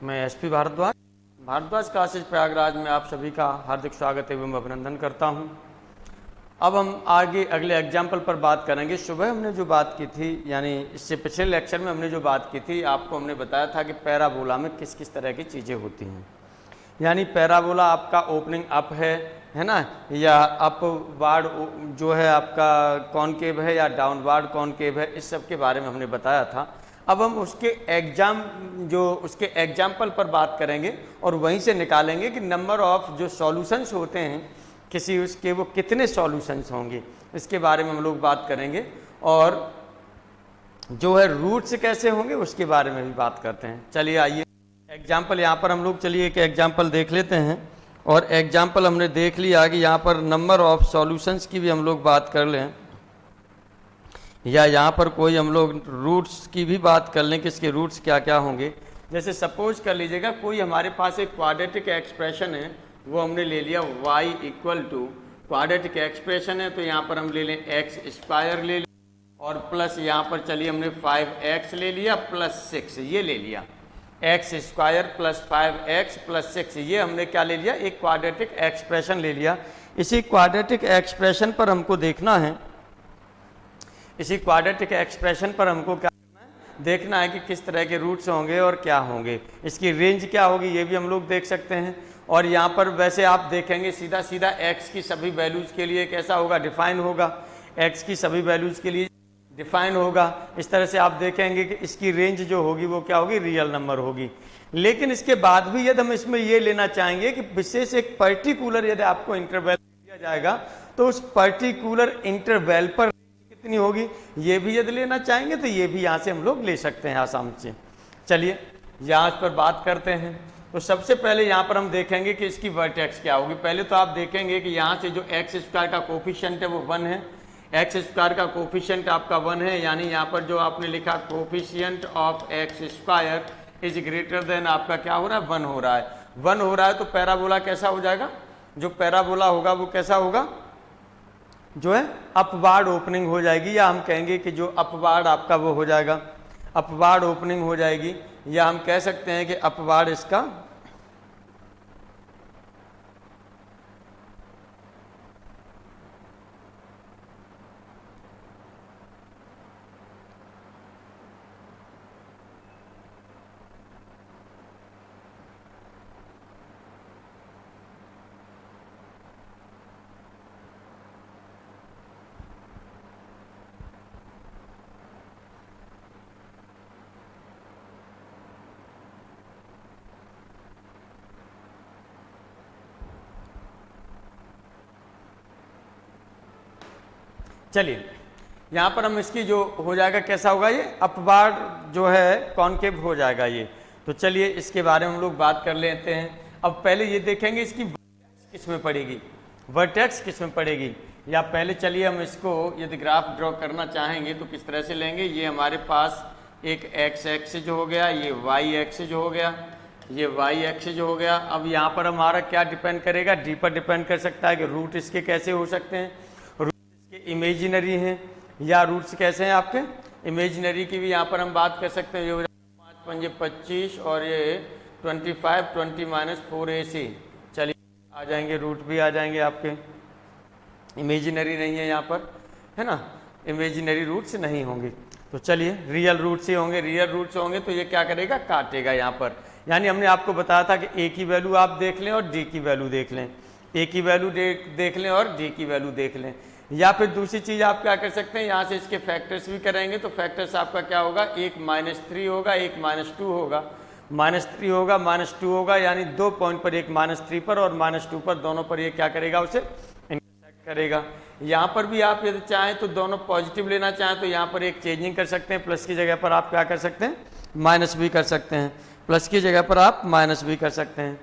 मैं SP Bhardwaj classes Prayagraj में आप सभी का हार्दिक स्वागत एवं अभिनंदन करता हूं। अब हम आगे अगले एग्जाम्पल पर बात करेंगे। सुबह हमने जो बात की थी, यानी इससे पिछले लेक्चर में हमने जो बात की थी, आपको हमने बताया था कि पैराबोला में किस किस तरह की चीज़ें होती हैं। यानी पैराबोला आपका ओपनिंग अप है ना, या अपवार्ड जो है आपका कॉनकेव है या डाउनवार्ड कॉनकेव है, इस सब के बारे में हमने बताया था। अब हम उसके एग्जाम्पल पर बात करेंगे और वहीं से निकालेंगे कि नंबर ऑफ जो सॉल्यूशंस होते हैं किसी उसके, वो कितने सॉल्यूशंस होंगे, इसके बारे में हम लोग बात करेंगे। और जो है रूट्स कैसे होंगे उसके बारे में भी बात करते हैं। चलिए आइए एग्जाम्पल यहाँ पर हम लोग चलिए एक एग्जाम्पल देख लेते हैं। और एग्जाम्पल हमने देख लिया कि यहाँ पर नंबर ऑफ सॉल्यूशंस की भी हम लोग बात कर लें, या यहाँ पर कोई हम लोग रूट्स की भी बात कर लें कि इसके रूट्स क्या क्या होंगे। जैसे सपोज कर लीजिएगा कोई हमारे पास एक क्वाड्रेटिक एक्सप्रेशन है, वो हमने ले लिया y equal to quadratic expression है, तो यहाँ पर हम ले लें एक्स स्क्वायर ले लें और प्लस यहाँ पर चलिए हमने 5x ले लिया प्लस 6 ये ले लिया, x square plus 5x plus 6 ये हमने क्या ले लिया, एक क्वाड्रेटिक एक्सप्रेशन ले लिया। इसी क्वाड्रेटिक एक्सप्रेशन पर हमको देखना है, इसी क्वाड्रेटिक एक्सप्रेशन पर हमको क्या करना है, देखना है कि किस तरह के रूट्स होंगे और क्या होंगे, इसकी रेंज क्या होगी, ये भी हम लोग देख सकते हैं। और यहाँ पर वैसे आप देखेंगे सीधा सीधा x की सभी वैल्यूज़ के लिए कैसा होगा, डिफाइन होगा, x की सभी वैल्यूज़ के लिए डिफाइन होगा। इस तरह से आप देखेंगे कि इसकी रेंज जो होगी वो क्या होगी, रियल नंबर होगी। लेकिन इसके बाद भी यदि हम इसमें ये लेना चाहेंगे कि विशेष एक पर्टिकुलर यदि आपको इंटरवल दिया जाएगा तो उस पर्टिकुलर इंटरवल पर कितनी होगी, ये भी यदि लेना चाहेंगे तो ये भी यहाँ से हम लोग ले सकते हैं आसानी से। चलिए यहाँ पर बात करते हैं। तो सबसे पहले यहाँ पर हम देखेंगे कि इसकी वर्टेक्स क्या होगी। पहले तो आप देखेंगे कि यहाँ से जो एक्स स्क्वायर का कोफिशिएंट है वो 1 है, एक्स स्क्वायर का कोफिशिएंट आपका 1 है, यानी यहाँ पर जो आपने लिखा coefficient of x square is greater then आपका क्या हो रहा है, 1 हो रहा है। 1 हो रहा है तो पैराबोला कैसा हो जाएगा, जो पैराबोला होगा वो कैसा होगा, जो है अपवार्ड ओपनिंग हो जाएगी, या हम कहेंगे कि जो अपवार्ड आपका वो हो जाएगा, अपवार्ड ओपनिंग हो जाएगी, या हम कह सकते हैं कि अपवार्ड इसका चलिए यहाँ पर हम इसकी जो हो जाएगा कैसा होगा, ये अपवार्ड जो है कॉनकेव हो जाएगा ये। तो चलिए इसके बारे में हम लोग बात कर लेते हैं। अब पहले ये देखेंगे इसकी वर्टेक्स किस में पड़ेगी, वर्टेक्स किस में पड़ेगी, या पहले चलिए हम इसको यदि ग्राफ ड्रॉ करना चाहेंगे तो किस तरह से लेंगे। ये हमारे पास एक एक्स एक्सिस हो गया, ये वाई एक्सिस हो गया, ये वाई एक्सिस हो गया। अब यहाँ पर हमारा क्या डिपेंड करेगा, डी पर डिपेंड कर सकता है कि रूट इसके कैसे हो सकते हैं, इमेजिनरी हैं या रूट्स कैसे हैं आपके इमेजिनरी की भी यहाँ पर हम बात कर सकते हैं। ये हो जाएगा 5 पंजे 25 और ये 25 20 माइनस 4ac। चलिए आ जाएंगे, रूट भी आ जाएंगे आपके, इमेजिनरी नहीं है यहाँ पर, है ना, इमेजिनरी रूट्स नहीं होंगे। तो चलिए रियल रूट्स ही होंगे, रियल रूट्स होंगे तो ये क्या करेगा, काटेगा यहाँ पर। यानी हमने आपको बताया था कि ए की वैल्यू आप देख लें और डी की वैल्यू देख लें, ए की वैल्यू देख लें और डी की वैल्यू देख लें। या फिर दूसरी चीज़ आप क्या कर सकते हैं, यहाँ से इसके फैक्टर्स भी करेंगे तो फैक्टर्स आपका क्या होगा, एक -3 होगा, एक -2 होगा, -3 होगा, -2 होगा, यानी 2 पॉइंट पर, एक -3 पर और -2 पर, दोनों पर ये क्या करेगा, उसे इंटरसेक्ट करेगा। यहाँ पर भी आप यदि चाहें तो दोनों पॉजिटिव लेना चाहें तो यहाँ पर एक चेंजिंग कर सकते हैं, प्लस की जगह पर आप क्या कर सकते हैं, माइनस भी कर सकते हैं, प्लस की जगह पर आप माइनस भी कर सकते हैं।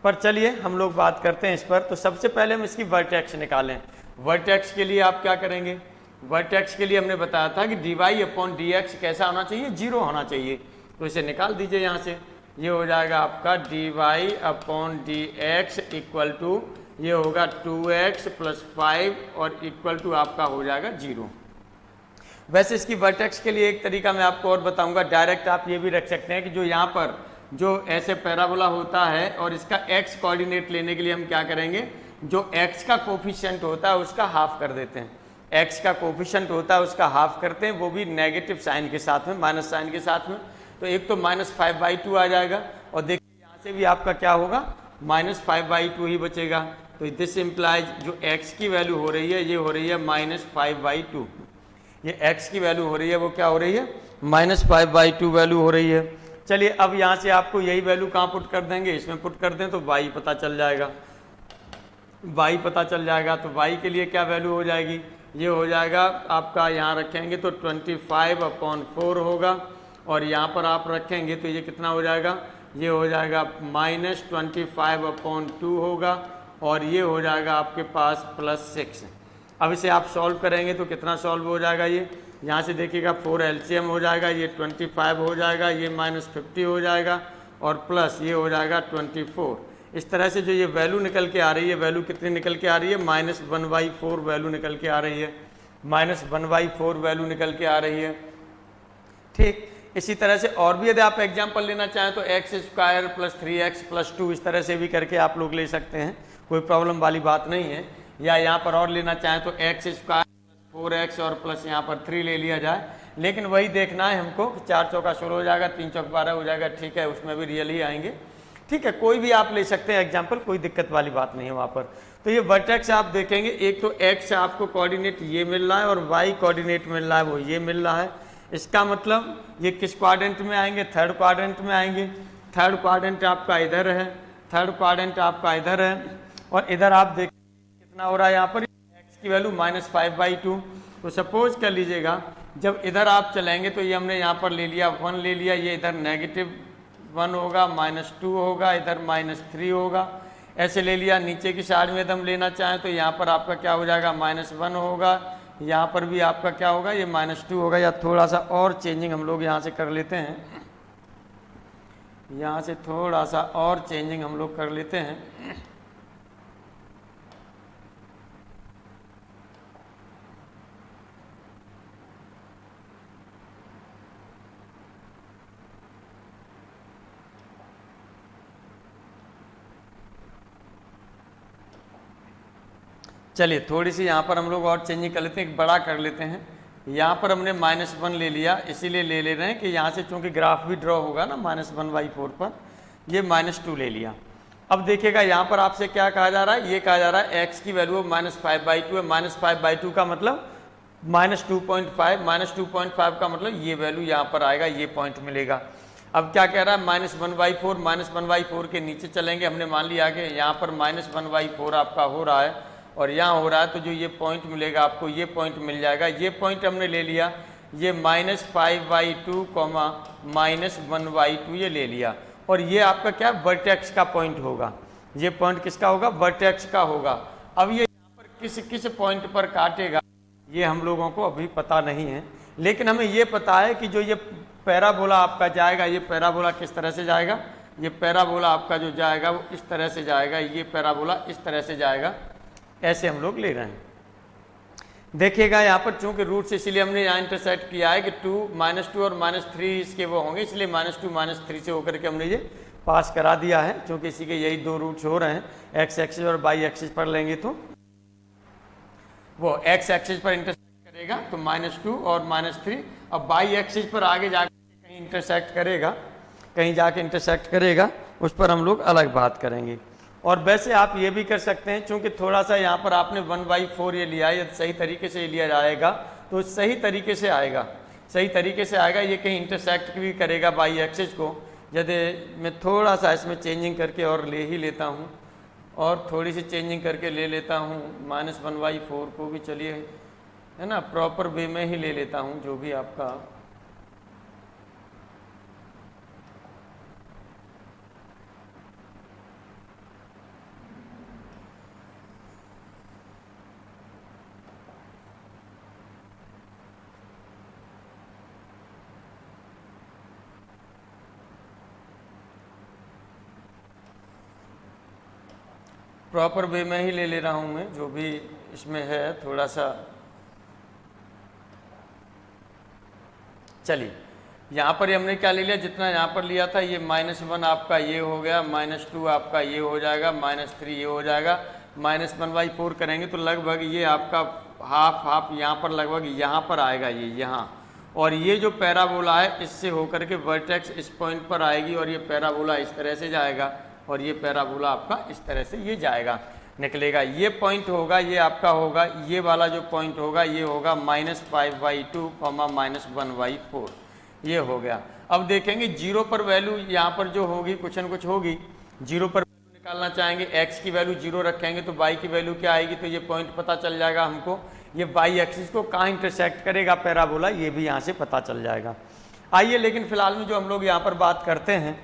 पर चलिए हम लोग बात करते हैं इस पर। तो सबसे पहले हम इसकी वर्टेक्स निकालें। वर्टेक्स के लिए आप क्या करेंगे, वर्टेक्स के लिए हमने बताया था कि dy/dx कैसा होना चाहिए, 0 होना चाहिए। तो इसे निकाल दीजिए यहाँ से, ये हो जाएगा आपका dy/dx इक्वल टू ये होगा 2x + 5 और इक्वल टू आपका हो जाएगा 0। वैसे इसकी वर्टेक्स के लिए एक तरीका मैं आपको और बताऊंगा, डायरेक्ट आप ये भी रख सकते हैं कि जो यहाँ पर जो ऐसे पैराबोला होता है और इसका एक्स कोऑर्डिनेट लेने के लिए हम क्या करेंगे, जो एक्स का कोफिशिएंट होता है उसका हाफ कर देते हैं। एक्स का कोफिशिएंट होता है उसका हाफ करते हैं, वो भी नेगेटिव साइन के साथ में, माइनस साइन के साथ में। तो एक तो -5/2 आ जाएगा और देखिए यहाँ से भी आपका क्या होगा, -5/2 ही बचेगा। तो दिस इम्प्लाइज जो x की वैल्यू हो रही है ये हो रही है -5/2। ये x की वैल्यू हो रही है वो क्या हो रही है, -5/2 वैल्यू हो रही है। चलिए अब यहाँ से आपको यही वैल्यू कहाँ पुट कर देंगे, इसमें पुट कर दें तो y पता चल जाएगा। y पता चल जाएगा तो y के लिए क्या वैल्यू हो जाएगी, ये हो जाएगा आपका, यहाँ रखेंगे तो 25/4 होगा और यहाँ पर आप रखेंगे तो ये कितना हो जाएगा, ये हो जाएगा -25/2 होगा और ये हो जाएगा आपके पास +6। अब इसे आप सॉल्व करेंगे तो कितना सॉल्व हो जाएगा, ये यहाँ से देखिएगा 4 एलसीएम हो जाएगा, ये 25 हो जाएगा, ये -50 हो जाएगा और प्लस ये हो जाएगा 24। इस तरह से जो ये वैल्यू निकल के आ रही है, वैल्यू कितनी निकल के आ रही है, -1/4 वैल्यू निकल के आ रही है, -1/4 वैल्यू निकल के आ रही है। ठीक इसी तरह से और भी यदि आप एग्जाम्पल लेना चाहें तो x² + 3x + 2 इस तरह से भी करके आप लोग ले सकते हैं, कोई प्रॉब्लम वाली बात नहीं है। या यहाँ पर और लेना चाहें तो x² + 4x और प्लस यहाँ पर 3 ले लिया जाए, लेकिन वही देखना है हमको, 4 चौका 16 हो जाएगा, 3 चौक 12 हो जाएगा, ठीक है, उसमें भी रियल ही आएंगे। ठीक है, कोई भी आप ले सकते हैं एग्जाम्पल, कोई दिक्कत वाली बात नहीं है वहाँ पर। तो ये वर्टेक्स आप देखेंगे, एक तो x आपको कोऑर्डिनेट ये मिल रहा है और y कोऑर्डिनेट मिल रहा है वो ये मिल रहा है। इसका मतलब ये किस क्वाड्रेंट में आएंगे, थर्ड क्वाड्रेंट में आएंगे। थर्ड क्वाड्रेंट आपका इधर है, थर्ड क्वाड्रेंट आपका इधर है और इधर आप देखें कितना हो रहा है, यहाँ पर x की वैल्यू -5/2। तो सपोज कर लीजिएगा जब इधर आप चलेंगे तो ये हमने यहाँ पर ले लिया 1 ले लिया, ये इधर -1 होगा, -2 होगा, इधर -3 होगा, ऐसे ले लिया। नीचे की साइड में हम लेना चाहें तो यहाँ पर आपका क्या हो जाएगा, -1 होगा, यहाँ पर भी आपका क्या होगा, ये -2 होगा। या थोड़ा सा और चेंजिंग हम लोग यहाँ से कर लेते हैं, यहाँ से थोड़ा सा और चेंजिंग हम लोग कर लेते हैं। चलिए थोड़ी सी यहाँ पर हम लोग और चेंजिंग कर लेते हैं, एक बड़ा कर लेते हैं। यहाँ पर हमने -1 ले लिया, इसीलिए ले रहे हैं कि यहाँ से चूंकि ग्राफ भी ड्रॉ होगा ना -1/4 पर, ये -2 ले लिया। अब देखिएगा यहाँ पर आपसे क्या कहा जा रहा है, ये कहा जा रहा है x की वैल्यू -5/2 है। -5/2 का मतलब -2.5, -2.5 का मतलब ये वैल्यू यहाँ पर आएगा, ये पॉइंट मिलेगा। अब क्या कह रहा है, -1/4, -1/4 के नीचे चलेंगे। हमने मान लिया कि यहाँ पर -1/4 आपका हो रहा है और यहाँ हो रहा है, तो जो ये पॉइंट मिलेगा आपको, ये पॉइंट मिल जाएगा। ये पॉइंट हमने ले लिया, ये -5/2, -1/2 ये ले लिया और ये आपका क्या वर्टेक्स का पॉइंट होगा। ये पॉइंट किसका होगा, वर्टेक्स का होगा। अब ये यहाँ पर किस पॉइंट पर काटेगा ये हम लोगों को अभी पता नहीं है, लेकिन हमें ये पता है कि जो ये पैराबोला आपका जाएगा, ये पैराबोला किस तरह से जाएगा, ये पैराबोला आपका जो जाएगा वो इस तरह से जाएगा, ये पैराबोला इस तरह से जाएगा, ऐसे हम लोग ले रहे हैं। देखिएगा यहाँ पर चूंकि रूट से, इसलिए हमने यहाँ इंटरसेक्ट किया है कि -2 और -3 इसके वो होंगे, इसलिए -2 -3 से होकर के हमने ये पास करा दिया है। चूंकि इसी के यही 2 रूट्स हो रहे हैं, x एक्सिस और y एक्सिस पर लेंगे तो वो x एक्सिस पर इंटरसेक्ट करेगा तो -2 और -3, अब y एक्सिस पर आगे जाके कहीं इंटरसेक्ट करेगा, कहीं जाके इंटरसेक्ट करेगा, उस पर हम लोग अलग बात करेंगे। और वैसे आप ये भी कर सकते हैं, चूंकि थोड़ा सा यहाँ पर आपने 1/4 ये लिया है, यदि सही तरीके से ये लिया जाएगा तो सही तरीके से आएगा, सही तरीके से आएगा। ये कहीं इंटरसेक्ट भी करेगा y एक्सिस को। यदि मैं थोड़ा सा इसमें चेंजिंग करके और ले ही लेता हूँ, और थोड़ी सी चेंजिंग करके ले लेता हूँ -1/4 को भी, चलिए है ना, प्रॉपर वे में ही ले लेता हूँ जो भी आपका। प्रॉपर वे में ही ले ले रहा हूँ मैं, जो भी इसमें है थोड़ा सा। चलिए यहाँ पर हमने क्या ले लिया, जितना यहाँ पर लिया था ये -1 आपका ये हो गया, -2 आपका ये हो जाएगा, -3 ये हो जाएगा, -1/4 करेंगे तो लगभग ये आपका हाफ यहाँ पर लगभग यहाँ पर आएगा ये यहाँ, और ये जो पैराबोला है इससे होकर के वर्टेक्स इस पॉइंट पर आएगी और ये पैराबोला इस तरह से जाएगा और ये पैराबोला आपका इस तरह से ये जाएगा निकलेगा। ये पॉइंट होगा, ये आपका होगा, ये वाला जो पॉइंट होगा ये होगा -5/2, -1/4, ये हो गया। अब देखेंगे जीरो पर वैल्यू यहाँ पर जो होगी कुछ न कुछ होगी, जीरो पर वैल्यू निकालना चाहेंगे, x की वैल्यू जीरो रखेंगे तो y की वैल्यू क्या आएगी, तो ये पॉइंट पता चल जाएगा हमको, ये y एक्सिस को कहाँ इंटरसेक्ट करेगा पैराबोला, ये भी यहाँ से पता चल जाएगा। आइए लेकिन फिलहाल में जो हम लोग यहाँ पर बात करते हैं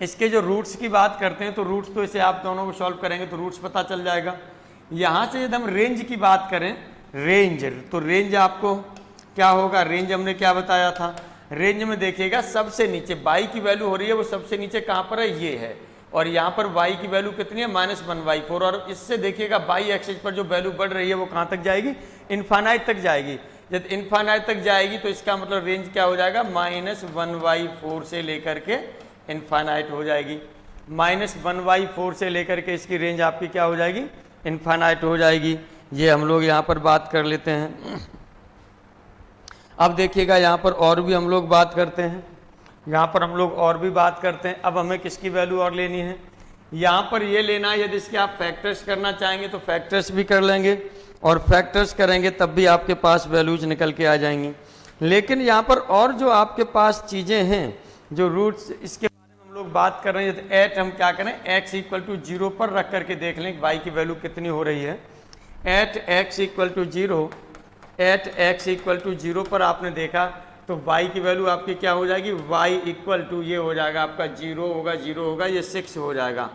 इसके जो रूट्स की बात करते हैं, तो रूट्स तो इसे आप दोनों को सॉल्व करेंगे तो रूट्स पता चल जाएगा। यहाँ से यदि हम रेंज की बात करें, रेंज, तो रेंज आपको क्या होगा, रेंज हमने क्या बताया था, रेंज में देखिएगा सबसे नीचे y की वैल्यू हो रही है वो सबसे नीचे कहाँ पर है, ये है, और यहाँ पर y की वैल्यू कितनी है, -1/4, और इससे देखिएगा y एक्सिस पर जो वैल्यू बढ़ रही है वो कहाँ तक जाएगी, इनफाइनाइट तक जाएगी। जब इनफाइनाइट तक जाएगी तो इसका मतलब रेंज क्या हो जाएगा, -1/4 से लेकर के इनफाइनाइट हो जाएगी, -1/4 से लेकर के इसकी रेंज आपकी क्या हो जाएगी, इनफाइनाइट हो जाएगी। ये हम लोग यहाँ पर बात कर लेते हैं। अब देखिएगा यहाँ पर और भी हम लोग बात करते हैं, यहाँ पर हम लोग और भी बात करते हैं। अब हमें किसकी वैल्यू और लेनी है, यहाँ पर ये लेना है, यदि इसके आप फैक्टर्स करना चाहेंगे तो फैक्टर्स भी कर लेंगे, और फैक्टर्स करेंगे तब भी आपके पास वैल्यूज निकल के आ जाएंगी। लेकिन यहाँ पर और जो आपके पास चीज़ें हैं जो रूट्स, इसके बारे में हम लोग बात कर रहे हैं, तो एट हम क्या करें, x = 0 पर रख करके देख लें y की वैल्यू कितनी हो रही है। एट x = 0, एट x = 0 पर आपने देखा तो y की वैल्यू आपकी क्या हो जाएगी, y = ये हो जाएगा आपका 0 होगा, 0 होगा, ये 6 हो जाएगा।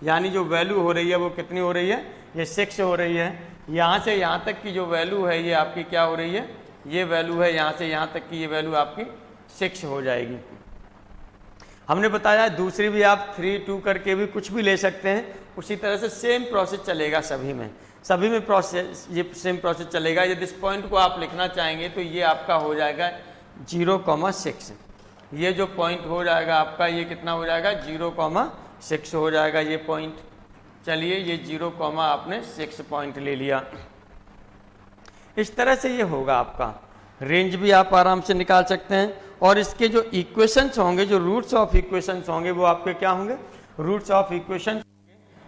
यानी जो वैल्यू हो रही है वो कितनी हो रही है, ये 6 हो रही है। यहाँ से यहाँ तक की जो वैल्यू है ये आपकी क्या हो रही है, ये वैल्यू है, यहाँ से यहाँ तक की ये वैल्यू आपकी 6 हो जाएगी। हमने बताया दूसरी भी आप 3, 2 करके भी कुछ भी ले सकते हैं, उसी तरह से सेम प्रोसेस चलेगा सभी में प्रोसेस, ये सेम प्रोसेस चलेगा। यदि इस पॉइंट को आप लिखना चाहेंगे तो ये आपका हो जाएगा 0,6, ये जो पॉइंट हो जाएगा आपका ये कितना हो जाएगा, 0,6 हो जाएगा ये पॉइंट। चलिए ये 0, आपने 6 पॉइंट ले लिया। इस तरह से ये होगा आपका, रेंज भी आप आराम से निकाल सकते हैं। और इसके जो इक्वेशंस होंगे, जो रूट्स ऑफ इक्वेशंस होंगे वो आपके क्या होंगे, रूट्स ऑफ इक्वेशंस।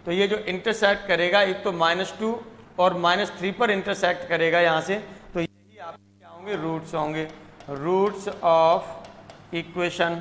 तो ये जो इंटरसेक्ट करेगा, एक तो -2 और -3 पर इंटरसेक्ट करेगा यहाँ से, तो यही आपके क्या होंगे, रूट्स होंगे, रूट्स ऑफ इक्वेशन।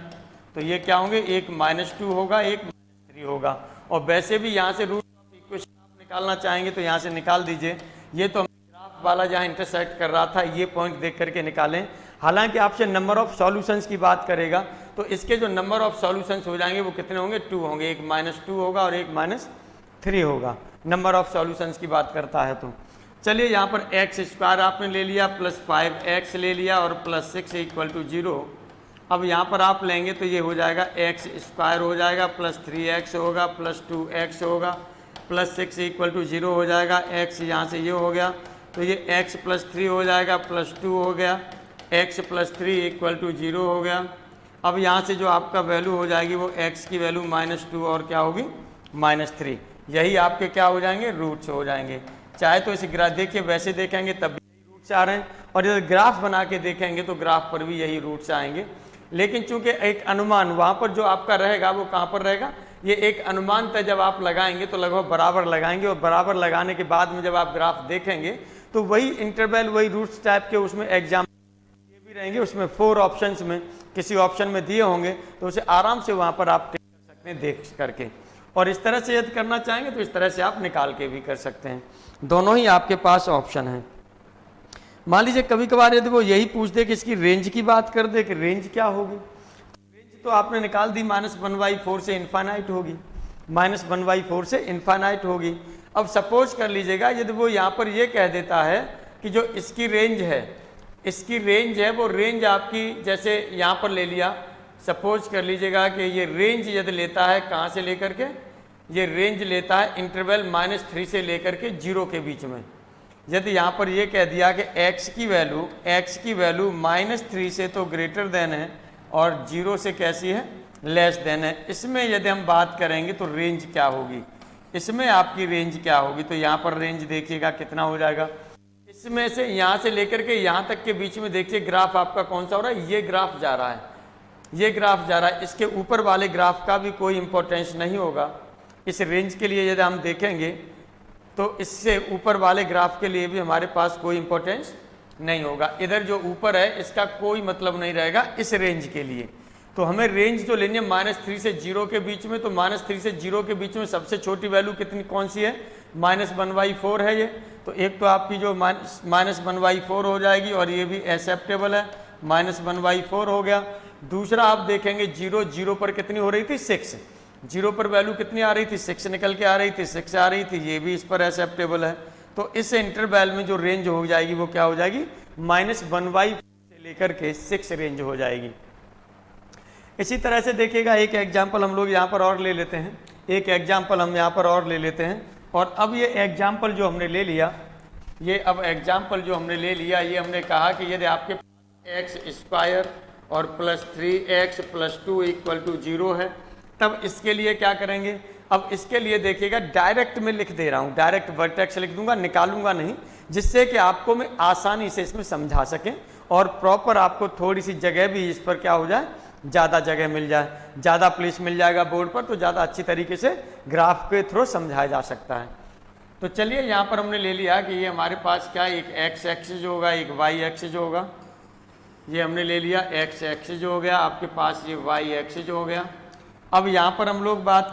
तो ये क्या होंगे, एक -2 होगा, एक -3 होगा। और वैसे भी यहाँ से रूट्स ऑफ इक्वेशन आप निकालना चाहेंगे तो यहाँ से निकाल दीजिए। ये तो ग्राफ वाला जहाँ इंटरसेक्ट कर रहा था ये पॉइंट देख करके निकालें। हालांकि आपसे नंबर ऑफ सॉल्यूशंस की बात करेगा तो इसके जो नंबर ऑफ सॉल्यूशंस हो जाएंगे वो कितने होंगे, 2 होंगे, एक -2 होगा और एक -3 होगा, नंबर ऑफ सॉल्यूशंस की बात करता है। तो चलिए यहाँ पर x² आपने ले लिया, +5x ले लिया और +6 = 0। अब यहाँ पर आप लेंगे तो ये हो जाएगा x² हो जाएगा, +3x होगा, +2x होगा, +6 = 0 हो जाएगा। x यहाँ से ये हो गया तो ये x +3 हो जाएगा, +2 हो गया, x +3 = 0 हो गया। अब यहाँ से जो आपका वैल्यू हो जाएगी वो x की वैल्यू -2 और क्या होगी, -3। यही आपके क्या हो जाएंगे, रूट्स हो जाएंगे। चाहे तो इसे ग्राफ देखिए, वैसे देखेंगे तब भी यही रूट्स आ रहे हैं, और यदि ग्राफ बना के देखेंगे तो ग्राफ पर भी यही रूट्स आएंगे। लेकिन चूंकि एक अनुमान वहाँ पर जो आपका रहेगा वो कहाँ पर रहेगा, ये एक अनुमान तय जब आप लगाएंगे तो लगभग बराबर लगाएंगे, और बराबर लगाने के बाद में जब आप ग्राफ देखेंगे तो वही इंटरवल, वही रूट्स टाइप के उसमें एग्जाम ये भी रहेंगे। उसमें 4 ऑप्शंस में किसी ऑप्शन में दिए होंगे तो उसे आराम से वहाँ पर आप टिक कर सकते हैं देख करके। और इस तरह से यदि करना चाहेंगे तो इस तरह से आप निकाल के भी कर सकते हैं, दोनों ही आपके पास ऑप्शन है। मान लीजिए कभी कभार यदि वो यही पूछ दे कि इसकी रेंज की बात कर दे कि रेंज क्या होगी, रेंज तो आपने निकाल दी, -1/4 से इनफाइनाइट होगी, -1/4 से इनफाइनाइट होगी। अब सपोज कर लीजिएगा यदि वो यहाँ पर ये कह देता है कि जो इसकी रेंज है, इसकी रेंज है वो रेंज आपकी, जैसे यहाँ पर ले लिया, सपोज कर लीजिएगा कि ये रेंज यदि लेता है कहाँ से लेकर के, ये रेंज लेता है इंटरवल -3 से लेकर के 0 के बीच में। यदि यहाँ पर ये कह दिया कि x की वैल्यू -3 से तो ग्रेटर देन है और 0 से कैसी है, लेस देन है, इसमें यदि हम बात करेंगे तो रेंज क्या होगी, इसमें आपकी रेंज क्या होगी। तो यहाँ पर रेंज देखिएगा कितना हो जाएगा, इसमें से यहाँ से लेकर के यहाँ तक के बीच में देखिए ग्राफ आपका कौन सा हो रहा है, ये ग्राफ जा रहा है, ये ग्राफ जा रहा है। इसके ऊपर वाले ग्राफ का भी कोई इंपॉर्टेंस नहीं होगा इस रेंज के लिए। यदि हम देखेंगे तो इससे ऊपर वाले ग्राफ के लिए भी हमारे पास कोई इंपॉर्टेंस नहीं होगा। इधर जो ऊपर है इसका कोई मतलब नहीं रहेगा इस रेंज के लिए। तो हमें रेंज जो लेनी है -3 से 0 के बीच में, तो -3 से 0 के बीच में सबसे छोटी वैल्यू कितनी कौन सी है, -1/4 है ये। तो एक तो आपकी जो -1/4 हो जाएगी और ये भी एक्सेप्टेबल है, -1/4 हो गया। दूसरा आप देखेंगे 0 पर कितनी हो रही थी, 6, 0 पर वैल्यू कितनी आ रही थी, 6 निकल के आ रही थी, 6 आ रही थी, ये भी इस पर एक्सेप्टेबल है। तो इस इंटरवल में जो रेंज हो जाएगी वो क्या हो जाएगी, -1/4 से लेकर के 6 रेंज हो जाएगी। इसी तरह से देखिएगा एक एग्जाम्पल हम लोग यहाँ पर और ले लेते हैं, एक एग्जाम्पल हम यहाँ पर और ले लेते हैं। और अब ये एग्जाम्पल जो हमने ले लिया, ये हमने कहा कि यदि आपके x² और +3x + 2 = 0 है, तब इसके लिए क्या करेंगे। अब इसके लिए देखिएगा डायरेक्ट मैं लिख दे रहा हूँ, डायरेक्ट वर्टेक्स लिख दूंगा, निकालूंगा नहीं, जिससे कि आपको मैं आसानी से इसमें समझा सकें और प्रॉपर आपको थोड़ी सी जगह भी इस पर क्या हो जाए, ज़्यादा जगह मिल जाए, ज़्यादा प्लेस मिल जाएगा बोर्ड पर, तो ज़्यादा अच्छी तरीके से ग्राफ के थ्रू समझाया जा सकता है। तो चलिए यहाँ पर हमने ले लिया कि ये हमारे पास क्या, एक x एक्सिस होगा, एक y एक्सिस होगा। ये हमने ले लिया x एक्सिस हो गया, आपके पास ये y एक्सिस हो गया। अब यहाँ पर हम लोग बात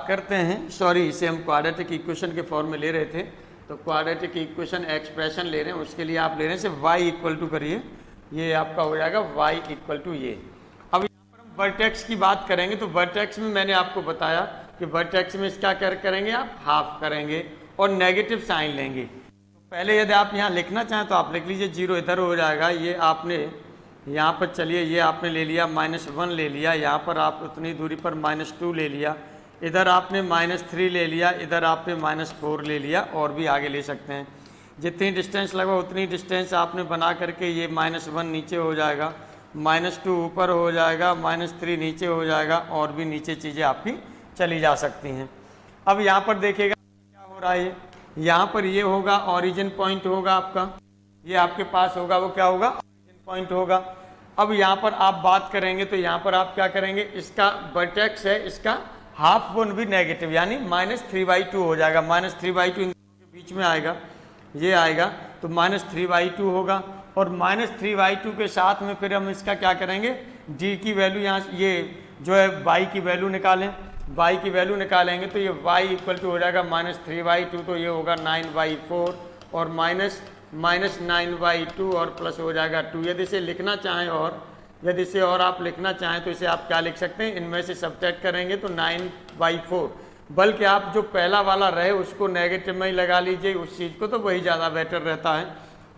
करते हैं, सॉरी, इसे हम क्वाड्रेटिक इक्वेशन के फॉर्म में ले रहे थे, तो क्वाड्रेटिक इक्वेशन एक्सप्रेशन ले रहे हैं, उसके लिए आप ले रहे हैं y = करिए, ये आपका हो जाएगा y = ये। अब यहाँ पर हम वर्टेक्स की बात करेंगे, तो वर्टेक्स में मैंने आपको बताया कि वर्टेक्स में इसका क्या करेंगे, आप हाफ करेंगे और नेगेटिव साइन लेंगे। तो पहले यदि आप यहाँ लिखना चाहें तो आप लिख लीजिए, 0 इधर हो जाएगा, ये आपने यहाँ पर, चलिए ये आपने ले लिया -1 ले लिया, यहाँ पर आप उतनी दूरी पर -2 ले लिया, इधर आपने -3 ले लिया, इधर आपने -4 ले लिया, और भी आगे ले सकते हैं। जितनी डिस्टेंस लगा उतनी डिस्टेंस आपने बना करके, ये -1 नीचे हो जाएगा, -2 ऊपर हो जाएगा, -3 नीचे हो जाएगा, और भी नीचे चीज़ें आपकी चली जा सकती हैं। अब यहाँ पर देखिएगा क्या हो रहा है, यहाँ पर ये होगा ओरिजिन पॉइंट होगा आपका, ये आपके पास होगा, वो क्या होगा, ओरिजिन पॉइंट होगा। अब यहाँ पर आप बात करेंगे तो यहाँ पर आप क्या करेंगे, इसका वर्टेक्स है, इसका हाफ वन भी नेगेटिव, यानी -3/2 हो जाएगा, -3/2 इन दोनों के बीच में आएगा, ये आएगा, तो -3/2 होगा। और -3/2 के साथ में फिर हम इसका क्या करेंगे, d की वैल्यू यहाँ, ये जो है y की वैल्यू निकालें, y की वैल्यू निकालेंगे तो ये y = हो जाएगा -3/2, तो ये होगा 9/4 और -9/2 और प्लस हो जाएगा 2। यदि इसे लिखना चाहें और यदि इसे और आप लिखना चाहें तो इसे आप क्या लिख सकते हैं, इनमें से सब्ट्रैक्ट करेंगे तो 9/4, बल्कि आप जो पहला वाला रहे उसको नेगेटिव में ही लगा लीजिए, उस चीज़ को, तो वही ज़्यादा बेटर रहता है।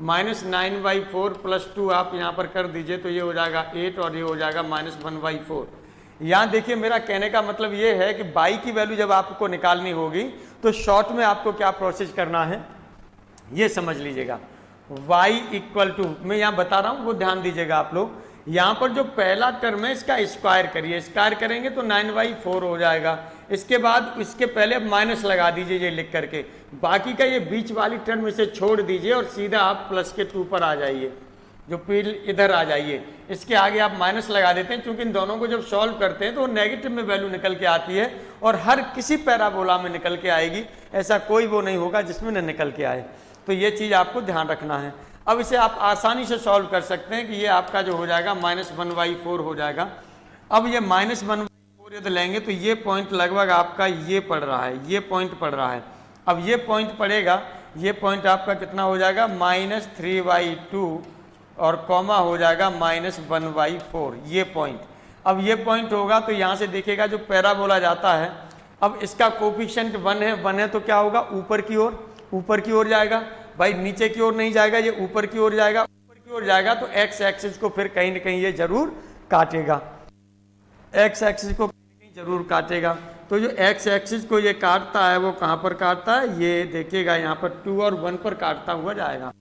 -9/4 + 2 आप यहाँ पर कर दीजिए, तो ये हो जाएगा 8 और ये हो जाएगा -1/4। यहाँ देखिए मेरा कहने का मतलब ये है कि y की वैल्यू जब आपको निकालनी होगी तो शॉर्ट में आपको क्या प्रोसेस करना है, ये समझ लीजिएगा। y = मैं यहाँ बता रहा हूँ, वो ध्यान दीजिएगा आप लोग। यहाँ पर जो पहला टर्म है इसका स्क्वायर करिए, स्क्वायर करेंगे तो 9/4 हो जाएगा। इसके बाद इसके पहले अब माइनस लगा दीजिए ये लिख करके, बाकी का ये बीच वाली टर्म इसे छोड़ दीजिए और सीधा आप +2 पर आ जाइए, जो पी इधर आ जाइए। इसके आगे आप माइनस लगा देते हैं, क्योंकि इन दोनों को जब सॉल्व करते हैं तो नेगेटिव में वैल्यू निकल के आती है और हर किसी पैराबोला में निकल के आएगी, ऐसा कोई वो नहीं होगा जिसमें न निकल के आए। तो ये चीज़ आपको ध्यान रखना है। अब इसे आप आसानी से सॉल्व कर सकते हैं कि ये आपका जो हो जाएगा -1/4 हो जाएगा। अब ये -1/4 यदि लेंगे तो ये पॉइंट लगभग आपका ये पड़ रहा है, ये पॉइंट पड़ रहा है। अब ये पॉइंट पड़ेगा, ये पॉइंट आपका कितना हो जाएगा, -3/2 और कॉमा हो जाएगा -1/4, ये पॉइंट। अब ये पॉइंट होगा तो यहाँ से देखिएगा जो पैराबोला जाता है, अब इसका कोफिशिएंट 1 है तो क्या होगा, ऊपर की ओर जाएगा भाई, नीचे की ओर नहीं जाएगा, ये ऊपर की ओर जाएगा। ऊपर की ओर जाएगा तो x एक्सिस को फिर कहीं न कहीं ये जरूर काटेगा, x एक्सिस को कहीं जरूर काटेगा। तो जो एक्स एक्सिस को ये काटता है वो कहाँ पर काटता है, ये देखिएगा यहाँ पर 2 और 1 पर काटता हुआ जाएगा,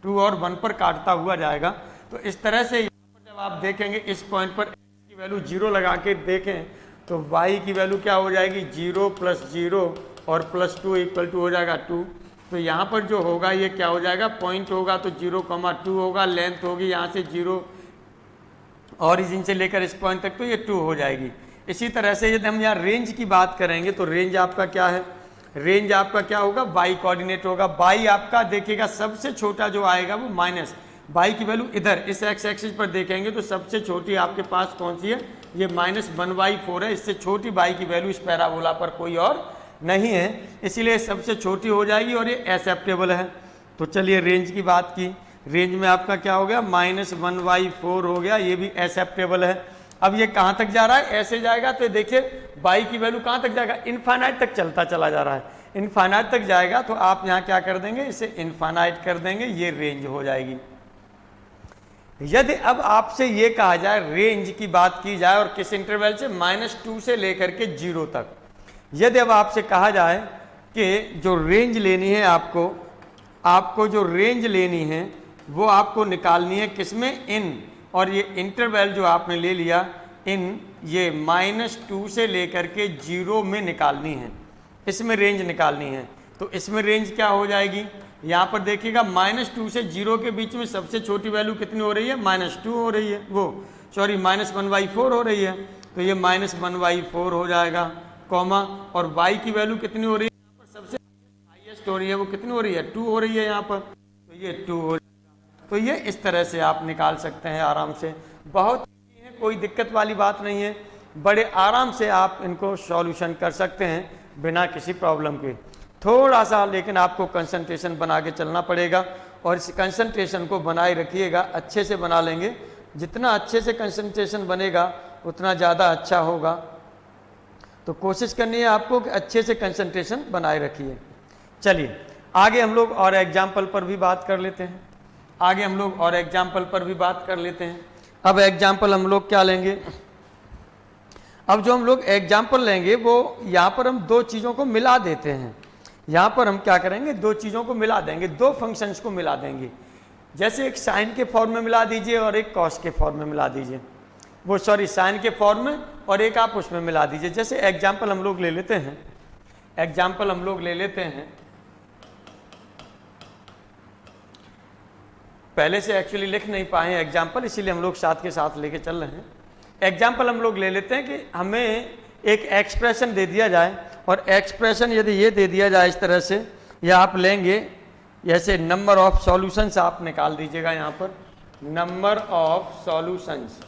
2 और 1 पर काटता हुआ जाएगा। तो इस तरह से यहाँ पर जब आप देखेंगे इस पॉइंट पर x की वैल्यू 0 लगा के देखें तो y की वैल्यू क्या हो जाएगी, 0 + 0 और +2 = हो जाएगा 2। तो यहाँ पर जो होगा ये क्या हो जाएगा, पॉइंट होगा तो 0,2 होगा, लेंथ होगी यहाँ से 0 ऑरिजिन से लेकर इस पॉइंट तक, तो ये 2 हो जाएगी। इसी तरह से यदि हम यहाँ रेंज की बात करेंगे तो रेंज आपका क्या है, रेंज आपका क्या होगा, y कोऑर्डिनेट होगा। y आपका देखिएगा सबसे छोटा जो आएगा वो माइनस, y की वैल्यू इधर इस x एक्सिस पर देखेंगे तो सबसे छोटी आपके पास कौन सी है, ये -1/4 है। इससे छोटी y की वैल्यू इस पैराबोला पर कोई और नहीं है, इसीलिए सबसे छोटी हो जाएगी और ये एक्सेप्टेबल है। तो चलिए रेंज की बात की, रेंज में आपका क्या हो गया, -1/4 हो गया, ये भी एक्सेप्टेबल है। अब ये कहाँ तक जा रहा है, ऐसे जाएगा तो देखिए y की वैल्यू कहाँ तक जाएगा, इनफाइनाइट तक चलता चला जा रहा है, इनफाइनाइट तक जाएगा तो आप यहाँ क्या कर देंगे, इसे इनफाइनाइट कर देंगे, ये रेंज हो जाएगी। यदि अब आपसे ये कहा जाए, रेंज की बात की जाए और किस इंटरवल से, -2 से लेकर के 0 तक, यदि अब आपसे कहा जाए कि जो रेंज लेनी है आपको जो रेंज लेनी है वो आपको निकालनी है किसमें, इन, और ये इंटरवल जो आपने ले लिया इन, ये -2 से लेकर के 0 में निकालनी है, इसमें रेंज निकालनी है। तो इसमें रेंज क्या हो जाएगी, यहाँ पर देखिएगा -2 से 0 के बीच में सबसे छोटी वैल्यू कितनी हो रही है, -2 हो रही है, -1/4 हो रही है, तो ये -1/4 हो जाएगा, कॉमा, और y की वैल्यू कितनी हो रही है, यहाँ पर सबसे हाईएस्ट हो रही है, वो कितनी हो रही है, 2 हो रही है यहाँ पर, तो ये 2 हो जाएगा। तो ये इस तरह से आप निकाल सकते हैं आराम से, बहुत है, कोई दिक्कत वाली बात नहीं है, बड़े आराम से आप इनको सॉल्यूशन कर सकते हैं बिना किसी प्रॉब्लम के। थोड़ा सा लेकिन आपको कंसंट्रेशन बना के चलना पड़ेगा, और इस कंसंट्रेशन को बनाए रखिएगा, अच्छे से बना लेंगे, जितना अच्छे से कंसंट्रेशन बनेगा उतना ज़्यादा अच्छा होगा। तो कोशिश करनी है आपको कि अच्छे से कंसंट्रेशन बनाए रखिए। चलिए आगे हम लोग और एग्जाम्पल पर भी बात कर लेते हैं, आगे हम लोग और एग्जाम्पल पर भी बात कर लेते हैं। अब एग्जाम्पल हम लोग क्या लेंगे, अब जो हम लोग एग्जाम्पल लेंगे वो यहाँ पर हम दो चीज़ों को मिला देते हैं, यहाँ पर हम क्या करेंगे, दो चीज़ों को मिला देंगे, दो फंक्शंस को मिला देंगे। जैसे एक साइन के फॉर्म में मिला दीजिए और एक कॉस के फॉर्म में मिला दीजिए, वो सॉरी साइन के फॉर्म में और एक आप उसमें मिला दीजिए। जैसे एग्जाम्पल हम लोग ले लेते हैं, एग्जाम्पल हम लोग ले लेते हैं, पहले से एक्चुअली लिख नहीं पाए हैं एग्जाम्पल, इसीलिए हम लोग साथ के साथ लेके चल रहे हैं। एग्जाम्पल हम लोग ले लेते हैं कि हमें एक एक्सप्रेशन दे दिया जाए, और एक्सप्रेशन यदि ये दे दिया जाए इस तरह से, या आप लेंगे जैसे नंबर ऑफ सॉल्यूशंस आप निकाल दीजिएगा, यहाँ पर number of solutions,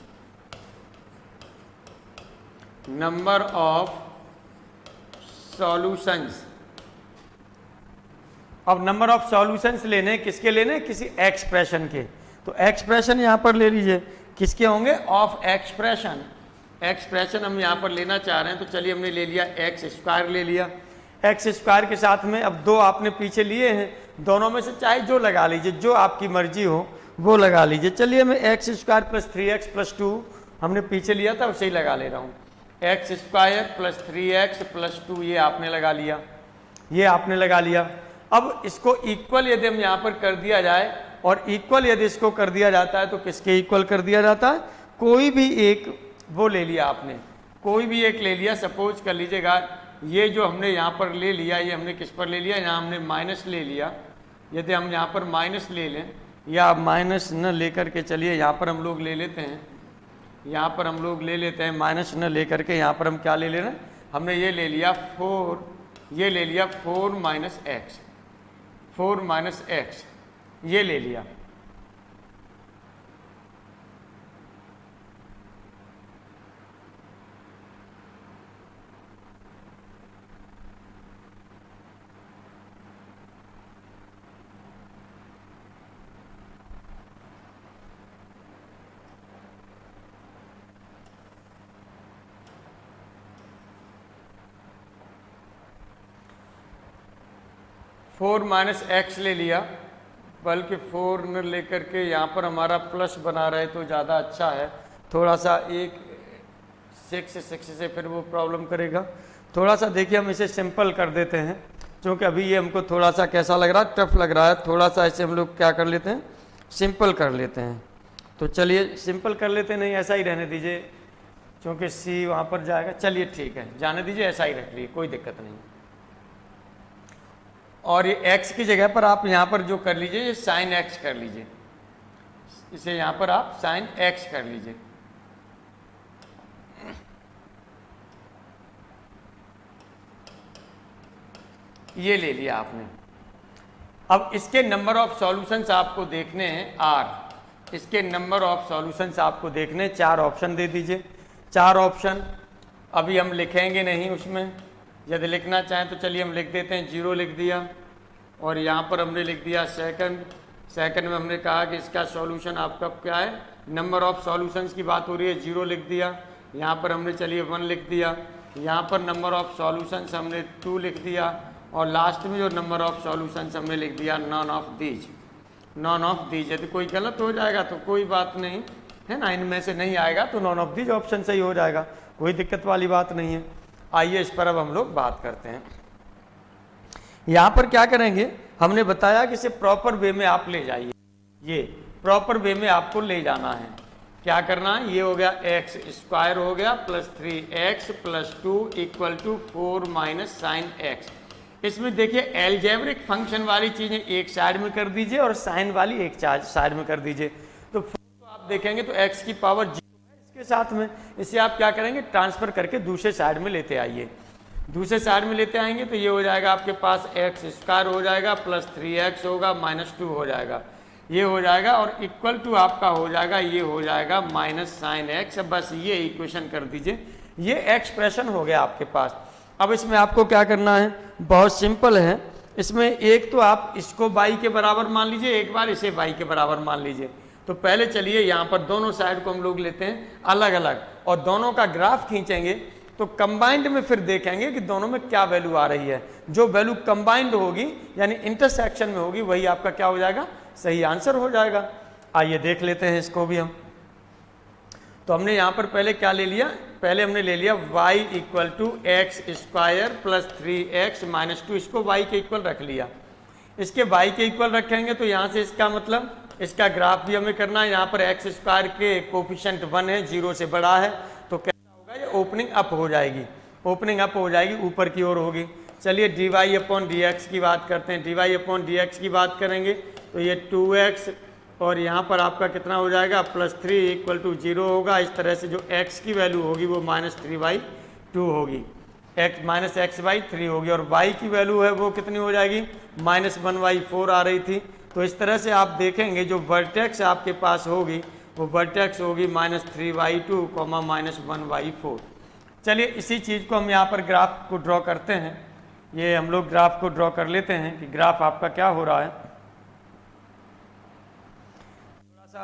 number of solutions. अब नंबर ऑफ सॉल्यूशंस लेने किसके लेने, किसी एक्सप्रेशन के, तो एक्सप्रेशन यहाँ पर ले लीजिए, किसके होंगे, ऑफ एक्सप्रेशन। एक्सप्रेशन हम यहाँ पर लेना चाह रहे हैं, तो चलिए हमने ले लिया x² ले लिया, x² के साथ में अब दो आपने पीछे लिए हैं, दोनों में से चाहे जो लगा लीजिए, जो आपकी मर्जी हो वो लगा लीजिए। चलिए मैं x² + 3x + 2 हमने पीछे लिया था उसे ही लगा ले रहा हूँ, x² + 3x + 2 ये आपने लगा लिया, ये आपने लगा लिया। अब इसको इक्वल यदि हम यहाँ पर कर दिया जाए, और इक्वल यदि इसको कर दिया जाता है तो किसके इक्वल कर दिया जाता है, कोई भी एक वो ले लिया आपने, कोई भी एक ले लिया, सपोज कर लीजिएगा ये जो हमने यहाँ पर ले लिया, ये हमने किस पर ले लिया, यहाँ हमने माइनस ले लिया। यदि हम यहाँ पर माइनस ले लें, या आप माइनस न लेकर के चलिए यहाँ पर हम लोग ले लेते हैं, यहाँ पर हम लोग ले लेते हैं माइनस न लेकर के, यहाँ पर हम क्या ले रहे हैं, हमने ये ले लिया 4, ये ले लिया 4 - x, 4 - x ये ले लिया। फोर -x ले लिया, बल्कि 4 न लेकर के यहाँ पर हमारा प्लस बना रहे तो ज़्यादा अच्छा है, थोड़ा सा एक 6 से फिर वो प्रॉब्लम करेगा, थोड़ा सा देखिए हम इसे सिंपल कर देते हैं, क्योंकि अभी ये हमको थोड़ा सा कैसा लग रहा है, टफ लग रहा है। थोड़ा सा ऐसे हम लोग क्या कर लेते हैं, सिंपल कर लेते हैं। तो चलिए सिंपल कर लेते हैं, नहीं ऐसा ही रहने दीजिए, क्योंकि सी वहाँ पर जाएगा। चलिए ठीक है, जाने दीजिए, ऐसा ही रख लीजिए, कोई दिक्कत नहीं। और ये x की जगह पर आप यहाँ पर जो कर लीजिए, ये साइन x कर लीजिए, इसे यहाँ पर आप साइन x कर लीजिए। ये ले लिया आपने। अब इसके नंबर ऑफ सॉल्यूशंस आपको देखने हैं r, इसके नंबर ऑफ सॉल्यूशंस आपको देखने हैं। 4 ऑप्शन दे दीजिए, 4 ऑप्शन अभी हम लिखेंगे नहीं उसमें, यदि लिखना चाहें तो चलिए हम लिख देते हैं। 0 लिख दिया, और यहाँ पर हमने लिख दिया सेकंड में हमने कहा कि इसका सॉल्यूशन आपका क्या है, नंबर ऑफ सॉल्यूशंस की बात हो रही है, 0 लिख दिया। यहाँ पर हमने चलिए 1 लिख दिया, यहाँ पर नंबर ऑफ सॉल्यूशंस हमने 2 लिख दिया, और लास्ट में जो नंबर ऑफ सॉल्यूशंस हमने लिख दिया none of these, none of these. यदि कोई गलत हो जाएगा तो कोई बात नहीं है ना, इनमें से नहीं आएगा तो नॉन ऑफ दीज ऑप्शन सही हो जाएगा, कोई दिक्कत वाली बात नहीं है। आइए इस पर अब हम लोग बात करते हैं। यहाँ पर क्या करेंगे, हमने बताया कि इसे प्रॉपर वे में आप ले जाइए, ये प्रॉपर वे में आपको ले जाना है। क्या करना है, ये हो गया एक्स स्क्वायर हो गया plus 3x plus 2 equal to 4 minus sine x. इसमें देखिए एल्जेब्रिक फंक्शन वाली चीजें एक साइड में कर दीजिए और साइन वाली एक साइड में कर दीजिए। तो आप देखेंगे तो x की पावर 0 है इसके साथ में, इसे आप क्या करेंगे, ट्रांसफर करके दूसरे साइड में लेते आइए। दूसरे साइड में लेते आएंगे तो ये हो जाएगा आपके पास एक्स स्क्वायर हो जाएगा प्लस 3x होगा माइनस 2 हो जाएगा, ये हो जाएगा, और इक्वल टू आपका हो जाएगा, ये हो जाएगा माइनस साइन एक्स। बस ये इक्वेशन कर दीजिए, ये एक्सप्रेशन हो गया आपके पास। अब इसमें आपको क्या करना है, बहुत सिंपल है। इसमें एक तो आप इसको y के बराबर मान लीजिए, एक बार इसे y के बराबर मान लीजिए। तो पहले चलिए यहाँ पर दोनों साइड को हम लोग लेते हैं अलग अलग, और दोनों का ग्राफ खींचेंगे, तो कंबाइंड में फिर देखेंगे कि दोनों में क्या वैल्यू आ रही है। जो वैल्यू कंबाइंड होगी यानी इंटरसेक्शन में होगी, वही आपका क्या हो जाएगा, सही आंसर हो जाएगा। आइए देख लेते हैं इसको भी हम। तो हमने यहाँ पर पहले क्या ले लिया, पहले हमने ले लिया y equal to x square plus 3x minus 2, इसको y के इक्वल रख लिया। इसके y के इक्वल रखेंगे तो यहाँ से इसका मतलब इसका ग्राफ भी हमें करना है। यहाँ पर एक्स स्क्वायर के कोफिशिएंट 1 है, 0 से बड़ा है, तो कैसा होगा, ये ओपनिंग अप हो जाएगी, ओपनिंग अप हो जाएगी, ऊपर की ओर होगी। चलिए dy अपॉन dx की बात करते हैं। dy अपॉन dx की बात करेंगे तो ये 2x, और यहाँ पर आपका कितना हो जाएगा, प्लस 3 इक्वल टू 0 होगा। इस तरह से जो x की वैल्यू होगी वो माइनस 3/2 होगी, x माइनस x/3 होगी, और y की वैल्यू है वो कितनी हो जाएगी, माइनस 1/4 आ रही थी। तो इस तरह से आप देखेंगे जो वर्टेक्स आपके पास होगी वो वर्टेक्स होगी माइनस 3/2 माइनस 1/4। चलिए इसी चीज़ को हम यहाँ पर ग्राफ को ड्रॉ करते हैं। ये हम लोग ग्राफ को ड्रॉ कर लेते हैं कि ग्राफ आपका क्या हो रहा है।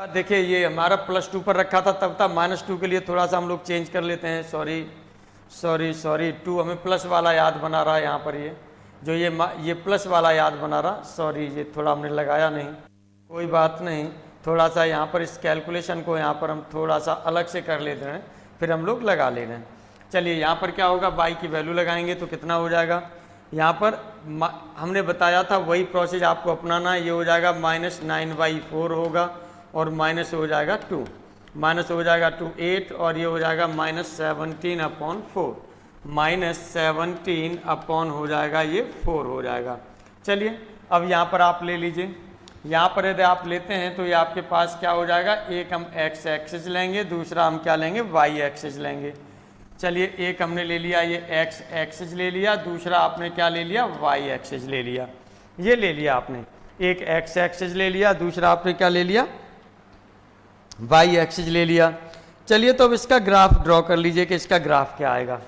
देखिए ये हमारा +2 पर रखा था, तब था -2 के लिए थोड़ा सा हम लोग चेंज कर लेते हैं। सॉरी 2 हमें प्लस वाला याद बना रहा है यहाँ पर, ये जो ये प्लस वाला याद बना रहा, सॉरी ये थोड़ा हमने लगाया नहीं, कोई बात नहीं। थोड़ा सा यहाँ पर इस कैलकुलेशन को यहाँ पर हम थोड़ा सा अलग से कर लेते हैं, फिर हम लोग लगा ले रहे हैं। चलिए यहाँ पर क्या होगा, y की वैल्यू लगाएंगे तो कितना हो जाएगा, यहाँ पर हमने बताया था वही प्रोसेस आपको अपनाना है। ये हो जाएगा -9/4 होगा, और माइनस हो जाएगा 2, माइनस हो जाएगा 2 8, और ये हो जाएगा -17/4, -17 अपॉन हो जाएगा ये 4 हो जाएगा। चलिए अब यहाँ पर आप ले लीजिए, यहाँ पर यदि आप लेते हैं तो ये आपके पास क्या हो जाएगा, एक हम x एक्सिस लेंगे, दूसरा हम क्या लेंगे, y एक्सिस लेंगे। चलिए एक हमने ले लिया ये x एक्सिस ले लिया, दूसरा आपने क्या ले लिया, y एक्सिस ले लिया। ये ले लिया आपने, एक x एक्सिस ले लिया, दूसरा आपने क्या ले लिया, y एक्सिस ले लिया। चलिए तो अब इसका ग्राफ ड्रॉ कर लीजिए कि इसका ग्राफ क्या आएगा,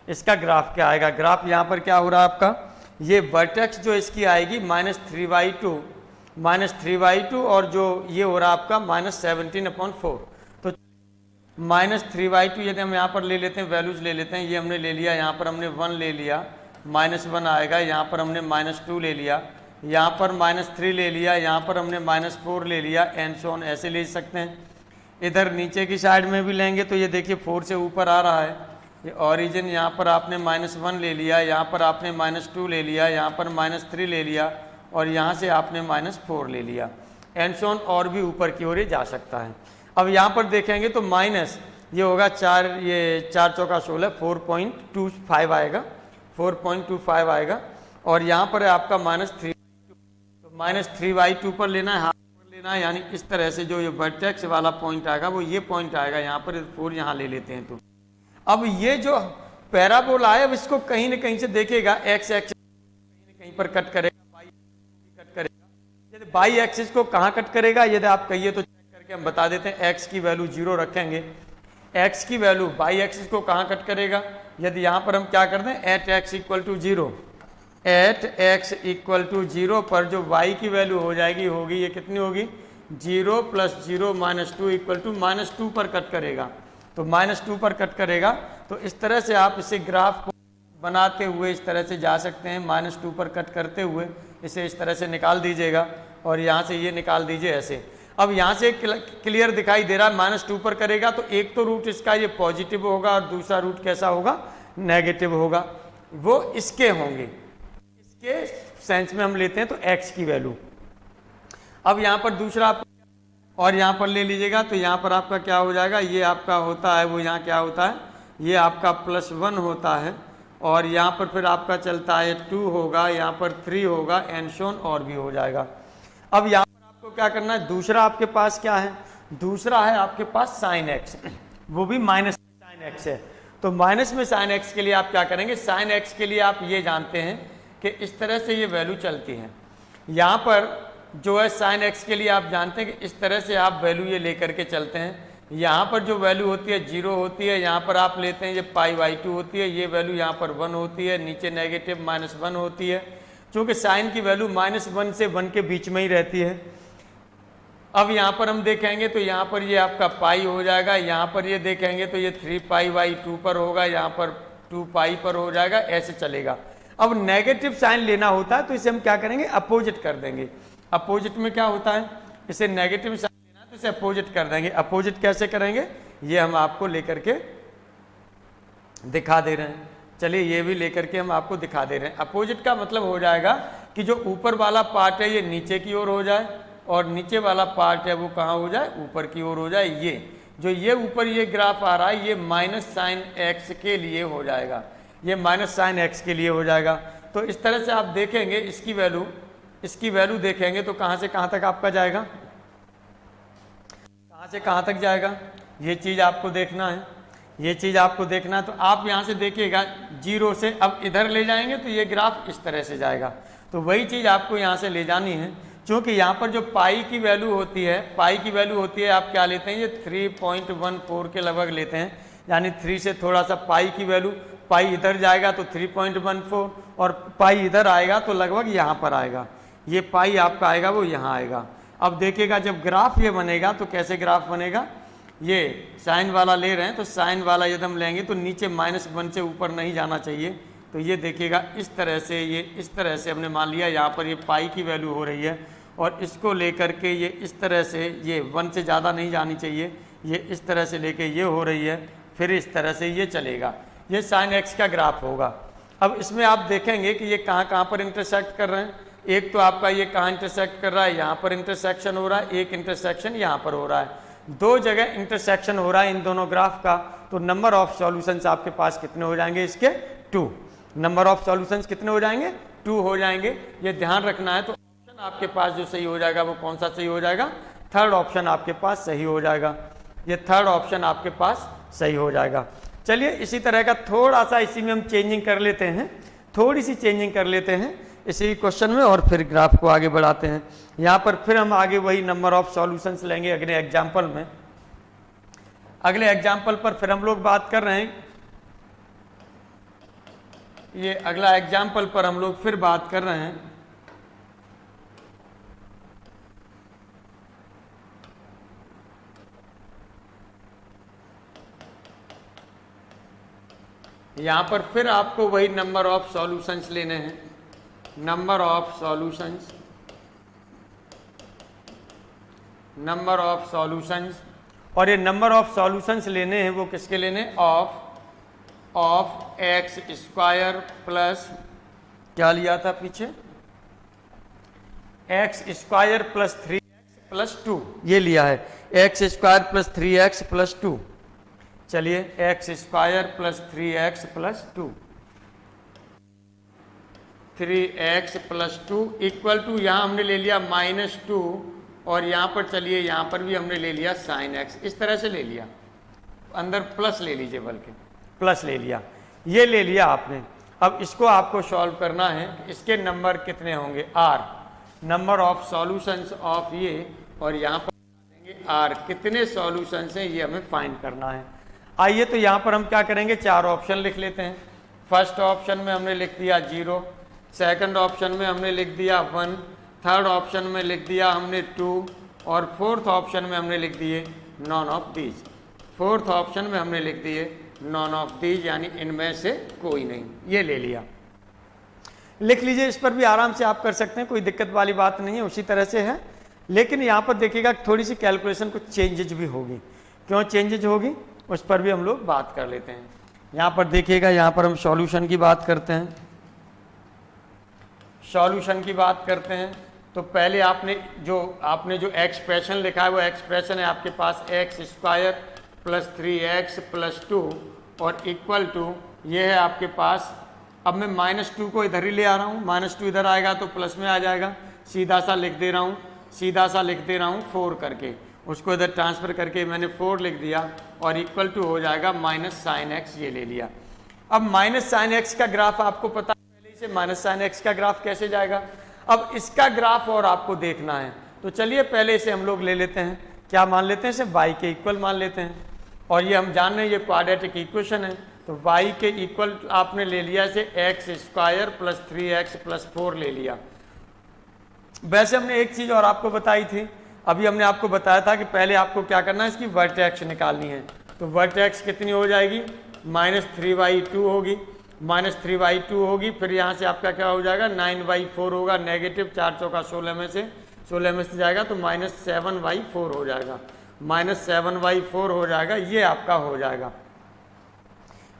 इसका ग्राफ क्या आएगा। ग्राफ यहाँ पर क्या हो रहा है आपका, ये वर्टेक्स जो इसकी आएगी -3/2, और जो ये हो रहा है आपका -17/4। तो -3/2 यदि हम यहाँ पर ले लेते हैं, वैल्यूज ले लेते हैं, ये हमने ले लिया, यहाँ पर हमने 1 ले लिया, -1 आएगा, यहाँ पर हमने -2 ले लिया, यहाँ पर -3 ले लिया, यहाँ पर हमने -4 ले लिया, एंड सो ऑन ऐसे ले सकते हैं। इधर नीचे की साइड में भी लेंगे तो ये देखिए 4 से ऊपर आ रहा है, ये ओरिजिन यहाँ पर आपने -1 ले लिया, यहाँ पर आपने -2 ले लिया, यहाँ पर -3 ले लिया और यहाँ से आपने -4 ले लिया, एंड सो ऑन, और भी ऊपर की ओर ये जा सकता है। अब यहाँ पर देखेंगे तो माइनस ये होगा 4, ये 4 चौका 16, 4.25 आएगा, 4.25 आएगा। और यहाँ पर है आपका -3, तो -3/2 पर लेना है, हाफ पर लेना है, यानी इस तरह से जो ये वर्टेक्स वाला पॉइंट आएगा वो ये पॉइंट आएगा, यहाँ पर 4 यहाँ ले लेते हैं। तो अब ये जो पैराबोला है अब इसको कहीं ना कहीं से देखेगा, एक्स एक्सिस कहीं ना कहीं पर कट करेगा, वाई एक्सिस कट करेगा। यदि वाई एक्सिस को कहाँ कट करेगा, यदि आप कहिए तो चेक करके हम बता देते हैं। एक्स की वैल्यू 0 रखेंगे, एक्स की वैल्यू वाई एक्सिस को कहाँ कट करेगा, यदि यहाँ पर हम क्या कर दें, at x equal to 0, at x equal to 0 पर जो y की वैल्यू हो जाएगी होगी ये कितनी होगी, 0 + 0 - 2 इक्वल टू -2 पर कट करेगा। तो -2 पर कट करेगा, तो इस तरह से आप इसे ग्राफ को बनाते हुए इस तरह से जा सकते हैं, -2 पर कट करते हुए इसे इस तरह से निकाल दीजिएगा और यहाँ से ये निकाल दीजिए ऐसे। अब यहाँ से क्लियर दिखाई दे रहा है, -2 पर करेगा तो एक तो रूट इसका ये पॉजिटिव होगा और दूसरा रूट कैसा होगा, नेगेटिव होगा, वो इसके होंगे, के सेंस में हम लेते हैं तो x की वैल्यू। अब यहाँ पर दूसरा और यहाँ पर ले लीजिएगा, तो यहाँ पर आपका क्या हो जाएगा, ये आपका होता है, वो यहाँ क्या होता है, ये आपका +1 होता है और यहाँ पर फिर आपका चलता है 2 होगा, यहाँ पर 3 होगा, एंड सो ऑन, और भी हो जाएगा। अब यहाँ पर आपको क्या करना है, दूसरा आपके पास क्या है, दूसरा है आपके पास sin x, वो भी माइनस sin x है। तो माइनस में sin x के लिए आप क्या करेंगे, sin x के लिए आप ये जानते हैं कि इस तरह से ये वैल्यू चलती है। यहाँ पर जो है sin x के लिए आप जानते हैं कि इस तरह से आप वैल्यू ये लेकर के चलते हैं। यहाँ पर जो वैल्यू होती है 0 होती है, यहाँ पर आप लेते हैं ये π/2 होती है, ये वैल्यू यहाँ पर 1 होती है, नीचे नेगेटिव -1 होती है, क्योंकि साइन की वैल्यू -1 से 1 के बीच में ही रहती है। अब यहाँ पर हम देखेंगे तो यहाँ पर ये आपका पाई हो जाएगा, यहाँ पर ये देखेंगे तो ये 3π/2 पर होगा, यहाँ पर 2π पर हो जाएगा, ऐसे चलेगा। अब नेगेटिव साइन लेना होता है तो इसे हम क्या करेंगे, अपोजिट कर देंगे। अपोजिट में क्या होता है, इसे नेगेटिव साइन लेना है तो इसे अपोजिट कर देंगे। अपोजिट कैसे करेंगे, ये हम आपको लेकर के दिखा दे रहे हैं। चलिए ये भी लेकर के हम आपको दिखा दे रहे हैं। अपोजिट का मतलब हो जाएगा कि जो ऊपर वाला पार्ट है ये नीचे की ओर हो जाए और नीचे वाला पार्ट है वो कहाँ हो जाए, ऊपर की ओर हो जाए। ये जो ये ऊपर ये ग्राफ आ रहा है ये -sin x के लिए हो जाएगा, ये -sin x के लिए हो जाएगा। तो इस तरह से आप देखेंगे इसकी वैल्यू देखेंगे तो कहाँ से कहाँ तक आपका जाएगा, कहाँ से कहाँ तक जाएगा, ये चीज़ आपको देखना है, ये चीज़ आपको देखना है। तो आप यहाँ से देखिएगा 0 से अब इधर ले जाएंगे तो ये ग्राफ इस तरह से जाएगा। तो वही चीज़ आपको यहाँ से ले जानी है, क्योंकि यहाँ पर जो पाई की वैल्यू होती है, पाई की वैल्यू होती है आप क्या लेते हैं, ये 3.14 के लगभग लेते हैं, यानी 3 से थोड़ा सा पाई की वैल्यू, पाई इधर जाएगा तो 3.14 और पाई इधर आएगा तो लगभग यहाँ पर आएगा, ये पाई आपका आएगा वो यहाँ आएगा। अब देखिएगा जब ग्राफ ये बनेगा तो कैसे ग्राफ बनेगा, ये साइन वाला ले रहे हैं तो साइन वाला यदि हम लेंगे तो नीचे -1 से ऊपर नहीं जाना चाहिए। तो ये देखिएगा इस तरह से, ये इस तरह से हमने मान लिया यहाँ पर ये पाई की वैल्यू हो रही है और इसको लेकर के ये इस तरह से, ये 1 से ज़्यादा नहीं जानी चाहिए, ये इस तरह से लेके ये हो रही है, फिर इस तरह से ये चलेगा, ये sin x का ग्राफ होगा। अब इसमें आप देखेंगे कि ये कहाँ पर इंटरसेक्ट कर रहे हैं। एक तो आपका ये कहाँ इंटरसेक्ट कर रहा है, यहाँ पर इंटरसेक्शन हो रहा है, एक इंटरसेक्शन यहाँ पर हो रहा है, 2 जगह इंटरसेक्शन हो रहा है इन दोनों ग्राफ का। तो नंबर ऑफ सॉल्यूशंस आपके पास कितने हो जाएंगे इसके, 2। नंबर ऑफ सॉल्यूशंस कितने हो जाएंगे, 2 हो जाएंगे। ये ध्यान रखना है। तो ऑप्शन आपके पास जो सही हो जाएगा वो कौन सा सही हो जाएगा, 3rd ऑप्शन आपके पास सही हो जाएगा, ये 3rd ऑप्शन आपके पास सही हो जाएगा। चलिए इसी तरह का थोड़ा सा इसी में हम चेंजिंग कर लेते हैं, थोड़ी सी चेंजिंग कर लेते हैं इसी क्वेश्चन में और फिर ग्राफ को आगे बढ़ाते हैं। यहाँ पर फिर हम आगे वही नंबर ऑफ सॉल्यूशंस लेंगे अगले एग्जाम्पल में। अगले एग्जाम्पल पर फिर हम लोग बात कर रहे हैं, ये अगला एग्जाम्पल पर हम लोग फिर बात कर रहे हैं। यहाँ पर फिर आपको वही नंबर ऑफ सॉल्यूशंस लेने हैं, number of solutions, number of solutions. और ये नंबर ऑफ सॉल्यूशंस लेने हैं वो किसके लेने, of of x square plus, क्या लिया था पीछे, x square plus 3x plus 2, ये लिया है x square plus 3x plus 2। चलिए x square plus 3x plus 2, 3x plus 2 equal to, यहाँ हमने ले लिया -2 और यहाँ पर चलिए यहाँ पर भी हमने ले लिया sin x, इस तरह से ले लिया, अंदर प्लस ले लीजिए, बल्कि प्लस ले लिया, ये ले लिया आपने। अब इसको आपको सॉल्व करना है, इसके नंबर कितने होंगे, r, number of solutions of ये, और यहाँ पर देंगे r, कितने सॉल्यूशंस हैं ये हमें फाइंड करना है। आइए तो यहाँ पर हम क्या करेंगे, 4 ऑप्शन लिख लेते हैं। फर्स्ट ऑप्शन में हमने लिख दिया 0, सेकंड ऑप्शन में हमने लिख दिया 1, थर्ड ऑप्शन में लिख दिया हमने 2 और फोर्थ ऑप्शन में हमने लिख दिए none of these. Fourth option में हमने लिख दिए नॉन ऑफ दीज, यानी इनमें से कोई नहीं, ये ले लिया। लिख लीजिए, इस पर भी आराम से आप कर सकते हैं, कोई दिक्कत वाली बात नहीं है, उसी तरह से है। लेकिन यहाँ पर देखिएगा थोड़ी सी कैलकुलेशन कुछ चेंजेज भी होगी। क्यों चेंजेज होगी उस पर भी हम लोग बात कर लेते हैं। यहाँ पर देखिएगा, यहाँ पर हम सॉल्यूशन की बात करते हैं। सॉल्यूशन की बात करते हैं तो पहले आपने जो एक्सप्रेशन लिखा है वो एक्सप्रेशन है आपके पास x square plus 3x plus 2 और इक्वल टू ये है आपके पास। अब मैं -2 को इधर ही ले आ रहा हूँ, -2 इधर आएगा तो प्लस में आ जाएगा, सीधा सा लिख दे रहा हूँ 4 करके, उसको इधर ट्रांसफर करके मैंने 4 लिख दिया और इक्वल टू हो जाएगा -sin x, ये ले लिया। अब -sin x का ग्राफ आपको पता है पहले से, -sin x का ग्राफ कैसे जाएगा। अब इसका ग्राफ और आपको देखना है तो चलिए पहले इसे हम लोग ले लेते हैं, क्या मान लेते हैं, इसे y के इक्वल मान लेते हैं। और ये हम जान रहे हैं ये क्वाड्रेटिक इक्वेशन है, तो y के इक्वल आपने ले लिया इसे x square plus 3x plus 4 ले लिया। वैसे हमने एक चीज़ और आपको बताई थी, अभी हमने आपको बताया था कि पहले आपको क्या करना है, इसकी वर्टेक्स निकालनी है। तो वर्टेक्स कितनी हो जाएगी, -3/2 होगी, -3/2 होगी। फिर यहाँ से आपका क्या हो जाएगा, 9/4 होगा, नेगेटिव 4 चौका 16 में से जाएगा तो -7/4 हो जाएगा, -7/4 हो जाएगा, ये आपका हो जाएगा,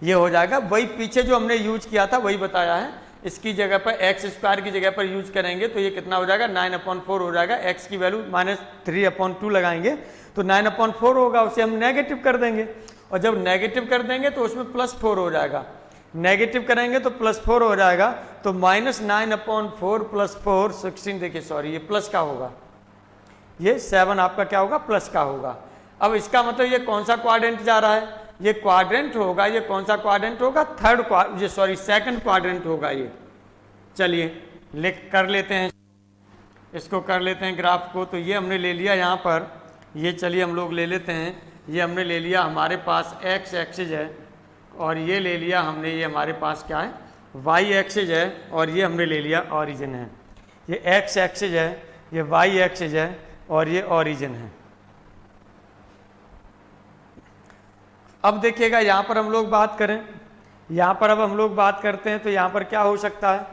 ये हो जाएगा। वही पीछे जो हमने यूज किया था वही बताया है, इसकी जगह पर एक्स स्क्वायर की जगह पर यूज करेंगे तो ये कितना हो जाएगा, 9/4 हो जाएगा। एक्स की वैल्यू -3/2 लगाएंगे तो 9/4 होगा, उसे हम नेगेटिव कर देंगे और जब नेगेटिव कर देंगे तो उसमें +4 हो जाएगा, नेगेटिव करेंगे तो +4 हो जाएगा। तो -9/4 + 4 16, देखिए सॉरी ये प्लस का होगा, ये 7 आपका क्या होगा, प्लस का होगा। अब इसका मतलब ये कौन सा क्वाड्रेंट जा रहा है, ये क्वाड्रेंट होगा, ये कौन सा क्वाड्रेंट होगा, सेकंड क्वाड्रेंट होगा ये। चलिए कर लेते हैं इसको, कर लेते हैं ग्राफ को। तो ये हमने ले लिया यहाँ पर, ये चलिए हम लोग ले लेते हैं, ये हमने ले लिया, हमारे पास x एक्सिस है और ये ले लिया हमने, ये हमारे पास क्या है, y एक्सिस है और ये हमने ले लिया ऑरिजिन है। ये x एक्सिस है, ये y एक्सिस है और ये ऑरिजिन है। अब देखिएगा यहाँ पर हम लोग बात करें, यहाँ पर अब हम लोग बात करते हैं तो यहाँ पर क्या हो सकता है,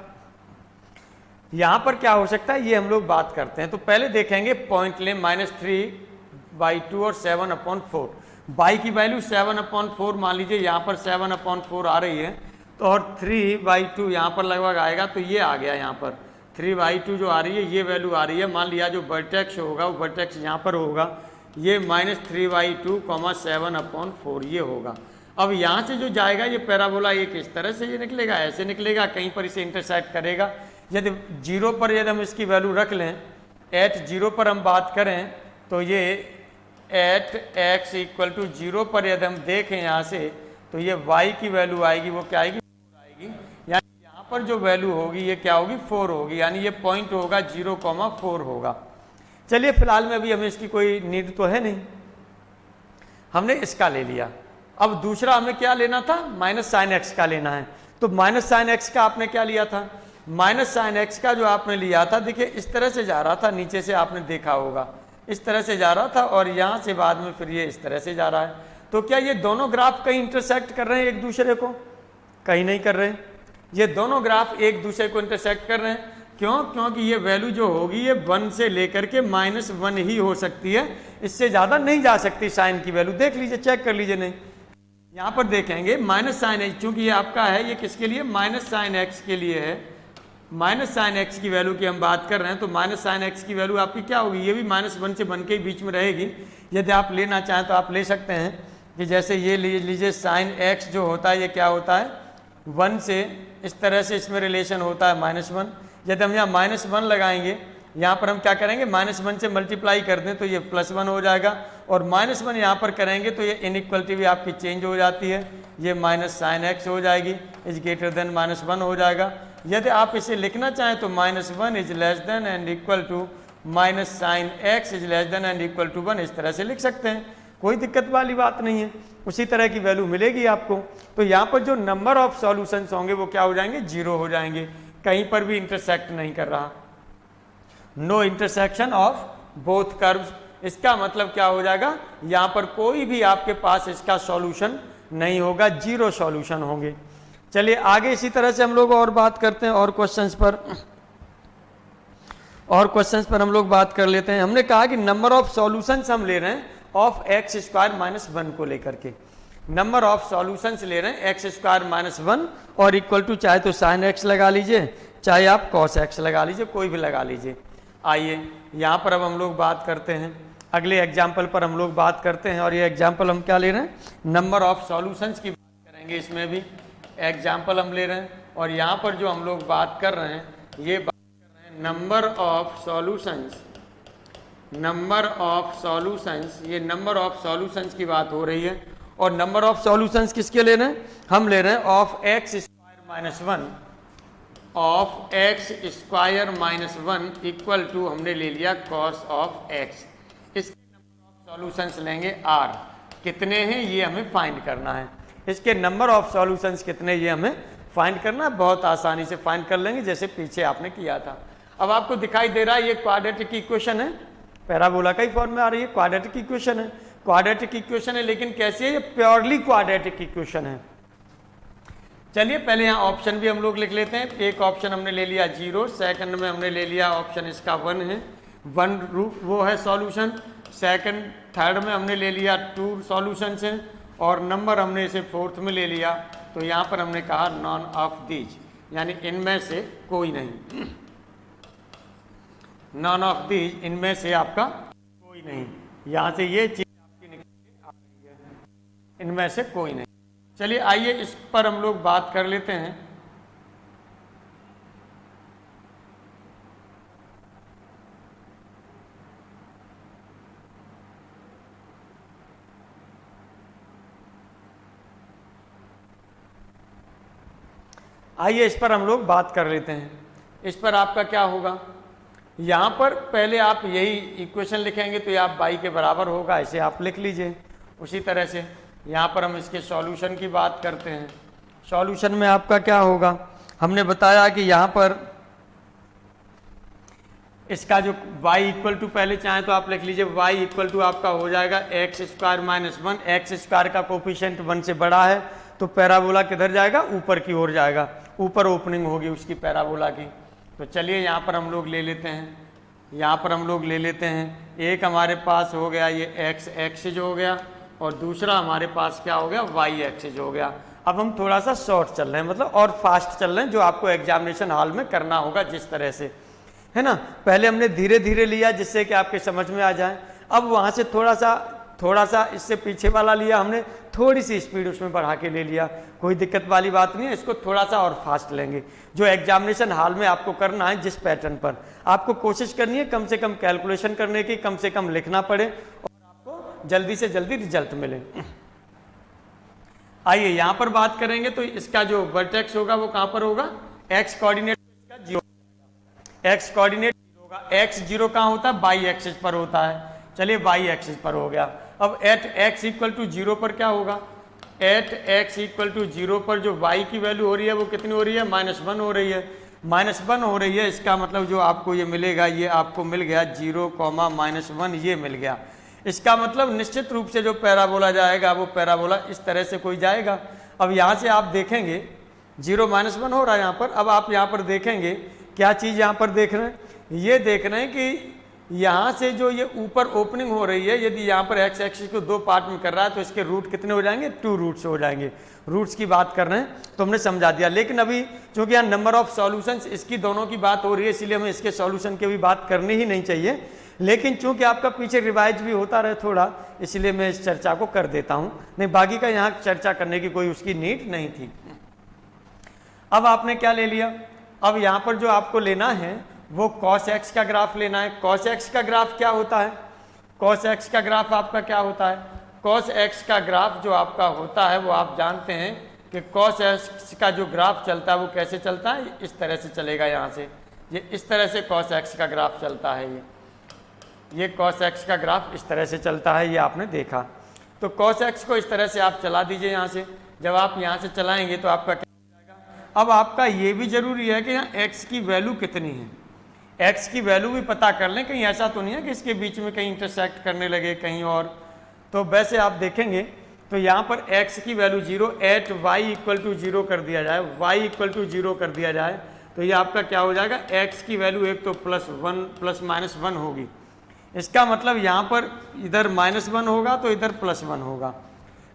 यहाँ पर क्या हो सकता है ये हम लोग बात करते हैं। तो पहले देखेंगे पॉइंट लें, -3/2 और 7/4, y की वैल्यू 7/4 मान लीजिए, यहाँ पर 7/4 आ रही है तो और 3/2 यहाँ पर लगभग आएगा, तो ये आ गया यहाँ पर 3/2 जो आ रही है ये वैल्यू आ रही है। मान लिया जो वर्टेक्स होगा वो वर्टेक्स यहाँ पर होगा, ये -3/2, 7/4 ये होगा। अब यहाँ से जो जाएगा ये पैराबोला एक इस तरह से ये निकलेगा, ऐसे निकलेगा, कहीं पर इसे इंटरसेक्ट करेगा। यदि 0 पर यदि हम इसकी वैल्यू रख लें, एट 0 पर हम बात करें तो ये एट x = 0 पर यदि हम देखें यहाँ से तो ये y की वैल्यू आएगी, वो क्या आएगी, 4 आएगी, यानी यहाँ पर जो वैल्यू होगी ये क्या होगी, 4 होगी, यानी ये पॉइंट होगा 0,4 होगा। चलिए फिलहाल में अभी हमें इसकी कोई नीड तो है नहीं, हमने इसका ले लिया। अब दूसरा हमें क्या लेना था, -sin x का लेना है। तो -sin x का आपने क्या लिया था, -sin x का जो आपने लिया था, देखिए इस तरह से जा रहा था, नीचे से आपने देखा होगा इस तरह से जा रहा था और यहाँ से बाद में फिर ये इस तरह से जा रहा है। तो क्या ये दोनों ग्राफ कहीं इंटरसेक्ट कर रहे हैं एक दूसरे को, कहीं नहीं कर रहे हैं, ये दोनों ग्राफ एक दूसरे को इंटरसेक्ट कर रहे हैं। क्यों, क्योंकि ये वैल्यू जो होगी ये 1 से लेकर के -1 ही हो सकती है, इससे ज़्यादा नहीं जा सकती साइन की वैल्यू। देख लीजिए, चेक कर लीजिए, नहीं यहाँ पर देखेंगे माइनस साइन एक्स, चूंकि ये आपका है, ये किसके लिए, माइनस साइन एक्स के लिए है। माइनस साइन एक्स की वैल्यू की हम बात कर रहे हैं, तो माइनस साइन एक्स की वैल्यू आपकी क्या होगी, ये भी -1 से बन के बीच में रहेगी। यदि आप लेना चाहें तो आप ले सकते हैं कि जैसे ये लीजिए साइन एक्स जो होता है ये क्या होता है 1 से, इस तरह से इसमें रिलेशन होता है -1। यदि हम यहाँ -1 लगाएंगे, यहाँ पर हम क्या करेंगे -1 से मल्टीप्लाई कर दें तो ये +1 हो जाएगा, और -1 यहाँ पर करेंगे तो ये इनइक्वलिटी भी आपकी चेंज हो जाती है, ये माइनस साइन एक्स हो जाएगी इज ग्रेटर देन -1 हो जाएगा। यदि आप इसे लिखना चाहें तो -1 is less than and equal to minus sine x is less than and equal to 1, इस तरह से लिख सकते हैं, कोई दिक्कत वाली बात नहीं है। उसी तरह की वैल्यू मिलेगी आपको। तो यहाँ पर जो नंबर ऑफ सॉल्यूशंस होंगे वो क्या हो जाएंगे, 0 हो जाएंगे, कहीं पर भी इंटरसेक्ट नहीं कर रहा, no intersection of both curves. इसका मतलब क्या हो जाएगा, यहाँ पर कोई भी आपके पास इसका सॉल्यूशन नहीं होगा, 0 सॉल्यूशन होंगे। चलिए आगे इसी तरह से हम लोग और बात करते हैं, और क्वेश्चंस पर हम लोग बात कर लेते हैं। हमने कहा कि नंबर ऑफ सॉल्यूशंस हम ले रहे हैं ऑफ एक्स स्क्वायर माइनस 1 को लेकर के, नंबर ऑफ सॉल्यूशंस ले रहे हैं एक्स स्क्वायर माइनस 1 और इक्वल टू चाहे तो साइन एक्स लगा लीजिए, चाहे आप कॉस एक्स लगा लीजिए, कोई भी लगा लीजिए। आइए यहाँ पर अब हम लोग बात करते हैं, अगले एग्जाम्पल पर हम लोग बात करते हैं, और ये एग्जाम्पल हम क्या ले रहे हैं, नंबर ऑफ सॉल्यूशंस की बात करेंगे। इसमें भी एग्जाम्पल हम ले रहे हैं, और यहाँ पर जो हम लोग बात कर रहे हैं ये बात कर रहे हैं number of solutions, number of solutions, ये नंबर ऑफ सॉल्यूशंस की बात हो रही है। और नंबर ऑफ सॉल्यूशंस किसके ले रहे हैं, हम ले रहे हैं of x square minus 1, of x square minus 1 equal to हमने ले लिया कॉस ऑफ एक्स। इसके नंबर ऑफ सॉल्यूशंस लेंगे r, कितने हैं ये हमें फाइंड करना है, इसके नंबर ऑफ सॉल्यूशंस कितने ये हमें फाइंड करना है, बहुत आसानी से फाइंड कर लेंगे जैसे पीछे आपने किया था। अब आपको दिखाई दे रहा है ये क्वाड्रेटिक इक्वेशन है, पैराबोला का ही फॉर्म में आ रही है, क्वाड्रेटिक इक्वेशन है, क्वाड्रेटिक इक्वेशन है, लेकिन कैसी है, ये प्योरली क्वाड्रेटिक इक्वेशन है। चलिए पहले यहाँ ऑप्शन भी हम लोग लिख लेते हैं। एक ऑप्शन हमने ले लिया 0, सेकंड में हमने ले लिया ऑप्शन इसका 1 है, 1 रूट वो है सॉल्यूशन, सेकंड थर्ड में हमने ले लिया 2 सॉल्यूशंस हैं, और नंबर हमने इसे 4th में ले लिया। तो यहाँ पर हमने कहा नॉन ऑफ दीज, यानी इनमें से कोई नहीं, नॉन ऑफ दीज, इनमें से आपका कोई नहीं, यहाँ से ये चीज आपकी निकल के आ रही है, इनमें से कोई नहीं। चलिए आइए इस पर हम लोग बात कर लेते हैं। आइए इस पर हम लोग बात कर लेते हैं। इस पर आपका क्या होगा, यहाँ पर पहले आप यही इक्वेशन लिखेंगे तो ये आप बाई के बराबर होगा, इसे आप लिख लीजिए। उसी तरह से यहाँ पर हम इसके सॉल्यूशन की बात करते हैं। सॉल्यूशन में आपका क्या होगा, हमने बताया कि यहाँ पर इसका जो y इक्वल टू, पहले चाहें तो आप लिख लीजिए y इक्वल टू आपका हो जाएगा x square minus 1, x square का कोफिशिएंट 1 से बड़ा है तो पैराबोला किधर जाएगा, ऊपर की ओर जाएगा, ऊपर ओपनिंग होगी उसकी पैराबोला की। तो चलिए यहाँ पर हम लोग ले लेते हैं, यहाँ पर हम लोग ले लेते हैं, एक हमारे पास हो गया ये एक्स एक्सिस हो गया, और दूसरा हमारे पास क्या हो गया, वाई एक्सिस हो गया। अब हम थोड़ा सा शॉर्ट चल रहे हैं, मतलब और फास्ट चल रहे हैं, जो आपको एग्जामिनेशन हॉल में करना होगा जिस तरह से, है ना। पहले हमने धीरे धीरे लिया जिससे कि आपके समझ में आ जाए, अब वहाँ से थोड़ा सा इससे पीछे वाला लिया हमने, थोड़ी सी स्पीड उसमें बढ़ा के ले लिया, कोई दिक्कत वाली बात नहीं है। इसको थोड़ा सा और फास्ट लेंगे, जो एग्जामिनेशन हॉल में आपको करना है जिस पैटर्न पर, आपको कोशिश करनी है कम से कम कैलकुलेशन करने की, कम से कम लिखना पड़े और आपको जल्दी से जल्दी रिजल्ट मिले। आइए यहाँ पर बात करेंगे तो इसका जो वर्टेक्स होगा वो कहाँ पर होगा, एक्स कोऑर्डिनेट इसका 0, एक्स कोऑर्डिनेट 0 होगा, एक्स 0 कहाँ होता है, बाई एक्सिस पर होता है। चलिए बाई एक्सिस पर हो गया। अब एट एक्स इक्वल टू 0 पर क्या होगा, एट एक्स इक्वल टू 0 पर जो y की वैल्यू हो रही है वो कितनी हो रही है, -1 हो रही है, -1 हो रही है। इसका मतलब जो आपको ये मिलेगा, ये आपको मिल गया 0, -1 ये मिल गया। इसका मतलब निश्चित रूप से जो पैराबोला जाएगा वो पैराबोला इस तरह से कोई जाएगा। अब यहाँ से आप देखेंगे 0 -1 हो रहा है यहाँ पर। अब आप यहाँ पर देखेंगे क्या चीज़ यहाँ पर देख रहे हैं, ये देख रहे हैं कि यहाँ से जो ये ऊपर ओपनिंग हो रही है, यदि यहाँ पर एक्स एक्सिस को दो पार्ट में कर रहा है तो इसके रूट कितने हो जाएंगे, 2 रूट्स हो जाएंगे। रूट्स की बात कर रहे हैं तो हमने समझा दिया। लेकिन अभी चूंकि यहाँ नंबर ऑफ सॉल्यूशंस इसकी दोनों की बात हो रही है, इसलिए हमें इसके सॉल्यूशन की भी बात करनी ही नहीं चाहिए। लेकिन चूंकि आपका पीछे रिवाइज भी होता रहे थोड़ा, इसलिए मैं इस चर्चा को कर देता हूँ, नहीं बाकी का यहाँ चर्चा करने की कोई उसकी नीड नहीं थी। अब आपने क्या ले लिया, अब यहाँ पर जो आपको लेना है वो cos x का ग्राफ लेना है। cos x का ग्राफ क्या होता है, cos x का ग्राफ आपका क्या होता है, cos x का ग्राफ जो आपका होता है वो आप जानते हैं कि cos x का जो ग्राफ चलता है वो कैसे चलता है, इस तरह से चलेगा। यहाँ से ये इस तरह से cos x का ग्राफ चलता है, ये cos x का ग्राफ इस तरह से चलता है, ये आपने देखा। तो cos x को इस तरह से आप चला दीजिए यहाँ से। जब आप यहाँ से चलाएंगे तो आपका क्या हो जाएगा। अब आपका ये भी जरूरी है कि यहाँ x की वैल्यू कितनी है, x की वैल्यू भी पता कर लें, कहीं ऐसा तो नहीं है कि इसके बीच में कहीं इंटरसेक्ट करने लगे कहीं और। तो वैसे आप देखेंगे तो यहाँ पर x की value 0 at y equal to 0 कर दिया जाए, y इक्वल टू 0 कर दिया जाए तो ये आपका क्या हो जाएगा, x की वैल्यू एक तो +1 होगी। इसका मतलब यहाँ पर इधर -1 होगा तो इधर +1 होगा।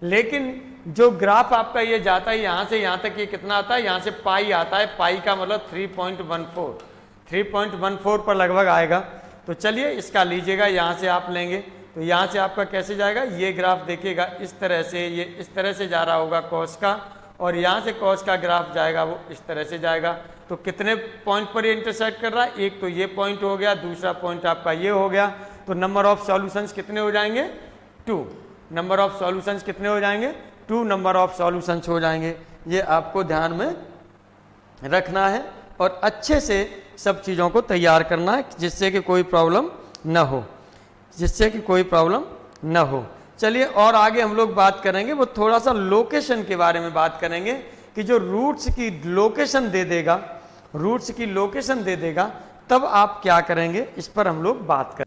लेकिन जो ग्राफ आपका ये जाता है यहाँ से यहाँ तक, ये कितना आता है, यहाँ से पाई आता है, पाई का मतलब 3.14 पर लगभग आएगा। तो चलिए इसका लीजिएगा, यहाँ से आप लेंगे तो यहाँ से आपका कैसे जाएगा, ये ग्राफ देखिएगा इस तरह से, ये इस तरह से जा रहा होगा कॉस का, और यहाँ से कॉस का ग्राफ जाएगा वो इस तरह से जाएगा। तो कितने पॉइंट पर ये इंटरसेक्ट कर रहा है, एक तो ये पॉइंट हो गया, दूसरा पॉइंट आपका ये हो गया। तो नंबर ऑफ सॉल्यूशंस कितने हो जाएंगे, 2। नंबर ऑफ सॉल्यूशंस कितने हो जाएंगे, 2 नंबर ऑफ सॉल्यूशंस हो जाएंगे। ये आपको ध्यान में रखना है और अच्छे से सब चीज़ों को तैयार करना है जिससे कि कोई प्रॉब्लम न हो, जिससे कि कोई प्रॉब्लम न हो। चलिए और आगे हम लोग बात करेंगे, वो थोड़ा सा लोकेशन के बारे में बात करेंगे कि जो रूट्स की लोकेशन दे देगा, रूट्स की लोकेशन दे देगा तब आप क्या करेंगे, इस पर हम लोग बात करेंगे।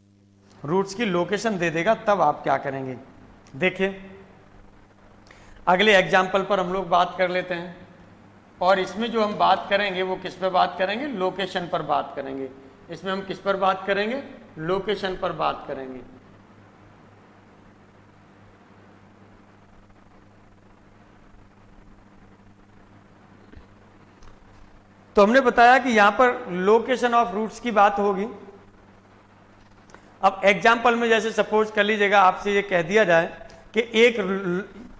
रूट्स की लोकेशन दे देगा तब आप क्या करेंगे। देखिए अगले एग्जाम्पल पर हम लोग बात कर लेते हैं, और इसमें जो हम बात करेंगे वो किस पर बात करेंगे, लोकेशन पर बात करेंगे। इसमें हम किस पर बात करेंगे, लोकेशन पर बात करेंगे। तो हमने बताया कि यहां पर लोकेशन ऑफ रूट्स की बात होगी। अब एग्जाम्पल में जैसे सपोज कर लीजिएगा, आपसे ये कह दिया जाए कि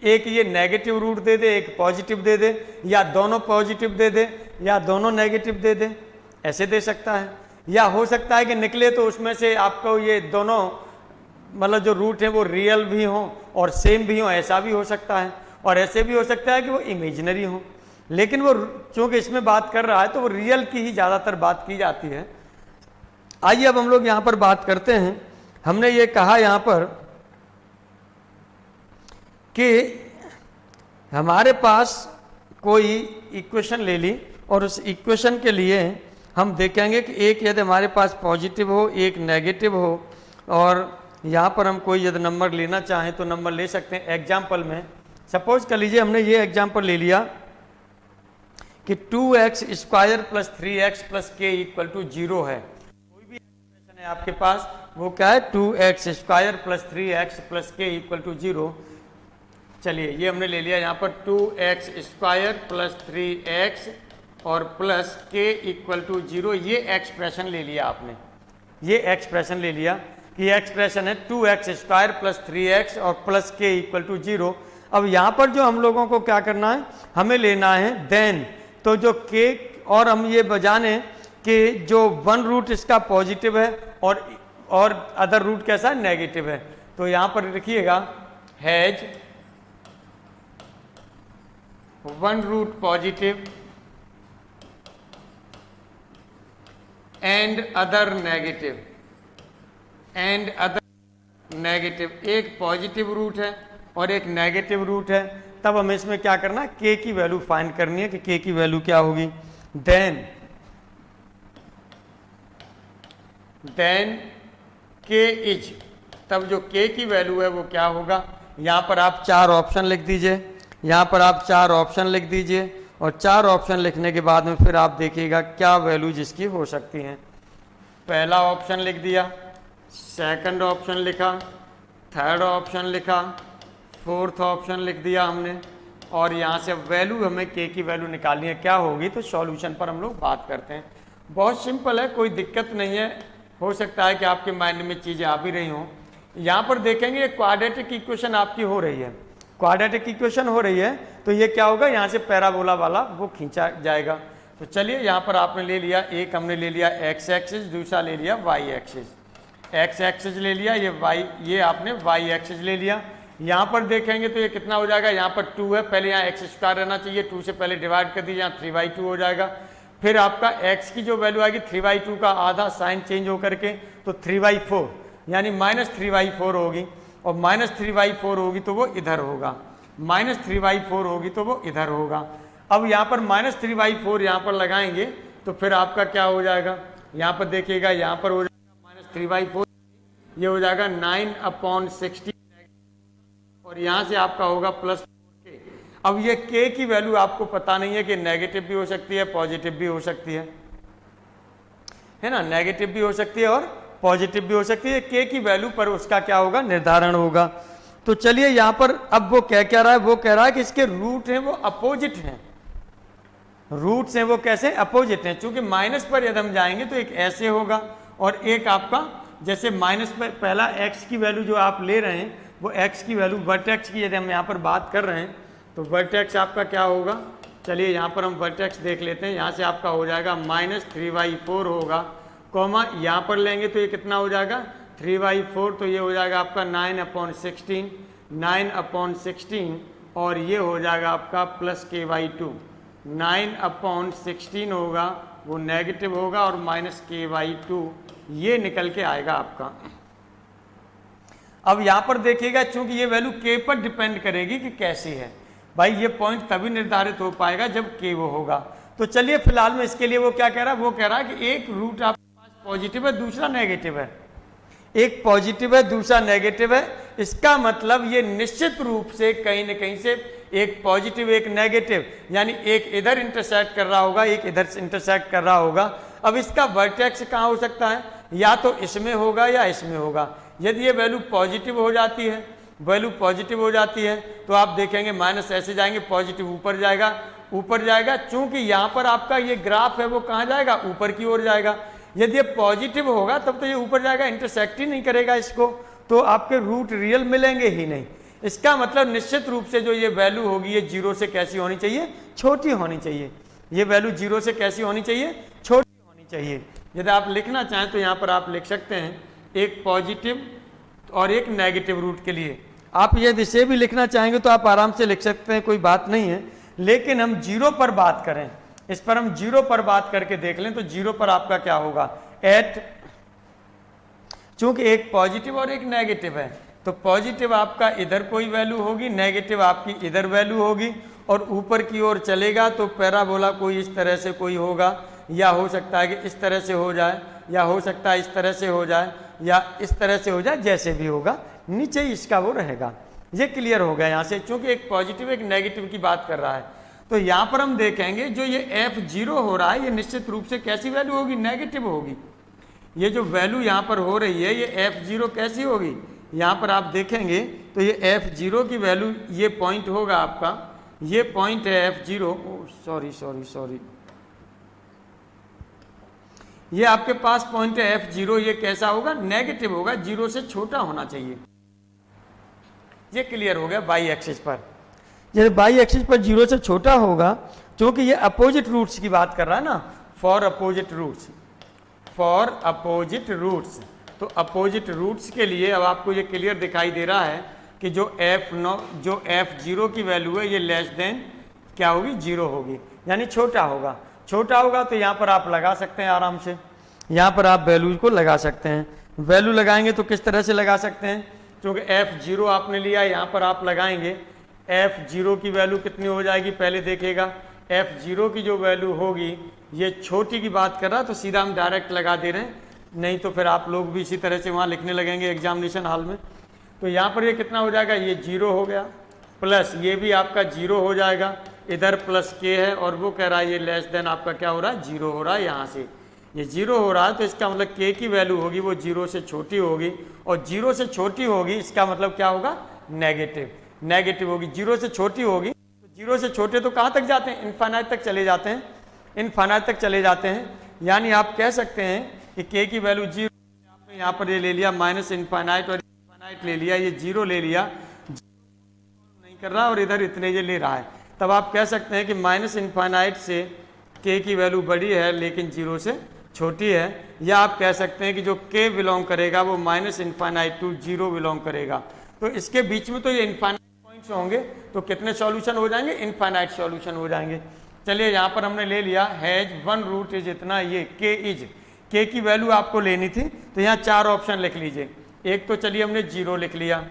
एक ये नेगेटिव रूट दे दे, एक पॉजिटिव दे दे, या दोनों पॉजिटिव दे दे या दोनों नेगेटिव दे दे, ऐसे दे सकता है। या हो सकता है कि निकले तो उसमें से आपको ये दोनों मतलब जो रूट है वो रियल भी हों और सेम भी हों, ऐसा भी हो सकता है। और ऐसे भी हो सकता है कि वो इमेजिनरी हो, लेकिन वो चूंकि इसमें बात कर रहा है तो वो रियल की ही ज़्यादातर बात की जाती है। आइए अब हम लोग यहाँ पर बात करते हैं। हमने ये कहा यहाँ पर कि हमारे पास कोई इक्वेशन ले ली और उस इक्वेशन के लिए हम देखेंगे कि एक यदि हमारे पास पॉजिटिव हो, एक नेगेटिव हो, और यहाँ पर हम कोई यदि नंबर लेना चाहें तो नंबर ले सकते हैं। एग्जाम्पल में सपोज कर लीजिए हमने ये एग्जाम्पल ले लिया कि 2x square plus 3x plus के इक्वल टू 0 है। कोई भी एक्सप्रेशन है आपके पास, वो क्या है, 2x square plus 3x plus के इक्वल टू 0। चलिए ये हमने ले लिया यहाँ पर 2x स्क्वायर प्लस 3x और प्लस के इक्वल टू 0। ये एक्सप्रेशन ले लिया आपने, ये एक्सप्रेशन ले लिया कि ये एक्सप्रेशन है 2x स्क्वायर प्लस 3x और प्लस के इक्वल टू 0। अब यहाँ पर जो हम लोगों को क्या करना है, हमें लेना है देन, तो जो के, और हम ये बजाने कि जो वन रूट इसका पॉजिटिव है और अदर रूट कैसा है, नेगेटिव है। तो यहाँ पर लिखिएगा has one root positive and other negative, and other negative. एक पॉजिटिव रूट है और एक नेगेटिव रूट है। तब हमें इसमें क्या करना है, के की वैल्यू फाइंड करनी है कि के की वैल्यू क्या होगी। देन के इज, तब जो के की वैल्यू है वो क्या होगा। यहाँ पर आप 4 ऑप्शन लिख दीजिए, यहाँ पर आप 4 ऑप्शन लिख दीजिए, और 4 ऑप्शन लिखने के बाद में फिर आप देखिएगा क्या वैल्यू जिसकी हो सकती हैं। पहला ऑप्शन लिख दिया सेकंड ऑप्शन लिखा, थर्ड ऑप्शन लिखा, फोर्थ ऑप्शन लिख दिया हमने, और यहाँ से वैल्यू हमें के की वैल्यू निकालनी है, क्या होगी, तो सॉल्यूशन पर हम लोग बात करते हैं। बहुत सिंपल है, कोई दिक्कत नहीं है। हो सकता है कि आपके माइंड में चीज़ें आ भी रही हों। यहाँ पर देखेंगे क्वाड्रेटिक इक्वेशन आपकी हो रही है, क्वाड्रेटिक इक्वेशन हो रही है, तो ये क्या होगा, यहाँ से पैराबोला वाला वो खींचा जाएगा। तो चलिए यहाँ पर आपने ले लिया, एक हमने ले लिया एक्स एक्सिस, दूसरा ले लिया वाई एक्सिस। एक्स एक्सिस ले लिया, ये आपने वाई एक्सिस ले लिया। यहाँ पर देखेंगे तो ये कितना हो जाएगा, यहाँ पर 2 है, पहले यहाँ एक्स स्क्वायर रहना चाहिए, 2 से पहले डिवाइड कर दीजिए, यहाँ 3/2 हो जाएगा। फिर आपका x की जो वैल्यू आएगी 3/2 का आधा साइन चेंज होकर के तो 3/4 यानी -3/4 होगी, और -3/4 होगी तो वो इधर होगा, -3/4 होगी तो वो इधर होगा। अब यहाँ पर -3/4 यहाँ पर लगाएंगे तो फिर आपका क्या हो जाएगा, यहाँ पर देखिएगा, यहाँ पर हो जाएगा -3/4, ये हो जाएगा 9/16, और यहाँ से आपका होगा +4k। अब ये k की वैल्यू आपको पता नहीं है कि नेगेटिव भी हो सकती है, पॉजिटिव भी हो सकती है ना, नेगेटिव भी हो सकती है और पॉजिटिव भी हो सकती है। k की वैल्यू पर उसका क्या होगा, निर्धारण होगा। तो चलिए यहाँ पर अब वो क्या रहा है, वो कह रहा है कि इसके रूट हैं वो अपोजिट हैं, रूट्स हैं वो कैसे, अपोजिट हैं। चूंकि माइनस पर यदि हम जाएंगे तो एक ऐसे होगा, और एक आपका जैसे माइनस पर पहला x की वैल्यू जो आप ले रहे हैं वो x की वैल्यू वर्टेक्स की यदि हम यहाँ पर बात कर रहे हैं तो वर्टेक्स आपका क्या होगा, चलिए यहाँ पर हम वर्टेक्स देख लेते हैं। यहाँ से आपका हो जाएगा -3/4 होगा, कॉमा यहाँ पर लेंगे तो ये कितना हो जाएगा 3/4, तो ये हो जाएगा आपका 9/16, और ये हो जाएगा आपका +k/2। 9/16 होगा वो नेगेटिव होगा, और -k/2 ये निकल के आएगा आपका। अब यहाँ पर देखिएगा, चूंकि ये वैल्यू k पर डिपेंड करेगी कि कैसी है, भाई ये पॉइंट तभी निर्धारित हो पाएगा जब k वो होगा। तो चलिए फिलहाल में इसके लिए वो क्या कह रहा है, वो कह रहा है कि एक रूट आपके पास पॉजिटिव है, दूसरा नेगेटिव है, एक पॉजिटिव है दूसरा नेगेटिव है। इसका मतलब ये निश्चित रूप से कहीं न कहीं से एक पॉजिटिव एक नेगेटिव, यानी एक इधर इंटरसेक्ट कर रहा होगा, एक इधर इंटरसेक्ट कर रहा होगा। अब इसका वर्टेक्स कहाँ हो सकता है, या तो इसमें होगा या इसमें होगा। यदि ये वैल्यू पॉजिटिव हो जाती है, वैल्यू पॉजिटिव हो जाती है तो आप देखेंगे माइनस ऐसे जाएंगे, पॉजिटिव ऊपर जाएगा, ऊपर जाएगा। चूंकि यहाँ पर आपका ये ग्राफ है वो कहाँ जाएगा, ऊपर की ओर जाएगा। यदि ये पॉजिटिव होगा तब तो ये ऊपर जाएगा, इंटरसेक्ट ही नहीं करेगा इसको, तो आपके रूट रियल मिलेंगे ही नहीं। इसका मतलब निश्चित रूप से जो ये वैल्यू होगी ये 0 से कैसी होनी चाहिए, छोटी होनी चाहिए। ये वैल्यू 0 से कैसी होनी चाहिए, छोटी होनी चाहिए। यदि आप लिखना चाहें तो यहाँ पर आप लिख सकते हैं एक पॉजिटिव और एक नेगेटिव रूट के लिए। आप यदि इसे भी लिखना चाहेंगे तो आप आराम से लिख सकते हैं, कोई बात नहीं है। लेकिन हम 0 पर बात करें, इस पर हम 0 पर बात करके देख लें तो 0 पर आपका क्या होगा, एट, चूंकि एक पॉजिटिव और एक नेगेटिव है तो पॉजिटिव आपका इधर कोई वैल्यू होगी, नेगेटिव आपकी इधर वैल्यू होगी, और ऊपर की ओर चलेगा तो पैराबोला कोई इस तरह से कोई होगा, या हो सकता है कि इस तरह से हो जाए, या हो सकता है इस तरह से हो जाए, या इस तरह से हो जाए, जैसे भी होगा नीचे इसका वो रहेगा। ये क्लियर हो गया यहाँ से, चूंकि एक पॉजिटिव एक नेगेटिव की बात कर रहा है। तो यहाँ पर हम देखेंगे जो ये f0 हो रहा है ये निश्चित रूप से कैसी वैल्यू होगी, नेगेटिव होगी। ये जो वैल्यू यहाँ पर हो रही है ये f0 कैसी होगी, यहाँ पर आप देखेंगे तो ये f0 की वैल्यू, ये पॉइंट होगा आपका, ये पॉइंट है f0, सॉरी, ये आपके पास पॉइंट है f0, ये कैसा होगा, नेगेटिव होगा, 0 से छोटा होना चाहिए। ये क्लियर हो गया बाई एक्सिस पर। यदि बाई एक्सिस पर 0 से छोटा होगा, क्योंकि ये अपोजिट रूट्स की बात कर रहा है ना, फॉर अपोजिट रूट्स, तो अपोजिट रूट्स के लिए अब आपको ये क्लियर दिखाई दे रहा है कि जो f0 की वैल्यू है ये लेस देन क्या होगी, 0 होगी, यानी छोटा होगा। छोटा होगा तो यहाँ पर आप लगा सकते हैं आराम से, यहाँ पर आप वैल्यू को लगा सकते हैं। वैल्यू लगाएंगे तो किस तरह से लगा सकते हैं, क्योंकि f0 आपने लिया, यहाँ पर आप लगाएंगे f0 की वैल्यू कितनी हो जाएगी, पहले देखिएगा f0 की जो वैल्यू होगी, ये छोटी की बात कर रहा तो सीधा हम डायरेक्ट लगा दे रहे हैं, नहीं तो फिर आप लोग भी इसी तरह से वहाँ लिखने लगेंगे एग्जामिनेशन हॉल में। तो यहाँ पर ये कितना हो जाएगा, ये 0 हो गया, प्लस ये भी आपका 0 हो जाएगा, इधर प्लस k है, और वो कह रहा है ये लेस देन आपका क्या हो रहा है, 0 हो रहा है यहाँ से। ये 0 हो रहा है तो इसका मतलब k की वैल्यू होगी वो 0 से छोटी होगी, और 0 से छोटी होगी इसका मतलब क्या होगा, नेगेटिव, नेगेटिव होगी। 0 से छोटी होगी तो 0 से छोटे तो कहाँ तक जाते हैं, इनफाइनाइट तक चले जाते हैं, इनफाइनाइट तक चले जाते हैं। यानी आप कह सकते हैं कि k की वैल्यू 0, आपने यहाँ पर ये ले लिया माइनस इनफाइनाइट और इनफाइनाइट ले लिया, ये 0 ले लिया, नहीं कर रहा और इधर इतने ये ले रहा है, तब आप कह सकते हैं कि माइनस इनफाइनाइट से k की वैल्यू बड़ी है लेकिन 0 से छोटी है। या आप कह सकते हैं कि जो k बिलोंग करेगा वो माइनस इनफाइनाइट टू 0 बिलोंग करेगा। तो इसके बीच में तो ये इनफाइनाइट पॉइंट्स होंगे, तो कितने सॉल्यूशन हो जाएंगे, इनफाइनाइट सॉल्यूशन हो जाएंगे। चलिए यहाँ पर हमने ले लिया हैज वन रूट इज इतना, ये k इज, k की वैल्यू आपको लेनी थी तो यहाँ 4 ऑप्शन लिख लीजिए। एक तो चलिए हमने 0 लिख लिया,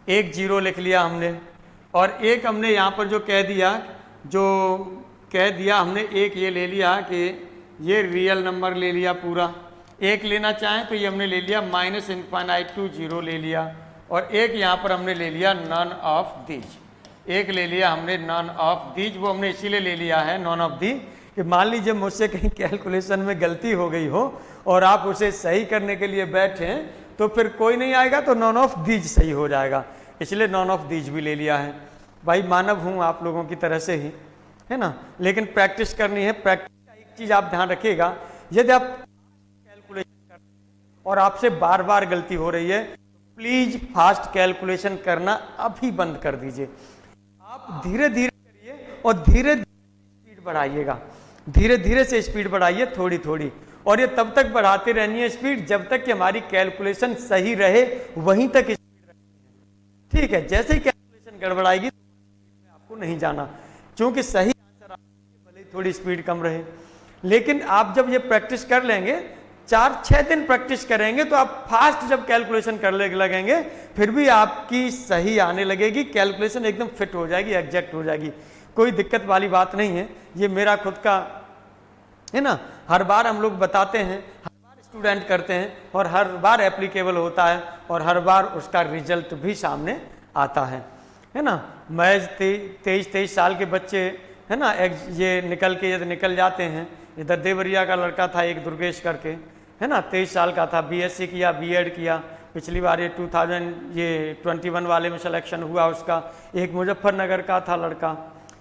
एक 0 लिख लिया हमने, और एक हमने यहाँ पर जो कह दिया हमने एक ये ले लिया कि ये रियल नंबर ले लिया पूरा। एक लेना चाहें तो ये हमने ले लिया माइनस इनफाइनाइट टू 0 ले लिया, और एक यहाँ पर हमने ले लिया नन ऑफ दीज, एक ले लिया हमने नन ऑफ दीज। वो हमने इसीलिए ले लिया है नॉन ऑफ दी कि मान लीजिए मुझसे कहीं कैलकुलेशन में गलती हो गई हो और आप उसे सही करने के लिए बैठे तो फिर कोई नहीं आएगा तो नॉन ऑफ दीज सही हो जाएगा, इसलिए नॉन ऑफ दीज भी ले लिया है। भाई मानव हूँ आप लोगों की तरह से ही, है ना, लेकिन प्रैक्टिस करनी है। प्रैक्टिस का एक चीज आप ध्यान रखिएगा, यदि आप कैलकुलेशन कर और आपसे बार बार गलती हो रही है तो प्लीज फास्ट कैलकुलेशन करना अभी बंद कर दीजिए। आप धीरे धीरे करिए और धीरे धीरे स्पीड बढ़ाइएगा, धीरे धीरे से स्पीड बढ़ाइए थोड़ी थोड़ी, और ये तब तक बढ़ाते रहनी है स्पीड जब तक कि हमारी कैलकुलेशन सही रहे, वहीं तक स्पीड रखनी है। ठीक है, जैसे ही कैलकुलेशन गड़बड़ाएगी तो स्पीड में आपको नहीं जाना, क्योंकि सही आंसर आपके भले थोड़ी स्पीड कम रहे। लेकिन आप जब ये प्रैक्टिस कर लेंगे, 4-6 दिन प्रैक्टिस करेंगे तो आप फास्ट जब कैलकुलेशन करने लगेंगे फिर भी आपकी सही आने लगेगी, कैलकुलेशन एकदम फिट हो जाएगी, एग्जैक्ट हो जाएगी, कोई दिक्कत वाली बात नहीं है। ये मेरा खुद का है ना, हर बार हम लोग बताते हैं, हर बार स्टूडेंट करते हैं और हर बार एप्लीकेबल होता है और हर बार उसका रिजल्ट भी सामने आता है ना। मैज 23 साल के बच्चे है ना, ये निकल के यदि निकल जाते हैं। इधर देवरिया का लड़का था एक दुर्गेश करके, है ना, 23 साल का था, बीएससी किया, बीएड किया, पिछली बार ये 2021 वाले में सिलेक्शन हुआ उसका। एक मुजफ्फरनगर का था लड़का,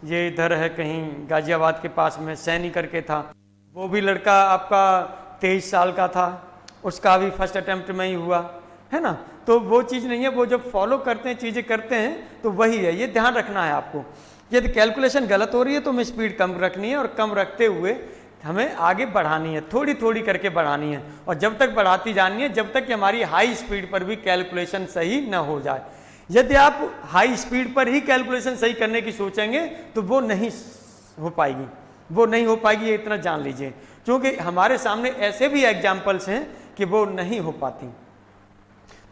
ये इधर है कहीं गाजियाबाद के पास में, सैनी करके था, वो भी लड़का आपका 23 साल का था, उसका भी फर्स्ट अटेम्प्ट में ही हुआ, है ना। तो वो चीज़ नहीं है, वो जब फॉलो करते हैं, चीज़ें करते हैं तो वही है, ये ध्यान रखना है आपको। यदि कैलकुलेशन गलत हो रही है तो हमें स्पीड कम रखनी है, और कम रखते हुए हमें आगे बढ़ानी है, थोड़ी थोड़ी करके बढ़ानी है, और जब तक बढ़ाती जानी है जब तक कि हमारी हाई स्पीड पर भी कैलकुलेशन सही न हो जाए। यदि आप हाई स्पीड पर ही कैलकुलेशन सही करने की सोचेंगे तो वो नहीं हो पाएगी, वो नहीं हो पाएगी, ये इतना जान लीजिए, क्योंकि हमारे सामने ऐसे भी एग्जाम्पल्स हैं कि वो नहीं हो पाती।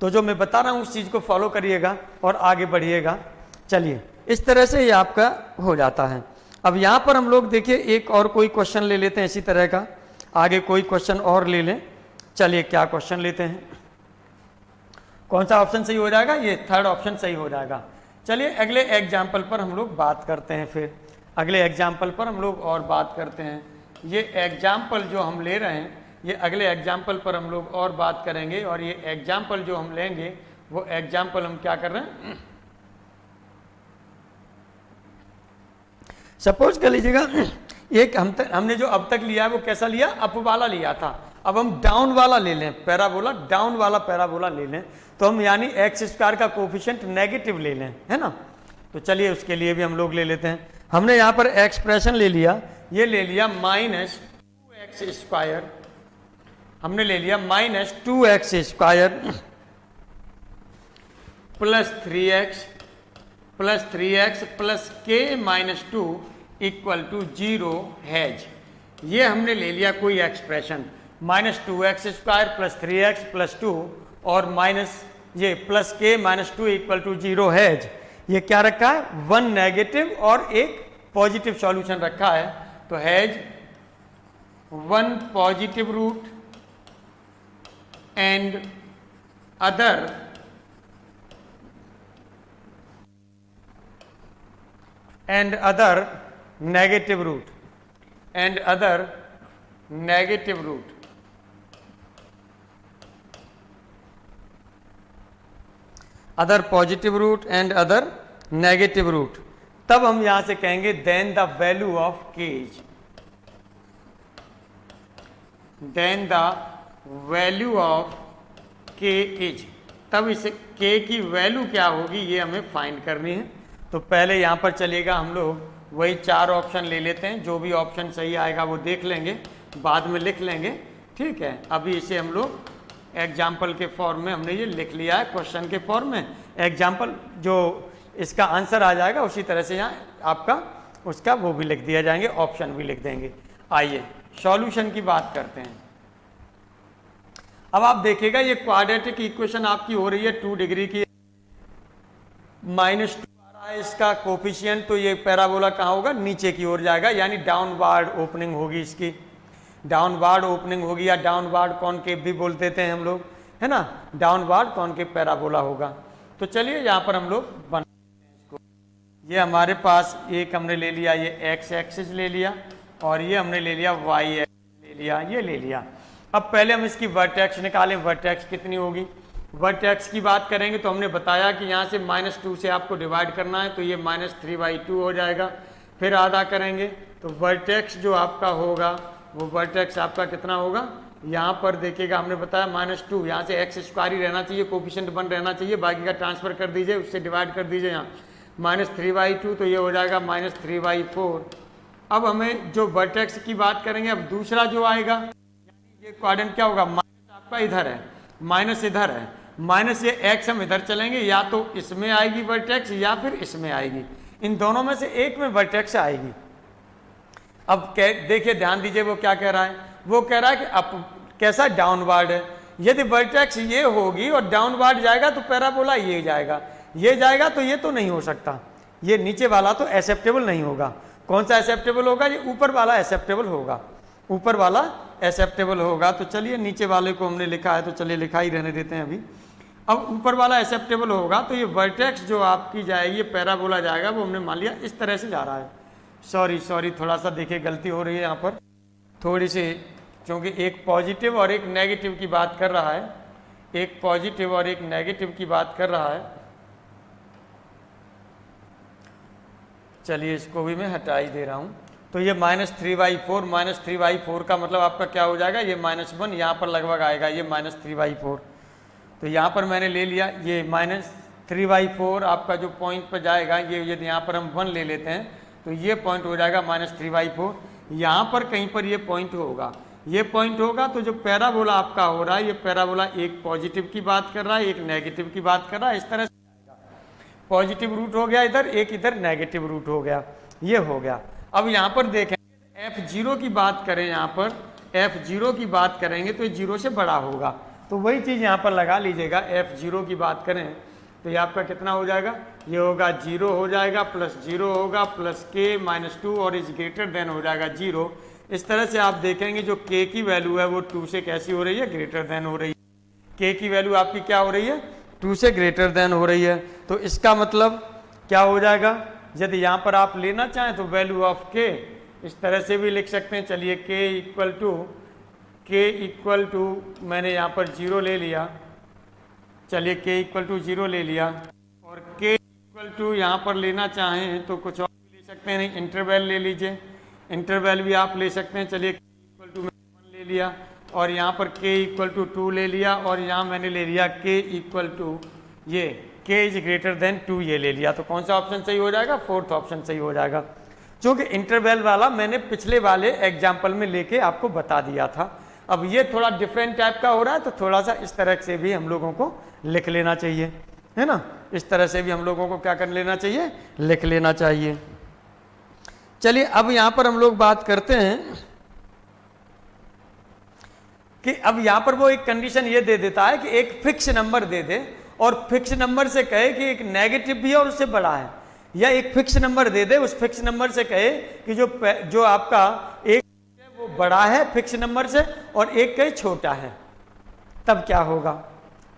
तो जो मैं बता रहा हूँ उस चीज़ को फॉलो करिएगा और आगे बढ़िएगा। चलिए, इस तरह से ये आपका हो जाता है। अब यहाँ पर हम लोग देखिए एक और कोई क्वेश्चन ले लेते हैं इसी तरह का, आगे कोई क्वेश्चन और ले लें। चलिए क्या क्वेश्चन लेते हैं, कौन सा ऑप्शन सही हो जाएगा, ये थर्ड ऑप्शन सही हो जाएगा। चलिए अगले एग्जाम्पल पर हम लोग बात करते हैं, फिर अगले एग्जाम्पल पर हम लोग और बात करते हैं। ये एग्जाम्पल जो हम ले रहे हैं, ये अगले एग्जाम्पल पर हम लोग और बात करेंगे, और ये एग्जाम्पल जो हम लेंगे वो एग्जाम्पल हम क्या कर रहे हैं, सपोज कर लीजिएगा एक हमने जो अब तक लिया है वो कैसा लिया, अप वाला लिया था, अब हम डाउन वाला ले लें, पैराबोला, डाउन वाला पैराबोला ले लें, तो हम यानी एक्स स्क्वायर का कोफिशिएंट नेगेटिव ले लें, है ना। तो चलिए उसके लिए भी हम लोग ले लेते हैं। हमने यहाँ पर एक्सप्रेशन ले लिया, ये ले लिया -2x², हमने ले लिया -2x² plus 3x plus k-2 equal to 0 has. ये हमने ले लिया कोई expression, -2x² plus 3x plus 2 और माइनस ये plus k-2 equal to 0 has. ये क्या रखा है, 1 नेगेटिव और एक पॉजिटिव सॉल्यूशन रखा है, तो has 1 positive root and other negative root and other negative root, other positive root and other negative root, तब हम यहां से कहेंगे then the value of K is, then the value of K is, तब इसे के की वैल्यू क्या होगी ये हमें फाइंड करनी है। तो पहले यहां पर चलेगा, हम लोग वही 4 ऑप्शन ले लेते हैं, जो भी ऑप्शन सही आएगा वो देख लेंगे, बाद में लिख लेंगे, ठीक है। अभी इसे हम लोग एग्जाम्पल के फॉर्म में हमने ये लिख लिया है, क्वेश्चन के फॉर्म में, एग्जाम्पल जो इसका आंसर आ जाएगा उसी तरह से यहाँ आपका उसका वो भी लिख दिया जाएंगे, ऑप्शन भी लिख देंगे। आइए सॉल्यूशन की बात करते हैं। अब आप देखिएगा ये क्वाड्रेटिक इक्वेशन आपकी हो रही है 2 डिग्री की, -2 आ रहा है इसका कोफिशिएंट, तो ये पैराबोला कहाँ होगा, नीचे की ओर जाएगा, यानी डाउनवार्ड ओपनिंग होगी इसकी, डाउनवार्ड ओपनिंग होगी, या डाउनवार्ड कॉनकेव भी बोल देते हैं हम लोग, है ना, डाउनवार्ड कॉनकेव पैराबोला होगा। तो चलिए यहाँ पर हम लोग बनाते हैं इसको। ये हमारे पास एक हमने ले लिया, ये एक्स एक्सिस ले लिया, और ये हमने ले लिया वाई एक्सिस ले लिया, ये ले लिया। अब पहले हम इसकी वर्टेक्स निकालें, वर्टेक्स कितनी होगी। वर्टेक्स की बात करेंगे तो हमने बताया कि यहाँ से -2 से आपको डिवाइड करना है, तो ये -3/2 हो जाएगा। फिर आधा करेंगे तो वर्टेक्स जो आपका होगा वो वर्टेक्स आपका कितना होगा, यहाँ पर देखिएगा हमने बताया -2, यहाँ से x² ही रहना चाहिए, कोफिशिएंट 1 रहना चाहिए, बाकी का ट्रांसफर कर दीजिए, उससे डिवाइड कर दीजिए यहाँ -3/2, तो ये हो जाएगा -3/4। अब हमें जो वर्टेक्स की बात करेंगे, अब दूसरा जो आएगा ये क्वाड्रेंट क्या होगा, माइनस आपका इधर है, माइनस इधर है, माइनस ये एक्स हम इधर चलेंगे, या तो इसमें आएगी वर्टेक्स या फिर इसमें आएगी, इन दोनों में से एक में वर्टेक्स आएगी। अब देखिए ध्यान दीजिए वो क्या कह रहा है, वो कह रहा है कि अप कैसा डाउनवार्ड है, यदि वर्टेक्स ये होगी और डाउनवार्ड जाएगा तो पैराबोला ये जाएगा, ये जाएगा तो ये तो नहीं हो सकता, ये नीचे वाला तो एक्सेप्टेबल नहीं होगा। कौन सा एक्सेप्टेबल होगा, ये ऊपर वाला एक्सेप्टेबल होगा, ऊपर वाला एक्सेप्टेबल होगा। तो चलिए नीचे वाले को हमने लिखा है तो चलिए लिखा ही रहने देते हैं अभी। अब ऊपर वाला एक्सेप्टेबल होगा तो ये वर्टेक्स जो आपकी जाएगी, ये पैराबोला जाएगा, वो हमने मान लिया इस तरह से जा रहा है। सॉरी थोड़ा सा देखिए गलती हो रही है यहाँ पर थोड़ी सी, क्योंकि एक पॉजिटिव और एक नेगेटिव की बात कर रहा है, एक पॉजिटिव और एक नेगेटिव की बात कर रहा है। चलिए इसको भी मैं हटा ही दे रहा हूँ। तो ये -3/4, -3/4 का मतलब आपका क्या हो जाएगा, ये -1 यहाँ पर लगभग आएगा, ये -3/4। तो यहाँ पर मैंने ले लिया ये -3/4 आपका जो पॉइंट पर जाएगा, ये यदि यहाँ पर हम 1 ले लेते हैं तो ये पॉइंट हो जाएगा -3/4। यहाँ पर कहीं पर ये पॉइंट होगा, ये पॉइंट होगा, तो जो पैराबोला आपका हो रहा है, ये पैराबोला एक पॉजिटिव की बात कर रहा है, एक नेगेटिव की बात कर रहा है, इस तरह से पॉजिटिव रूट हो गया इधर, एक इधर नेगेटिव रूट हो गया, ये हो गया। अब यहाँ पर देखें f0 की बात करें, यहाँ पर f0 की बात करेंगे तो ये 0 से बड़ा होगा, तो वही चीज़ यहाँ पर लगा लीजिएगा। f0 की बात करें तो ये आपका कितना हो जाएगा, ये होगा 0 हो जाएगा, +0 होगा, +k-2 और इज ग्रेटर देन हो जाएगा 0। इस तरह से आप देखेंगे जो k की वैल्यू है वो 2 से कैसी हो रही है, ग्रेटर देन हो रही है। k की वैल्यू आपकी क्या हो रही है, 2 से ग्रेटर देन हो रही है। तो इसका मतलब क्या हो जाएगा, यदि यहाँ पर आप लेना चाहें तो वैल्यू ऑफ k इस तरह से भी लिख सकते हैं। चलिए k इक्वल टू मैंने यहाँ पर 0 ले लिया, चलिए k इक्वल टू 0 ले लिया, और k इक्वल टू यहाँ पर लेना चाहें तो कुछ और भी ले सकते हैं, नहीं इंटरवल ले लीजिए, इंटरवल भी आप ले सकते हैं। चलिए k इक्वल टू 1 ले लिया, और यहाँ पर k इक्वल टू 2 ले लिया, और यहाँ मैंने ले लिया k इक्वल टू ये k इज ग्रेटर देन 2 ये ले लिया। तो कौन सा ऑप्शन सही हो जाएगा, 4th ऑप्शन सही हो जाएगा, क्योंकि इंटरवल वाला मैंने पिछले वाले एग्जाम्पल में लेके आपको बता दिया था। अब ये थोड़ा डिफरेंट टाइप का हो रहा है, तो थोड़ा सा इस तरह से भी हम लोगों को लिख लेना चाहिए, है ना, इस तरह से भी हम लोगों को क्या कर लेना चाहिए, लिख लेना चाहिए। चलिए अब यहाँ पर हम लोग बात करते हैं कि अब यहाँ पर वो एक कंडीशन ये दे देता है कि एक फिक्स नंबर दे दे, और फिक्स नंबर से कहे कि एक नेगेटिव भी है और उससे बड़ा है, या एक फिक्स नंबर दे दे, उस फिक्स नंबर से कहे कि जो आपका एक वो बड़ा है फिक्स नंबर से और एक कहीं छोटा है, तब क्या होगा।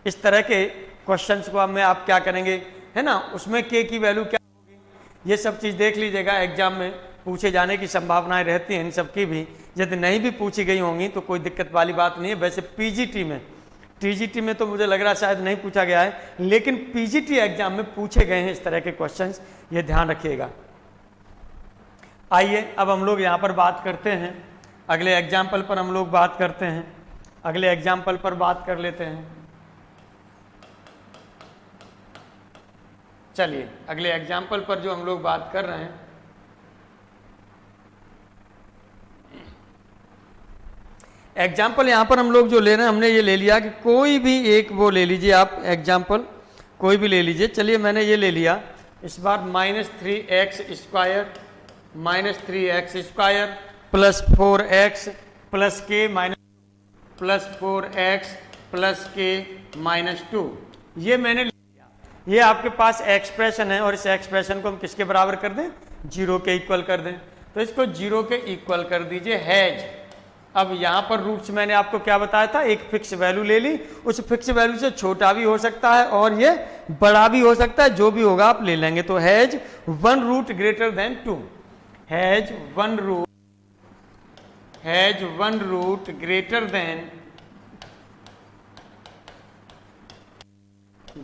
इस तरह के क्वेश्चंस को में आप क्या करेंगे, है ना, उसमें k की वैल्यू क्या होगी, ये सब चीज़ देख लीजिएगा एग्जाम में पूछे जाने की संभावनाएं रहती हैं इन सब की भी। यदि नहीं भी पूछी गई होंगी तो कोई दिक्कत वाली बात नहीं है। वैसे पीजीटी में, टीजीटी में तो मुझे लग रहा है शायद नहीं पूछा गया है, लेकिन पीजीटी एग्जाम में पूछे गए हैं इस तरह के क्वेश्चंस, ये ध्यान रखिएगा। आइए अब हम लोग यहाँ पर बात करते हैं, अगले एग्जाम्पल पर हम लोग बात करते हैं, अगले एग्जाम्पल पर बात कर लेते हैं। चलिए अगले एग्जाम्पल पर जो हम लोग बात कर रहे हैं, एग्जाम्पल यहाँ पर हम लोग जो ले रहे हैं, हमने ये ले लिया कि कोई भी एक वो ले लीजिए आप एग्जाम्पल, कोई भी ले लीजिए। चलिए मैंने ये ले लिया इस बार -3x² प्लस 4x प्लस के प्लस 4x प्लस के -2, ये मैंने ले लिया। ये आपके पास एक्सप्रेशन है और इस एक्सप्रेशन को हम किसके बराबर कर दें, 0 के इक्वल कर दें। तो इसको 0 के इक्वल कर दीजिए, हैज। अब यहाँ पर रूट्स मैंने आपको क्या बताया था, एक फिक्स वैल्यू ले ली, उस फिक्स वैल्यू से छोटा भी हो सकता है और ये बड़ा भी हो सकता है, जो भी होगा आप ले लेंगे। तो has 1 root greater than 2, has 1 root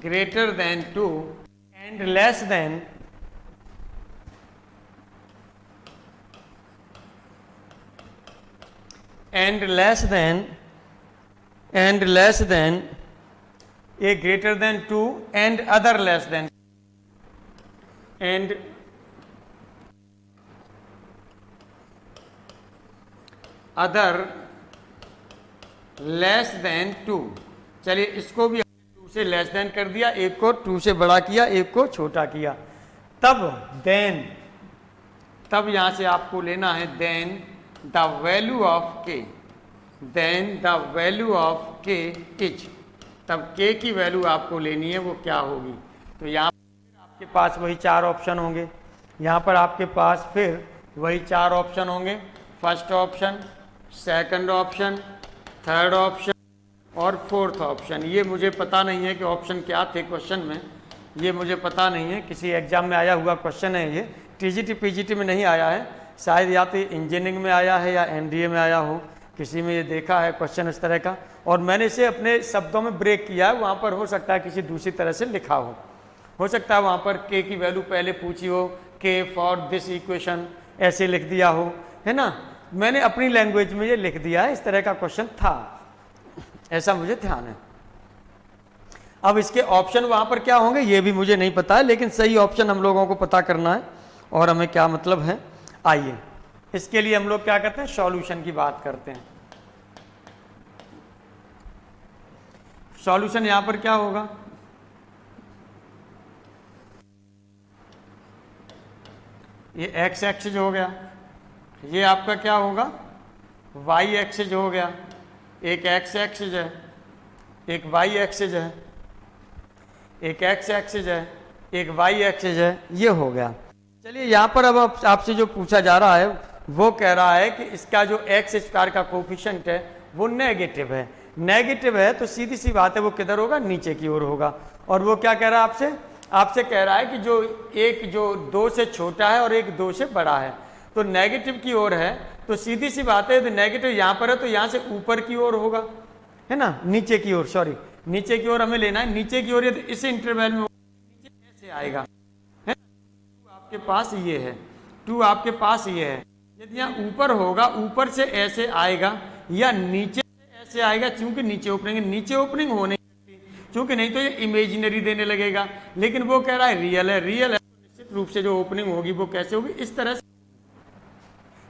greater than 2 and less than and less than a greater than 2 and other less than and other less than 2। चलिए इसको भी 2 से लेस देन कर दिया, एक को 2 से बड़ा किया, एक को छोटा किया। तब यहां से आपको लेना है then the value of k is, तब k की वैल्यू आपको लेनी है, वो क्या होगी। तो यहाँ पर आपके पास वही 4 ऑप्शन होंगे, यहाँ पर आपके पास फिर वही 4 ऑप्शन होंगे, first option, second option, third option और फोर्थ ऑप्शन। ये मुझे पता नहीं है कि ऑप्शन क्या थे क्वेश्चन में, ये मुझे पता नहीं है, किसी एग्जाम में आया हुआ क्वेश्चन है ये, टीजीटी पीजीटी में नहीं आया है, शायद या तो इंजीनियरिंग में आया है या एनडीए में आया हो, किसी में ये देखा है क्वेश्चन इस तरह का, और मैंने इसे अपने शब्दों में ब्रेक किया है। वहाँ पर हो सकता है किसी दूसरी तरह से लिखा हो सकता है वहाँ पर के की वैल्यू पहले पूछी हो, के फॉर दिस इक्वेशन ऐसे लिख दिया हो, है ना। मैंने अपनी लैंग्वेज में ये लिख दिया है, इस तरह का क्वेश्चन था, ऐसा मुझे ध्यान है। अब इसके ऑप्शन वहाँ पर क्या होंगे ये भी मुझे नहीं पता है, लेकिन सही ऑप्शन हम लोगों को पता करना है और हमें क्या मतलब है। आइए इसके लिए हम लोग क्या करते हैं, सॉल्यूशन की बात करते हैं। सॉल्यूशन यहां पर क्या होगा, ये x एक्सिस हो गया, ये आपका क्या होगा y एक्सिस हो गया, एक x एक्सिस है, एक y एक्सिस है, एक x एक्सिस है, एक y एक्सिस है, ये हो गया। चलिए यहाँ पर अब आपसे जो पूछा जा रहा है वो कह रहा है कि इसका जो x² का कोफिशिएंट है वो नेगेटिव है। नेगेटिव है तो सीधी सी बात है वो किधर होगा, नीचे की ओर होगा। और वो क्या कह रहा है आपसे कह रहा है कि जो 2 से छोटा है और एक 2 से बड़ा है, तो नेगेटिव की ओर है, तो सीधी सी बात है, यदि नेगेटिव यहाँ पर है तो यहाँ से ऊपर की ओर होगा, है ना, नीचे की ओर, सॉरी नीचे की ओर हमें लेना है। नीचे की ओर यदि इस इंटरवल में नीचे कैसे आएगा, है ना, 2 आपके पास ये है, 2 आपके पास ये है। यदि यहाँ ऊपर होगा, ऊपर से ऐसे आएगा या नीचे से ऐसे आएगा, क्योंकि नीचे ओपनिंग हो नहीं सकती, क्योंकि नहीं तो ये इमेजिनरी देने लगेगा। लेकिन वो कह रहा है रियल है, तो निश्चित रूप से जो ओपनिंग होगी वो कैसे होगी, इस तरह से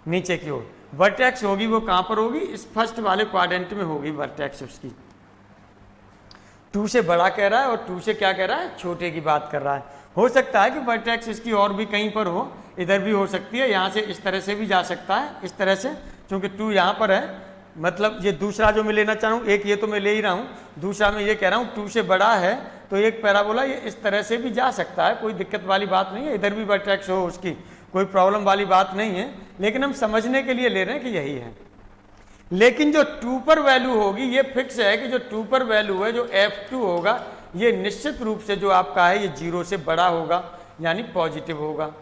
नीचे की ओर। वर्टेक्स होगी वो कहां पर होगी, इस फर्स्ट वाले क्वाड्रेंट में होगी वर्टेक्स उसकी। 2 से बड़ा कह रहा है और 2 से क्या कह रहा है, छोटे की बात कर रहा है। हो सकता है कि वर्टेक्स इसकी और भी कहीं पर हो, इधर भी हो सकती है, यहाँ से इस तरह से भी जा सकता है, इस तरह से, क्योंकि 2 यहाँ पर है। मतलब ये दूसरा जो मैं लेना चाहूँ, एक ये तो मैं ले ही रहा हूँ, दूसरा मैं ये कह रहा हूँ 2 से बड़ा है तो एक पैराबोला ये इस तरह से भी जा सकता है, कोई दिक्कत वाली बात नहीं है, इधर भी वर्टेक्स हो उसकी, कोई प्रॉब्लम वाली बात नहीं है। लेकिन हम समझने के लिए ले रहे हैं कि यही है। लेकिन जो 2 पर वैल्यू होगी ये फिक्स है कि जो 2 पर वैल्यू है, जो F2 होगा, ये निश्चित रूप से जो आपका है ये 0 से बड़ा होगा, यानी पॉजिटिव होगा।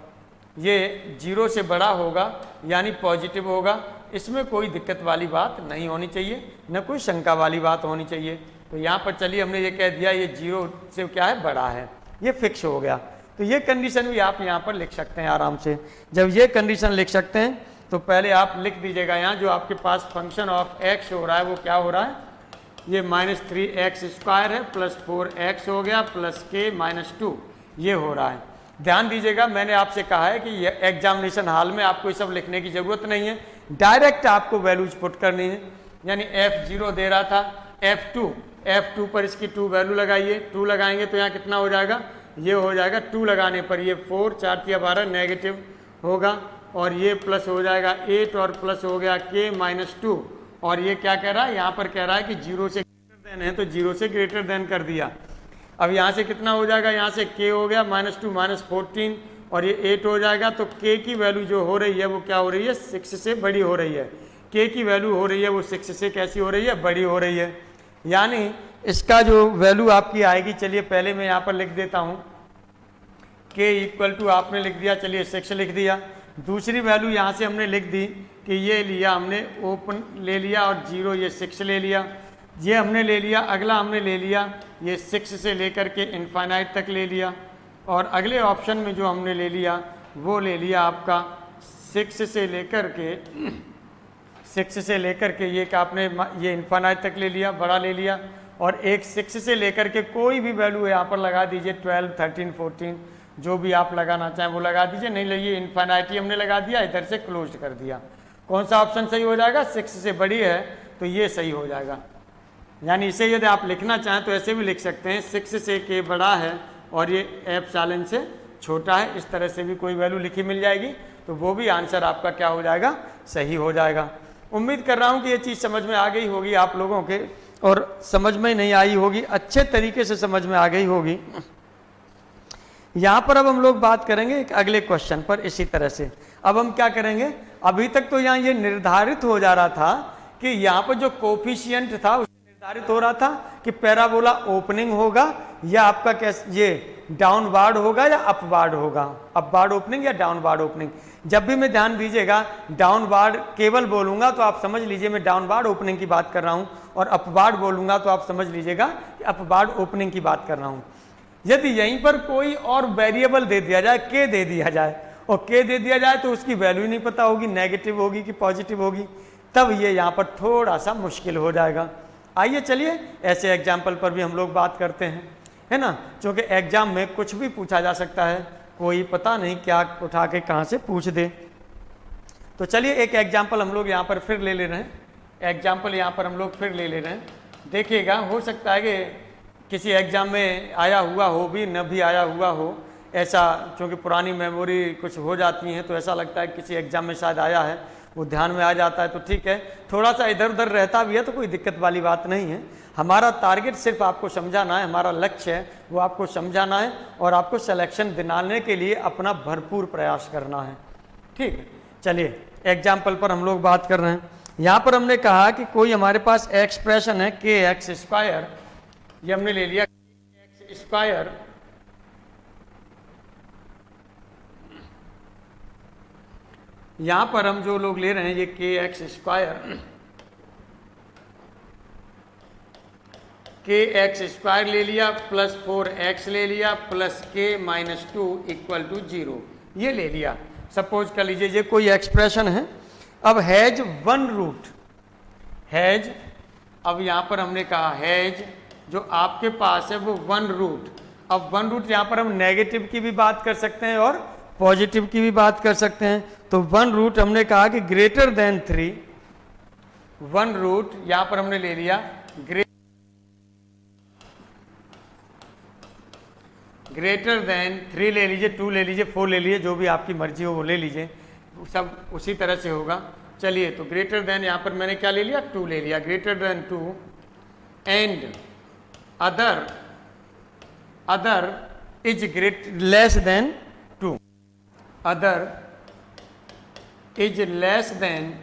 ये 0 से बड़ा होगा यानी पॉजिटिव होगा, इसमें कोई दिक्कत वाली बात नहीं होनी चाहिए, न कोई शंका वाली बात होनी चाहिए। तो यहाँ पर चलिए हमने ये कह दिया ये 0 से क्या है, बड़ा है, ये फिक्स हो गया। तो ये कंडीशन भी आप यहाँ पर लिख सकते हैं आराम से। जब ये कंडीशन लिख सकते हैं तो पहले आप लिख दीजिएगा यहाँ जो आपके पास फंक्शन ऑफ x हो रहा है वो क्या हो रहा है, ये -3x² है प्लस 4x हो गया प्लस k -2 ये हो रहा है। ध्यान दीजिएगा मैंने आपसे कहा है कि ये एग्जामिनेशन हॉल में आपको ये सब लिखने की ज़रूरत नहीं है, डायरेक्ट आपको वैल्यूज पुट करनी है। यानी f0 दे रहा था, f2 पर इसकी 2 वैल्यू लगाइए, 2 लगाएंगे तो यहाँ कितना हो जाएगा, ये हो जाएगा 2 लगाने पर ये 4 4 × 12 नेगेटिव होगा और ये प्लस हो जाएगा 8 और प्लस हो गया k -2 और ये क्या कह रहा है, यहाँ पर कह रहा है कि 0 से ग्रेटर देन है तो 0 से ग्रेटर देन कर दिया। अब यहाँ से कितना हो जाएगा, यहाँ से k हो गया -2 -14 और ये 8 हो जाएगा। तो k की वैल्यू जो हो रही है वो क्या हो रही है, 6 से बड़ी हो रही है। k की वैल्यू हो रही है वो 6 से कैसी हो रही है, बड़ी हो रही है। यानी इसका जो वैल्यू आपकी आएगी, चलिए पहले मैं यहाँ पर लिख देता हूँ, k = आपने लिख दिया, चलिए 6 लिख दिया। दूसरी वैल्यू यहाँ से हमने लिख दी कि ये लिया हमने ओपन ले लिया और 0 ये 6 ले लिया, ये हमने ले लिया। अगला हमने ले लिया ये 6 से लेकर के इनफाइनाइट तक ले लिया और अगले ऑप्शन में जो हमने ले लिया वो ले लिया आपका 6 से लेकर के ये कि आपने ये इनफाइनाइट तक ले लिया, बड़ा ले लिया और एक 6 से लेकर के कोई भी वैल्यू यहाँ पर लगा दीजिए, 12 13 14 जो भी आप लगाना चाहें वो लगा दीजिए। नहीं लगिए इनफाइनाइटी हमने लगा दिया, इधर से क्लोज कर दिया। कौन सा ऑप्शन सही हो जाएगा, 6 से बड़ी है तो ये सही हो जाएगा। यानी इसे यदि आप लिखना चाहें तो ऐसे भी लिख सकते हैं, 6 से k बड़ा है और ये एप्सिलॉन से छोटा है, इस तरह से भी कोई वैल्यू लिखी मिल जाएगी तो वो भी आंसर आपका क्या हो जाएगा, सही हो जाएगा। उम्मीद कर रहा हूँ कि ये चीज़ समझ में आ गई होगी आप लोगों के, और समझ में नहीं आई होगी अच्छे तरीके से समझ में आ गई होगी। यहाँ पर अब हम लोग बात करेंगे एक अगले क्वेश्चन पर इसी तरह से। अब हम क्या करेंगे, अभी तक तो यहाँ ये निर्धारित हो जा रहा था कि यहाँ पर जो कोफिशिएंट था उससे निर्धारित हो रहा था कि पैराबोला ओपनिंग होगा या आपका कैसे ये डाउनवार्ड होगा या अपवार्ड होगा, अपवार्ड ओपनिंग या डाउनवार्ड ओपनिंग। जब भी मैं ध्यान दीजिएगा डाउनवार्ड केवल बोलूंगा तो आप समझ लीजिए मैं डाउनवार्ड ओपनिंग की बात कर रहा हूँ, और अपवार्ड बोलूंगा तो आप समझ लीजिएगा कि अपवार्ड ओपनिंग की बात कर रहा हूँ। यदि यहीं पर कोई और वेरिएबल दे दिया जाए, k दे दिया जाए और k दे दिया जाए तो उसकी वैल्यू नहीं पता होगी नेगेटिव होगी कि पॉजिटिव होगी, तब ये यहाँ पर थोड़ा सा मुश्किल हो जाएगा। आइए चलिए ऐसे एग्जाम्पल पर भी हम लोग बात करते हैं, है ना, क्योंकि एग्जाम में कुछ भी पूछा जा सकता है, कोई पता नहीं क्या उठा के कहाँ से पूछ दे। तो चलिए एक एग्जाम्पल हम लोग यहाँ पर फिर ले रहे हैं, एग्जाम्पल यहाँ पर हम लोग फिर ले रहे हैं। देखिएगा हो सकता है कि किसी एग्ज़ाम में आया हुआ हो भी, न भी आया हुआ हो, ऐसा क्योंकि पुरानी मेमोरी कुछ हो जाती हैं तो ऐसा लगता है किसी एग्ज़ाम में शायद आया है, वो ध्यान में आ जाता है तो ठीक है, थोड़ा सा इधर उधर रहता भी है तो कोई दिक्कत वाली बात नहीं है। हमारा टारगेट सिर्फ आपको समझाना है, हमारा लक्ष्य है वो आपको समझाना है और आपको सिलेक्शन दिलाने के लिए अपना भरपूर प्रयास करना है। ठीक है, चलिए एग्जाम्पल पर हम लोग बात कर रहे हैं। यहाँ पर हमने कहा कि कोई हमारे पास एक्सप्रेशन है kx², ये हमने ले लिया kx², यहां पर हम जो लोग ले रहे हैं ये kx² ले लिया प्लस 4x ले लिया प्लस k -2 = 0 ये ले लिया। सपोज कर लीजिए ये कोई एक्सप्रेशन है। अब हैज 1 रूट, हैज, अब यहां पर हमने कहा हैज जो आपके पास है वो 1 रूट। अब 1 रूट यहाँ पर हम नेगेटिव की भी बात कर सकते हैं और पॉजिटिव की भी बात कर सकते हैं। तो 1 रूट हमने कहा कि ग्रेटर देन 3, 1 रूट यहाँ पर हमने ले लिया ग्रेटर देन 3 ले लीजिए, 2 ले लीजिए, 4 ले लीजिए, जो भी आपकी मर्जी हो वो ले लीजिए, सब उसी तरह से होगा। चलिए तो ग्रेटर देन यहाँ पर मैंने क्या ले लिया, 2 ले लिया, greater than 2 and other is less than 2, other is less than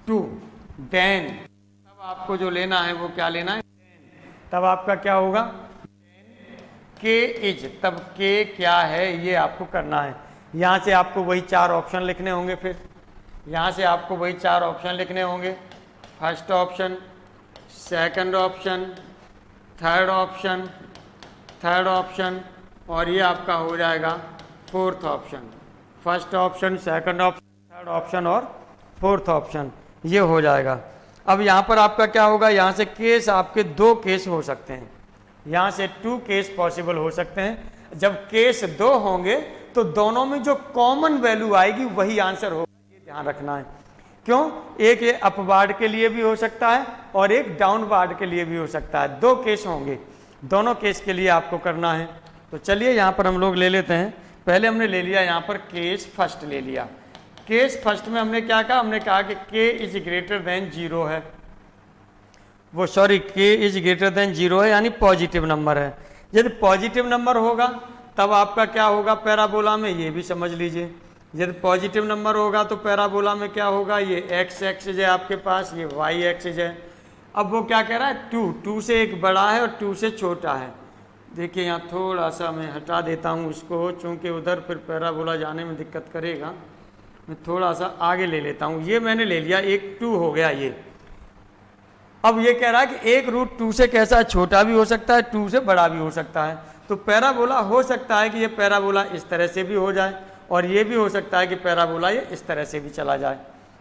2, then तब आपको जो लेना है वो क्या लेना है, तब आपका क्या होगा, के इज, तब के क्या है ये आपको करना है। यहाँ से आपको वही 4 ऑप्शन लिखने होंगे, फिर यहाँ से आपको वही 4 ऑप्शन लिखने होंगे, first option, second option, third option और ये आपका हो जाएगा fourth option. First option, second option, third option और फोर्थ ऑप्शन, ये हो जाएगा। अब यहाँ पर आपका क्या होगा, यहाँ से केस आपके 2 केस हो सकते हैं, यहाँ से 2 केस पॉसिबल हो सकते हैं। जब केस 2 होंगे तो दोनों में जो कॉमन वैल्यू आएगी वही आंसर होगा, ये ध्यान रखना है। क्यों? एक ये अपवार्ड के लिए भी हो सकता है और एक डाउनवार्ड के लिए भी हो सकता है। 2 केस होंगे, दोनों केस के लिए आपको करना है। तो चलिए यहाँ पर हम लोग ले लेते हैं। पहले हमने ले लिया यहाँ पर केस फर्स्ट ले लिया। केस फर्स्ट में हमने क्या कहा, हमने कहा कि k इज ग्रेटर देन 0 है, वो sorry k is greater then 0 है, यानी पॉजिटिव नंबर है। यदि पॉजिटिव नंबर होगा तब आपका क्या होगा पैराबोला में, ये भी समझ लीजिए। यदि पॉजिटिव नंबर होगा तो पैराबोला में क्या होगा, ये x एक्सिस है आपके पास, ये y एक्सिस है। अब वो क्या कह रहा है, 2 से एक बड़ा है और 2 से छोटा है। देखिए यहाँ थोड़ा सा मैं हटा देता हूँ उसको, चूँकि उधर फिर पैराबोला जाने में दिक्कत करेगा। मैं थोड़ा सा आगे ले लेता हूँ, ये मैंने ले लिया, एक 2 हो गया ये। अब ये कह रहा है कि एक रूट 2 से कैसा है, छोटा भी हो सकता है, 2 से बड़ा भी हो सकता है। तो पैराबोला हो सकता है कि ये पैराबोला इस तरह से भी हो जाए और ये भी हो सकता है कि पैराबोला ये इस तरह से भी चला जाए,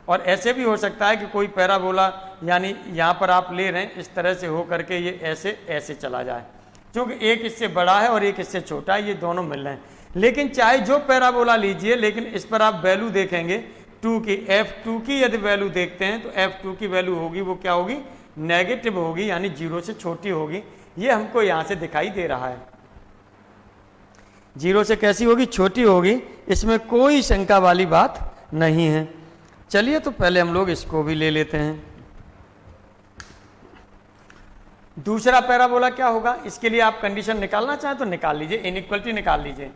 और ऐसे भी हो सकता है कि कोई पैराबोला यानी यहाँ पर आप ले रहे हैं इस तरह से हो करके ये ऐसे चला जाए, क्योंकि एक इससे बड़ा है और एक इससे छोटा है, ये दोनों मिल रहे हैं। लेकिन चाहे जो पैराबोला लीजिए, लेकिन इस पर आप वैल्यू देखेंगे 2 की, f2 की यदि वैल्यू देखते हैं तो f2 की वैल्यू होगी, वो क्या होगी, नेगेटिव होगी, यानी 0 से छोटी होगी। ये हमको यहाँ से दिखाई दे रहा है, 0 से कैसी होगी, छोटी होगी, इसमें कोई शंका वाली बात नहीं है। चलिए तो पहले हम लोग इसको भी ले लेते हैं। दूसरा पैराबोला क्या होगा, इसके लिए आप कंडीशन निकालना चाहें तो निकाल लीजिए, इनइक्वलिटी निकाल लीजिए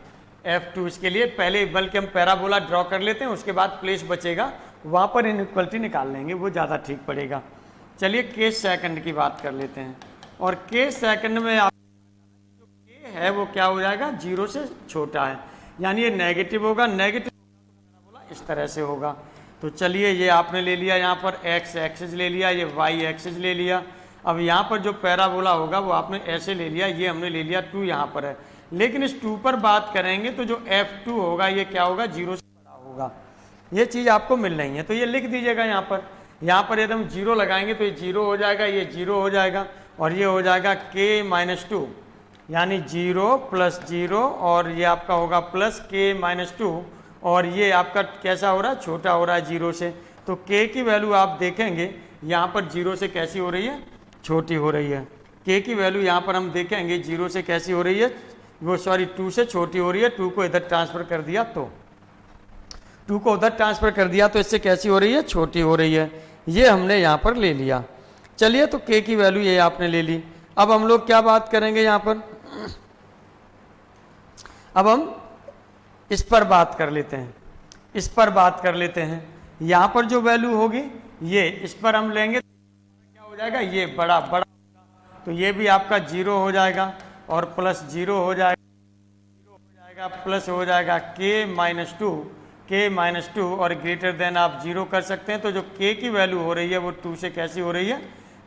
f2। इसके लिए पहले बल्कि हम पैराबोला ड्रॉ कर लेते हैं, उसके बाद प्लेस बचेगा वहाँ पर इनइक्वलिटी निकाल लेंगे, वो ज़्यादा ठीक पड़ेगा। चलिए केस सेकंड की बात कर लेते हैं, और केस सेकंड में आप जो k है वो क्या हो जाएगा, 0 से छोटा है, यानी ये नेगेटिव होगा। नेगेटिव पैराबोला इस तरह से होगा। तो चलिए ये आपने ले लिया यहाँ पर x एक्सिस ले लिया, ये y एक्सिस ले लिया। अब यहाँ पर जो पैराबोला होगा वो आपने ऐसे ले लिया, ये हमने ले लिया 2 यहाँ पर है। लेकिन इस 2 पर बात करेंगे तो जो f2 होगा ये क्या होगा, 0 से बड़ा होगा। ये चीज़ आपको मिल रही है, तो ये लिख दीजिएगा यहाँ पर यदि हम 0 लगाएंगे तो ये 0 हो जाएगा, ये 0 हो जाएगा, और ये हो जाएगा k-2, यानी 0 + 0, और ये आपका होगा प्लस k-2, और ये आपका कैसा हो रहा है, छोटा हो रहा है 0 से। तो k की वैल्यू आप देखेंगे यहाँ पर 0 से कैसी हो रही है, छोटी हो रही है। k की वैल्यू यहाँ पर हम देखेंगे 0 से कैसी हो रही है, वो सॉरी 2 से छोटी हो रही है। 2 को इधर ट्रांसफ़र कर दिया तो 2 को उधर ट्रांसफ़र कर दिया तो इससे कैसी हो रही है, छोटी हो रही है। ये हमने यहाँ पर ले लिया। चलिए तो k की वैल्यू ये आपने ले ली। अब हम लोग क्या बात करेंगे यहाँ पर, अब हम इस पर बात कर लेते हैं। यहाँ पर जो वैल्यू होगी ये, इस पर हम लेंगे क्या हो जाएगा, ये बड़ा होगा, तो ये भी आपका 0 हो जाएगा, और प्लस 0 हो जाएगा, प्लस हो जाएगा k-2, और ग्रेटर देन आप 0 कर सकते हैं। तो जो k की वैल्यू हो रही है वो 2 से कैसी हो रही है,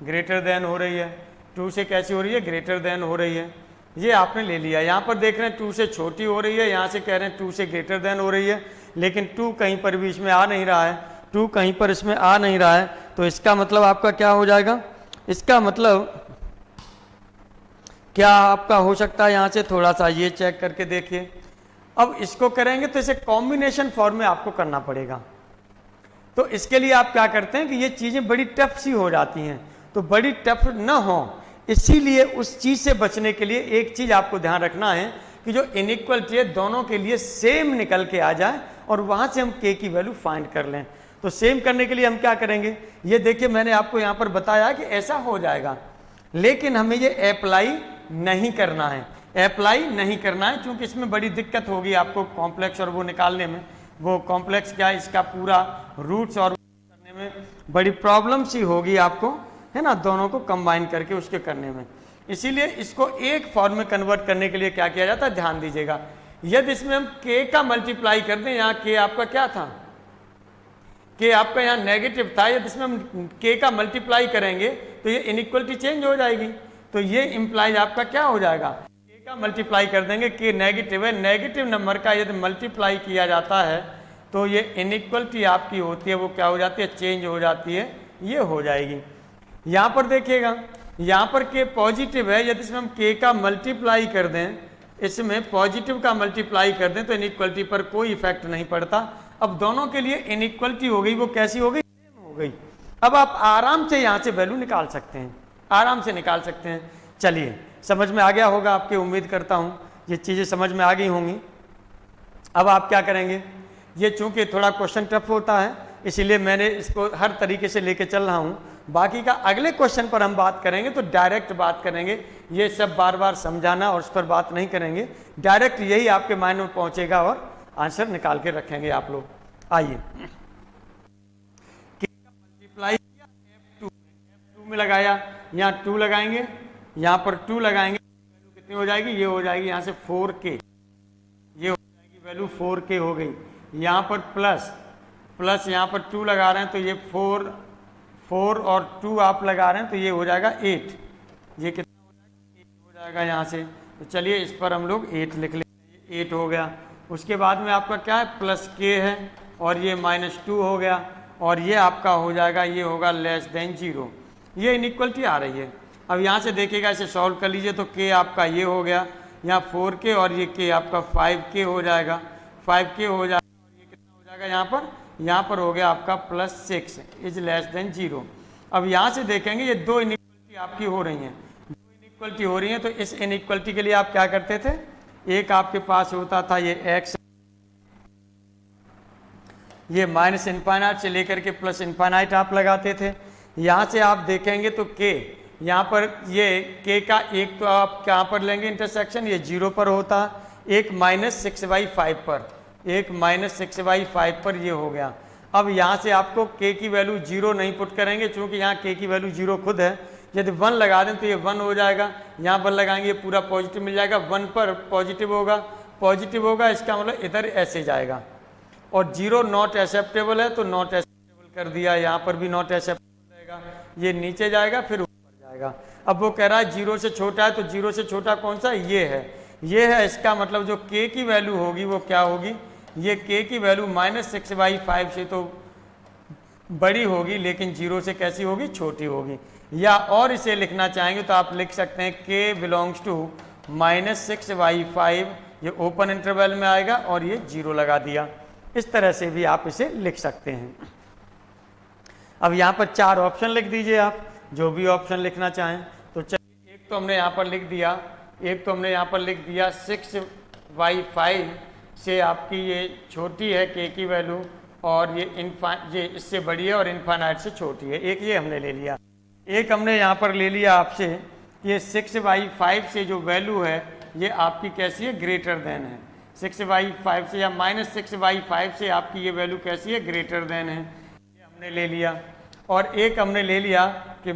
ग्रेटर देन हो रही है। 2 से कैसी हो रही है, ग्रेटर देन हो रही है। ये आपने ले लिया। यहाँ पर देख रहे हैं 2 से छोटी हो रही है, यहाँ से कह रहे हैं 2 से ग्रेटर देन हो रही है, लेकिन 2 कहीं पर भी इसमें आ नहीं रहा है, 2 कहीं पर इसमें आ नहीं रहा है। तो इसका मतलब आपका क्या हो जाएगा, इसका मतलब क्या आपका हो सकता है, यहाँ से थोड़ा सा ये चेक करके देखिए। अब इसको करेंगे तो इसे कॉम्बिनेशन फॉर्म में आपको करना पड़ेगा। तो इसके लिए आप क्या करते हैं कि ये चीज़ें बड़ी टफ सी हो जाती हैं, तो बड़ी टफ ना हो, इसीलिए उस चीज़ से बचने के लिए एक चीज़ आपको ध्यान रखना है कि जो इनइक्वलिटी है दोनों के लिए सेम निकल के आ जाए, और वहाँ से हम k की वैल्यू फाइंड कर लें। तो सेम करने के लिए हम क्या करेंगे, ये देखिए मैंने आपको यहाँ पर बताया कि ऐसा हो जाएगा, लेकिन हमें ये अप्लाई नहीं करना है, क्योंकि इसमें बड़ी दिक्कत होगी आपको कॉम्प्लेक्स और वो निकालने में। वो कॉम्प्लेक्स क्या है, इसका पूरा रूट्स और करने में बड़ी प्रॉब्लम सी होगी आपको, है ना, दोनों को कंबाइन करके उसके करने में। इसीलिए इसको एक फॉर्म में कन्वर्ट करने के लिए क्या किया जाता है, ध्यान दीजिएगा। यदि इसमें हम k का मल्टीप्लाई कर दें, यहाँ k आपका क्या था, k आपका यहाँ नेगेटिव था, यदि इसमें हम k का मल्टीप्लाई करेंगे तो ये इनइक्वलिटी चेंज हो जाएगी। तो ये इंप्लाइज आपका क्या हो जाएगा, k का मल्टीप्लाई कर देंगे, k नेगेटिव है, नेगेटिव नंबर का यदि मल्टीप्लाई किया जाता है तो ये इनइक्वलिटी आपकी होती है वो क्या हो जाती है, चेंज हो जाती है, ये हो जाएगी। यहाँ पर देखिएगा, यहाँ पर k पॉजिटिव है, यदि इसमें हम k का मल्टीप्लाई कर दें, इसमें पॉजिटिव का मल्टीप्लाई कर दें तो इनइक्वलिटी पर कोई इफेक्ट नहीं पड़ता। अब दोनों के लिए इनइक्वलिटी हो गई, वो कैसी हो गई, सेम हो गई। अब आप आराम से यहाँ से वैल्यू निकाल सकते हैं, आराम से निकाल सकते हैं। चलिए, समझ में आ गया होगा आपकी, उम्मीद करता हूँ ये चीज़ें समझ में आ गई होंगी। अब आप क्या करेंगे, ये चूंकि थोड़ा क्वेश्चन टफ होता है इसीलिए मैंने इसको हर तरीके से लेके चल रहा हूँ। बाकी का अगले क्वेश्चन पर हम बात करेंगे तो डायरेक्ट बात करेंगे, ये सब बार बार समझाना और उस पर बात नहीं करेंगे, डायरेक्ट यही आपके माइंड में पहुंचेगा और आंसर निकाल के रखेंगे आप लोग। आइए, मल्टीप्लाई किया, F2 में लगाया, यहाँ 2 लगाएंगे, यहाँ पर 2 लगाएंगे, वैल्यू कितनी हो जाएगी, ये हो जाएगी यहाँ से 4k, ये हो जाएगी वैल्यू 4k हो गई। यहाँ पर प्लस यहाँ पर 2 लगा रहे हैं तो ये 4 और 2 आप लगा रहे हैं तो ये हो जाएगा 8, ये कितना हो जाएगा, 8 हो जाएगा यहाँ से। तो चलिए इस पर हम लोग 8 लिख लेते हैं, 8 हो गया। उसके बाद में आपका क्या है, प्लस k है और ये -2 हो गया और ये आपका हो जाएगा, ये होगा <0। ये इनइक्वलिटी आ रही है। अब यहाँ से देखिएगा, इसे सॉल्व कर लीजिए तो k आपका ये हो गया, यहाँ 4k और ये k आपका 5k हो जाएगा, 5k हो जाएगा और ये कितना हो जाएगा, यहाँ पर हो गया आपका +6 इज <0। अब यहाँ से देखेंगे ये दो इनइक्वलिटी आपकी हो रही हैं, दो इनइक्वलिटी हो रही हैं। तो इस इनइक्वलिटी के लिए आप क्या करते थे, एक आपके पास होता था ये x, ये -∞ से लेकर के +∞ आप लगाते थे। यहाँ से आप देखेंगे तो k, यहाँ पर ये k का एक तो आप कहाँ पर लेंगे इंटरसेक्शन, ये 0 पर होता, एक -6/5 पर, एक -6/5 पर ये हो गया। अब यहाँ से आपको k की वैल्यू 0 नहीं पुट करेंगे, चूंकि यहाँ k की वैल्यू 0 खुद है। यदि 1 लगा दें तो ये 1 हो जाएगा, यहाँ 1 लगाएंगे ये पूरा पॉजिटिव मिल जाएगा, 1 पर पॉजिटिव होगा, इसका मतलब इधर ऐसे जाएगा। और 0 नॉट एक्सेप्टेबल है तो नॉट एक्सेप्टेबल कर दिया, यहाँ पर भी नॉट एक्सेप्टेबल रहेगा, ये नीचे जाएगा फिर ऊपर जाएगा। अब वो कह रहा है 0 से छोटा है, तो 0 से छोटा कौन सा, ये है। इसका मतलब जो k की वैल्यू होगी वो क्या होगी, ये k की वैल्यू -6/5 से तो बड़ी होगी, लेकिन 0 से कैसी होगी, छोटी होगी। या और इसे लिखना चाहेंगे तो आप लिख सकते हैं k बिलोंग्स टू -6/5, ये ओपन इंटरवल में आएगा और ये 0 लगा दिया। इस तरह से भी आप इसे लिख सकते हैं। अब यहाँ पर 4 ऑप्शन लिख दीजिए आप, जो भी ऑप्शन लिखना चाहें। तो चलिए, एक तो हमने यहाँ पर लिख दिया 6/5 से आपकी ये छोटी है k की वैल्यू, और ये इससे बड़ी है और इनफाइनाइट से छोटी है। एक ये हमने ले लिया, एक हमने यहाँ पर ले लिया आपसे, ये 6/5 से जो वैल्यू है ये आपकी कैसी है, ग्रेटर देन है। 6/5 से या -6/5 से आपकी ये वैल्यू कैसी है, ग्रेटर देन है, ये हमने ले लिया। और एक हमने ले लिया कि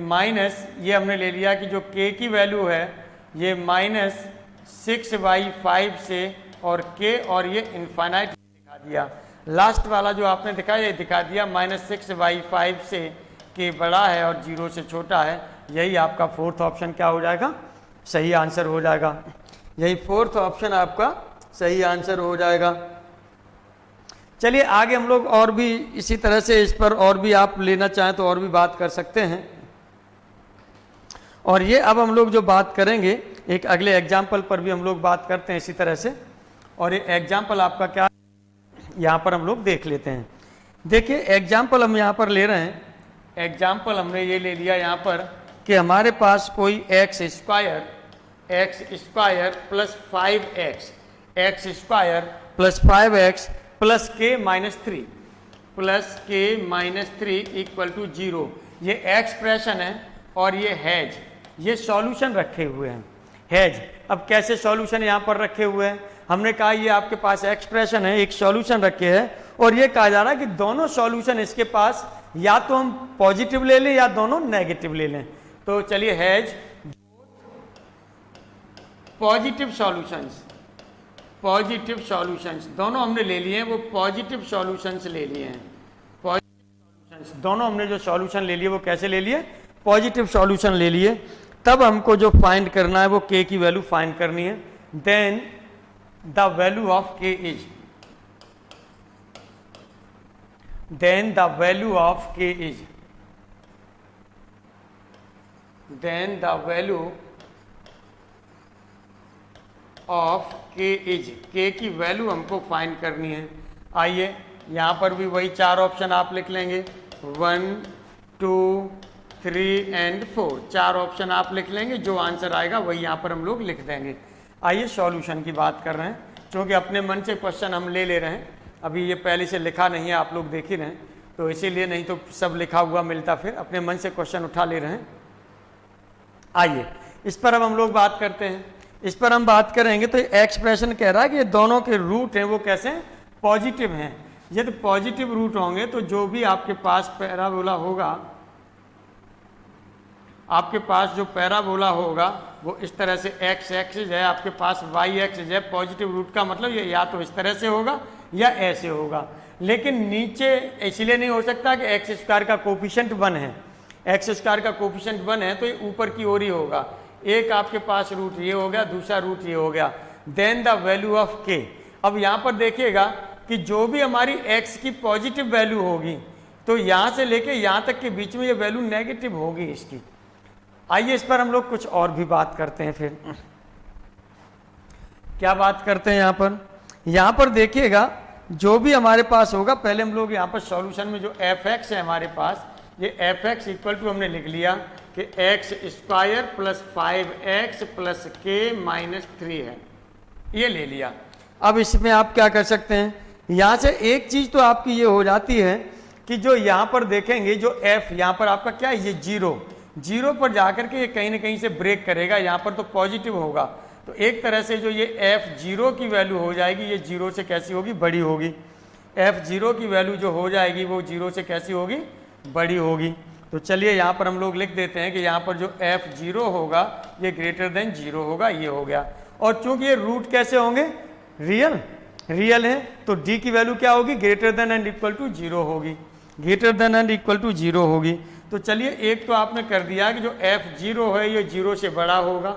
ये हमने ले लिया कि जो k की वैल्यू है ये -6/5 से और k और ये इनफाइनाइट दिखा दिया। लास्ट वाला जो आपने दिखाया ये दिखा दिया -6/5 से k बड़ा है और 0 से छोटा है। यही आपका 4th ऑप्शन क्या हो जाएगा, सही आंसर हो जाएगा। यही 4th ऑप्शन आपका सही आंसर हो जाएगा। चलिए आगे हम लोग और भी इसी तरह से इस पर और भी आप लेना चाहें तो और भी बात कर सकते हैं। और ये अब हम लोग जो बात करेंगे एक अगले एग्जाम्पल पर भी हम लोग बात करते हैं इसी तरह से। और ये एग्जाम्पल आपका क्या यहाँ पर हम लोग देख लेते हैं। देखिए एग्जाम्पल हम यहाँ पर ले रहे हैं, एग्जाम्पल हमने ये ले लिया यहाँ पर कि हमारे पास कोई x square plus 5x, x square plus 5x प्लस k-3 इक्वल टू 0, ये एक्सप्रेशन है और ये हैज, ये सॉल्यूशन रखे हुए हैं। हैज, अब कैसे सॉल्यूशन यहाँ पर रखे हुए हैं, हमने कहा ये आपके पास एक्सप्रेशन है, एक सॉल्यूशन रखे हैं और ये कहा जा रहा है कि दोनों सॉल्यूशन इसके पास या तो हम पॉजिटिव ले लें या दोनों नेगेटिव ले लें। तो चलिए हैज पॉजिटिव सॉल्यूशंस दोनों हमने ले लिए हैं, वो पॉजिटिव सॉल्यूशंस ले लिए हैं। पॉजिटिव सॉल्यूशंस दोनों हमने जो सॉल्यूशन ले लिए वो कैसे ले लिए? पॉजिटिव सॉल्यूशन ले लिए। तब हमको जो फाइंड करना है वो k की वैल्यू फाइंड करनी है। Then the value of k is, then the value of k is, then the value of k is, k की वैल्यू हमको फाइंड करनी है। आइए यहाँ पर भी वही 4 ऑप्शन आप लिख लेंगे, 1 2 3 एंड 4, 4 ऑप्शन आप लिख लेंगे, जो आंसर आएगा वही यहाँ पर हम लोग लिख देंगे। आइए सॉल्यूशन की बात कर रहे हैं, क्योंकि अपने मन से क्वेश्चन हम ले रहे हैं, अभी ये पहले से लिखा नहीं है, आप लोग देख ही रहे हैं, तो इसीलिए, नहीं तो सब लिखा हुआ मिलता, फिर अपने मन से क्वेश्चन उठा ले रहे हैं। आइए इस पर अब हम लोग बात करते हैं। इस पर हम बात करेंगे तो एक्सप्रेशन कह रहा है कि ये दोनों के रूट हैं वो कैसे हैं? पॉजिटिव हैं। यदि पॉजिटिव रूट होंगे तो जो भी आपके पास पैराबोला होगा, आपके पास जो पैराबोला होगा वो इस तरह से एक्स एक्सिस है, आपके पास वाई एक्सिस है। पॉजिटिव रूट का मतलब ये या तो इस तरह से होगा या ऐसे होगा, लेकिन नीचे इसलिए नहीं हो सकता कि एक्स स्क्वायर का कोफिशिएंट 1 है। एक्स स्क्वायर का कोफिशिएंट 1 है तो ये ऊपर की ओर ही होगा। एक आपके पास रूट ये हो गया, दूसरा रूट ये हो गया। देन द वैल्यू ऑफ के, अब यहाँ पर देखिएगा कि जो भी हमारी एक्स की पॉजिटिव वैल्यू होगी तो यहाँ से लेके यहाँ तक के बीच में ये वैल्यू नेगेटिव होगी इसकी। आइए इस पर हम लोग कुछ और भी बात करते हैं। फिर क्या बात करते हैं यहाँ पर देखिएगा जो भी हमारे पास होगा, पहले हम लोग यहाँ पर सॉल्यूशन में जो एफ एक्स है हमारे पास, ये एफ एक्स इक्वल टू हमने लिख लिया कि x square plus 5x plus के माइनस 3 है, ये ले लिया। अब इसमें आप क्या कर सकते हैं, यहाँ से एक चीज तो आपकी ये हो जाती है कि जो यहाँ पर देखेंगे जो एफ यहाँ पर आपका क्या है, ये जीरो पर जाकर के ये कहीं ना कहीं से ब्रेक करेगा, यहाँ पर तो पॉजिटिव होगा, तो एक तरह से जो ये f0 की वैल्यू हो जाएगी ये 0 से कैसी होगी, बड़ी होगी। f0 की वैल्यू जो हो जाएगी वो 0 से कैसी होगी, बड़ी होगी। तो चलिए यहाँ पर हम लोग लिख देते हैं कि यहाँ पर जो f0 होगा ये ग्रेटर देन 0 होगा, ये हो गया। और चूंकि ये रूट कैसे होंगे, रियल है, तो d की वैल्यू क्या होगी, greater than and equal to 0 होगी, greater than and equal to 0 होगी। तो चलिए एक तो आपने कर दिया कि जो f0 है ये 0 से बड़ा होगा,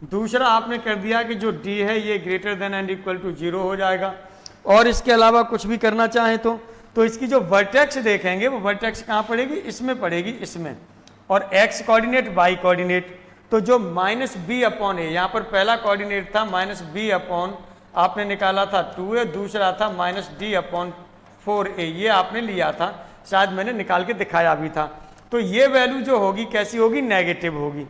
दूसरा आपने कर दिया कि जो d है ये greater than and equal to 0 हो जाएगा। और इसके अलावा कुछ भी करना चाहें तो इसकी जो वर्टेक्स देखेंगे वो वर्टेक्स कहाँ पड़ेगी, इसमें पड़ेगी, इसमें, और x कोऑर्डिनेट y कोऑर्डिनेट, तो जो -b/a, यहाँ पर पहला कोऑर्डिनेट था -b/, आपने निकाला था 2a, दूसरा था -d/4a, ये आपने लिया था, शायद मैंने निकाल के दिखाया भी था। तो ये वैल्यू जो होगी कैसी होगी, नेगेटिव होगी,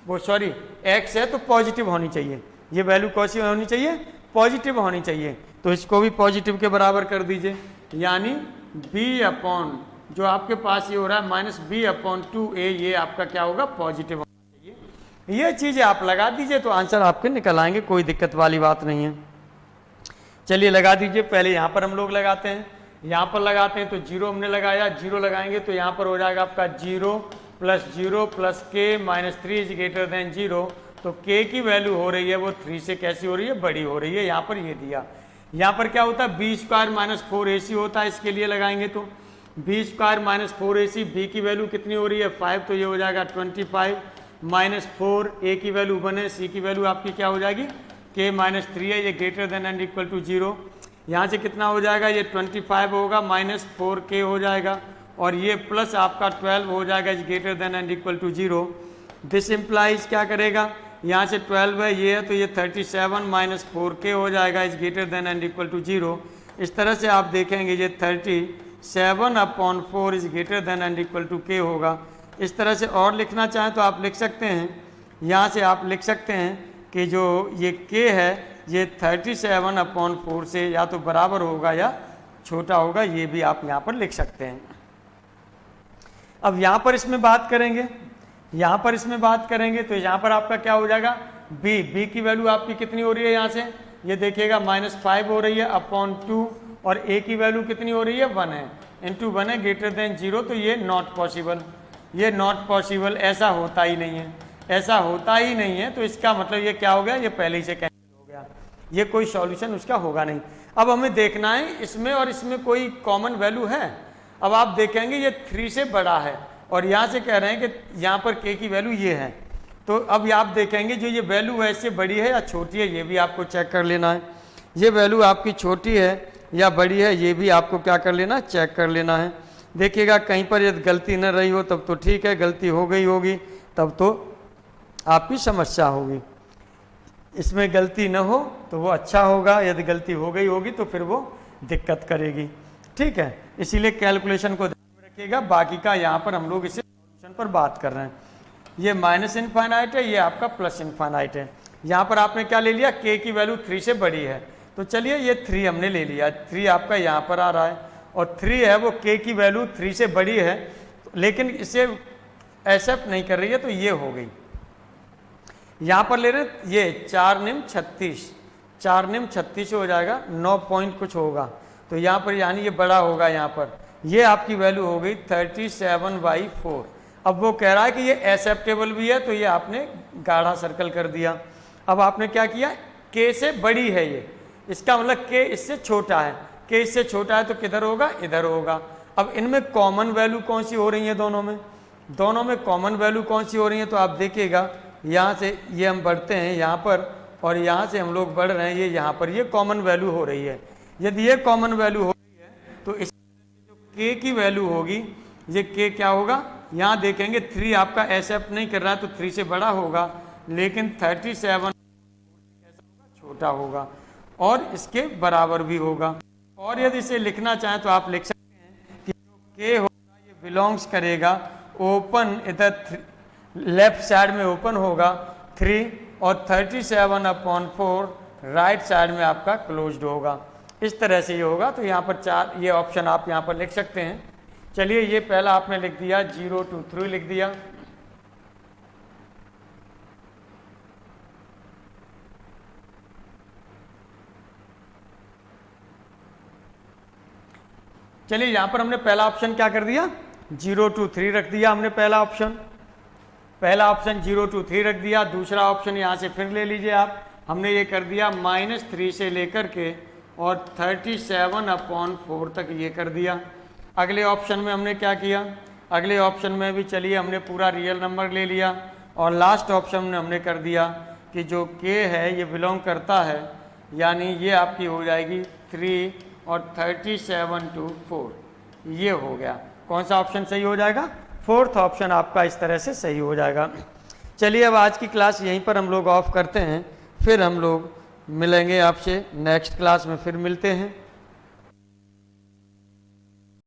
वो सॉरी x है तो पॉजिटिव होनी चाहिए, ये वैल्यू कैसी होनी चाहिए, पॉजिटिव होनी चाहिए। तो इसको भी पॉजिटिव के बराबर कर दीजिए, यानी b/, जो आपके पास ये हो रहा है -b/2a, ये आपका क्या होगा, पॉजिटिव होना चाहिए। ये चीज़ें आप लगा दीजिए तो आंसर आपके निकल आएंगे, कोई दिक्कत वाली बात नहीं है। चलिए लगा दीजिए, पहले यहाँ पर हम लोग लगाते हैं, यहाँ पर लगाते हैं तो 0 हमने लगाया, 0 लगाएंगे तो यहाँ पर हो जाएगा आपका 0 plus k minus 3 is greater then 0, तो k की वैल्यू हो रही है वो 3 से कैसी हो रही है, बड़ी हो रही है। यहाँ पर ये दिया, यहाँ पर क्या होता है, b² - 4ac होता है, इसके लिए लगाएंगे तो b² - 4ac, b की वैल्यू कितनी हो रही है 5, तो ये हो जाएगा 25 -4, a की वैल्यू 1 है, c की वैल्यू आपकी क्या हो जाएगी, k माइनस 3 है, ये greater than and equal to 0। यहाँ से कितना हो जाएगा, ये 25 होगा, -4k हो जाएगा, और ये प्लस आपका 12 हो जाएगा, is greater than and equal to 0। This implies क्या करेगा, यहाँ से 12 है, ये है, तो ये 37 - 4k हो जाएगा, is greater than and equal to 0। इस तरह से आप देखेंगे ये 37/4 is greater than and equal to k होगा। इस तरह से और लिखना चाहें तो आप लिख सकते हैं, यहाँ से आप लिख सकते हैं कि जो ये k है ये 37/4 से या तो बराबर होगा या छोटा होगा, ये भी आप यहाँ पर लिख सकते हैं। अब यहाँ पर इसमें बात करेंगे, तो यहाँ पर आपका क्या हो जाएगा, b की वैल्यू आपकी कितनी हो रही है, यहाँ से ये देखिएगा -5 हो रही है /2, और a की वैल्यू कितनी हो रही है, 1 है, इंटू 1 है, ग्रेटर देन 0, तो ये नॉट पॉसिबल, ऐसा होता ही नहीं है। ऐसा होता ही नहीं है, तो इसका मतलब ये क्या हो गया, ये पहले ही से कैंसिल हो गया, ये कोई सॉल्यूशन उसका होगा नहीं। अब हमें देखना है इसमें और इसमें कोई कॉमन वैल्यू है। अब आप देखेंगे ये 3 से बड़ा है और यहाँ से कह रहे हैं कि यहाँ पर k की वैल्यू ये है, तो अब आप देखेंगे जो ये वैल्यू है इससे बड़ी है या छोटी है, ये भी आपको चेक कर लेना है। ये वैल्यू आपकी छोटी है या बड़ी है, ये भी आपको क्या कर लेना, चेक कर लेना है। देखिएगा कहीं पर यदि गलती न रही हो तब तो ठीक है, गलती हो गई होगी तब तो आपकी समस्या होगी। इसमें गलती न हो तो वो अच्छा होगा, यदि गलती हो गई होगी तो फिर वो दिक्कत करेगी। ठीक है, इसीलिए कैलकुलेशन को ध्यान में रखिएगा। बाकी का यहाँ पर हम लोग इसे सॉल्यूशन पर बात कर रहे हैं। ये माइनस इनफाइनाइट है, ये आपका प्लस इनफाइनाइट है। यहाँ पर आपने क्या ले लिया, k की वैल्यू 3 से बड़ी है, तो चलिए ये 3 हमने ले लिया, 3 आपका यहाँ पर आ रहा है और 3 है वो k की वैल्यू 3 से बड़ी है, लेकिन इसे एक्सेप्ट नहीं कर रही है, तो ये हो गई। यहाँ पर ले रहे ये 4 निम 36, 4 निम 36 हो जाएगा, 9 पॉइंट कुछ होगा, तो यहाँ पर यानी ये बड़ा होगा। यहाँ पर ये आपकी वैल्यू हो गई 37/4। अब वो कह रहा है कि ये एक्सेप्टेबल भी है, तो ये आपने गाढ़ा सर्कल कर दिया। अब आपने क्या किया, k से बड़ी है ये, इसका मतलब k इससे छोटा है, k इससे छोटा है तो किधर होगा, इधर होगा। अब इनमें कॉमन वैल्यू कौन सी हो रही है, दोनों में कॉमन वैल्यू कौन सी हो रही है, तो आप देखिएगा यहाँ से ये हम बढ़ते हैं यहाँ पर और यहाँ से हम लोग बढ़ रहे हैं, ये यहाँ पर ये कॉमन वैल्यू हो रही है। यदि ये कॉमन वैल्यू हो रही है तो इस जो k की वैल्यू होगी, ये k क्या होगा, यहाँ देखेंगे 3 आपका एक्सेप्ट नहीं कर रहा है तो 3 से बड़ा होगा, लेकिन 37 कैसा होगा, छोटा होगा और इसके बराबर भी होगा। और यदि इसे लिखना चाहें तो आप लिख सकते हैं कि जो k होगा ये बिलोंग्स करेगा ओपन, इधर लेफ्ट साइड में ओपन होगा 3 और 37/4 राइट साइड में आपका क्लोज्ड होगा। इस तरह से ये होगा, तो यहाँ पर 4 ये ऑप्शन आप यहाँ पर लिख सकते हैं। चलिए ये पहला आपने लिख दिया, 0 to 3 लिख दिया। चलिए यहाँ पर हमने पहला ऑप्शन क्या कर दिया, 0 to 3 रख दिया हमने। पहला ऑप्शन 0 to 3 रख दिया। दूसरा ऑप्शन यहाँ से फिर ले लीजिए आप, हमने ये कर दिया -3 से लेकर के और 37/4 तक ये कर दिया। अगले ऑप्शन में हमने क्या किया, अगले ऑप्शन में भी चलिए हमने पूरा रियल नंबर ले लिया और लास्ट ऑप्शन में हमने कर दिया कि जो k है ये बिलोंग करता है, यानी ये आपकी हो जाएगी 3 और 37 to 4, ये हो गया। कौन सा ऑप्शन सही हो जाएगा, 4th ऑप्शन आपका इस तरह से सही हो जाएगा। चलिए अब आज की क्लास यहीं पर हम लोग ऑफ करते हैं, फिर हम लोग मिलेंगे आपसे नेक्स्ट क्लास में, फिर मिलते हैं।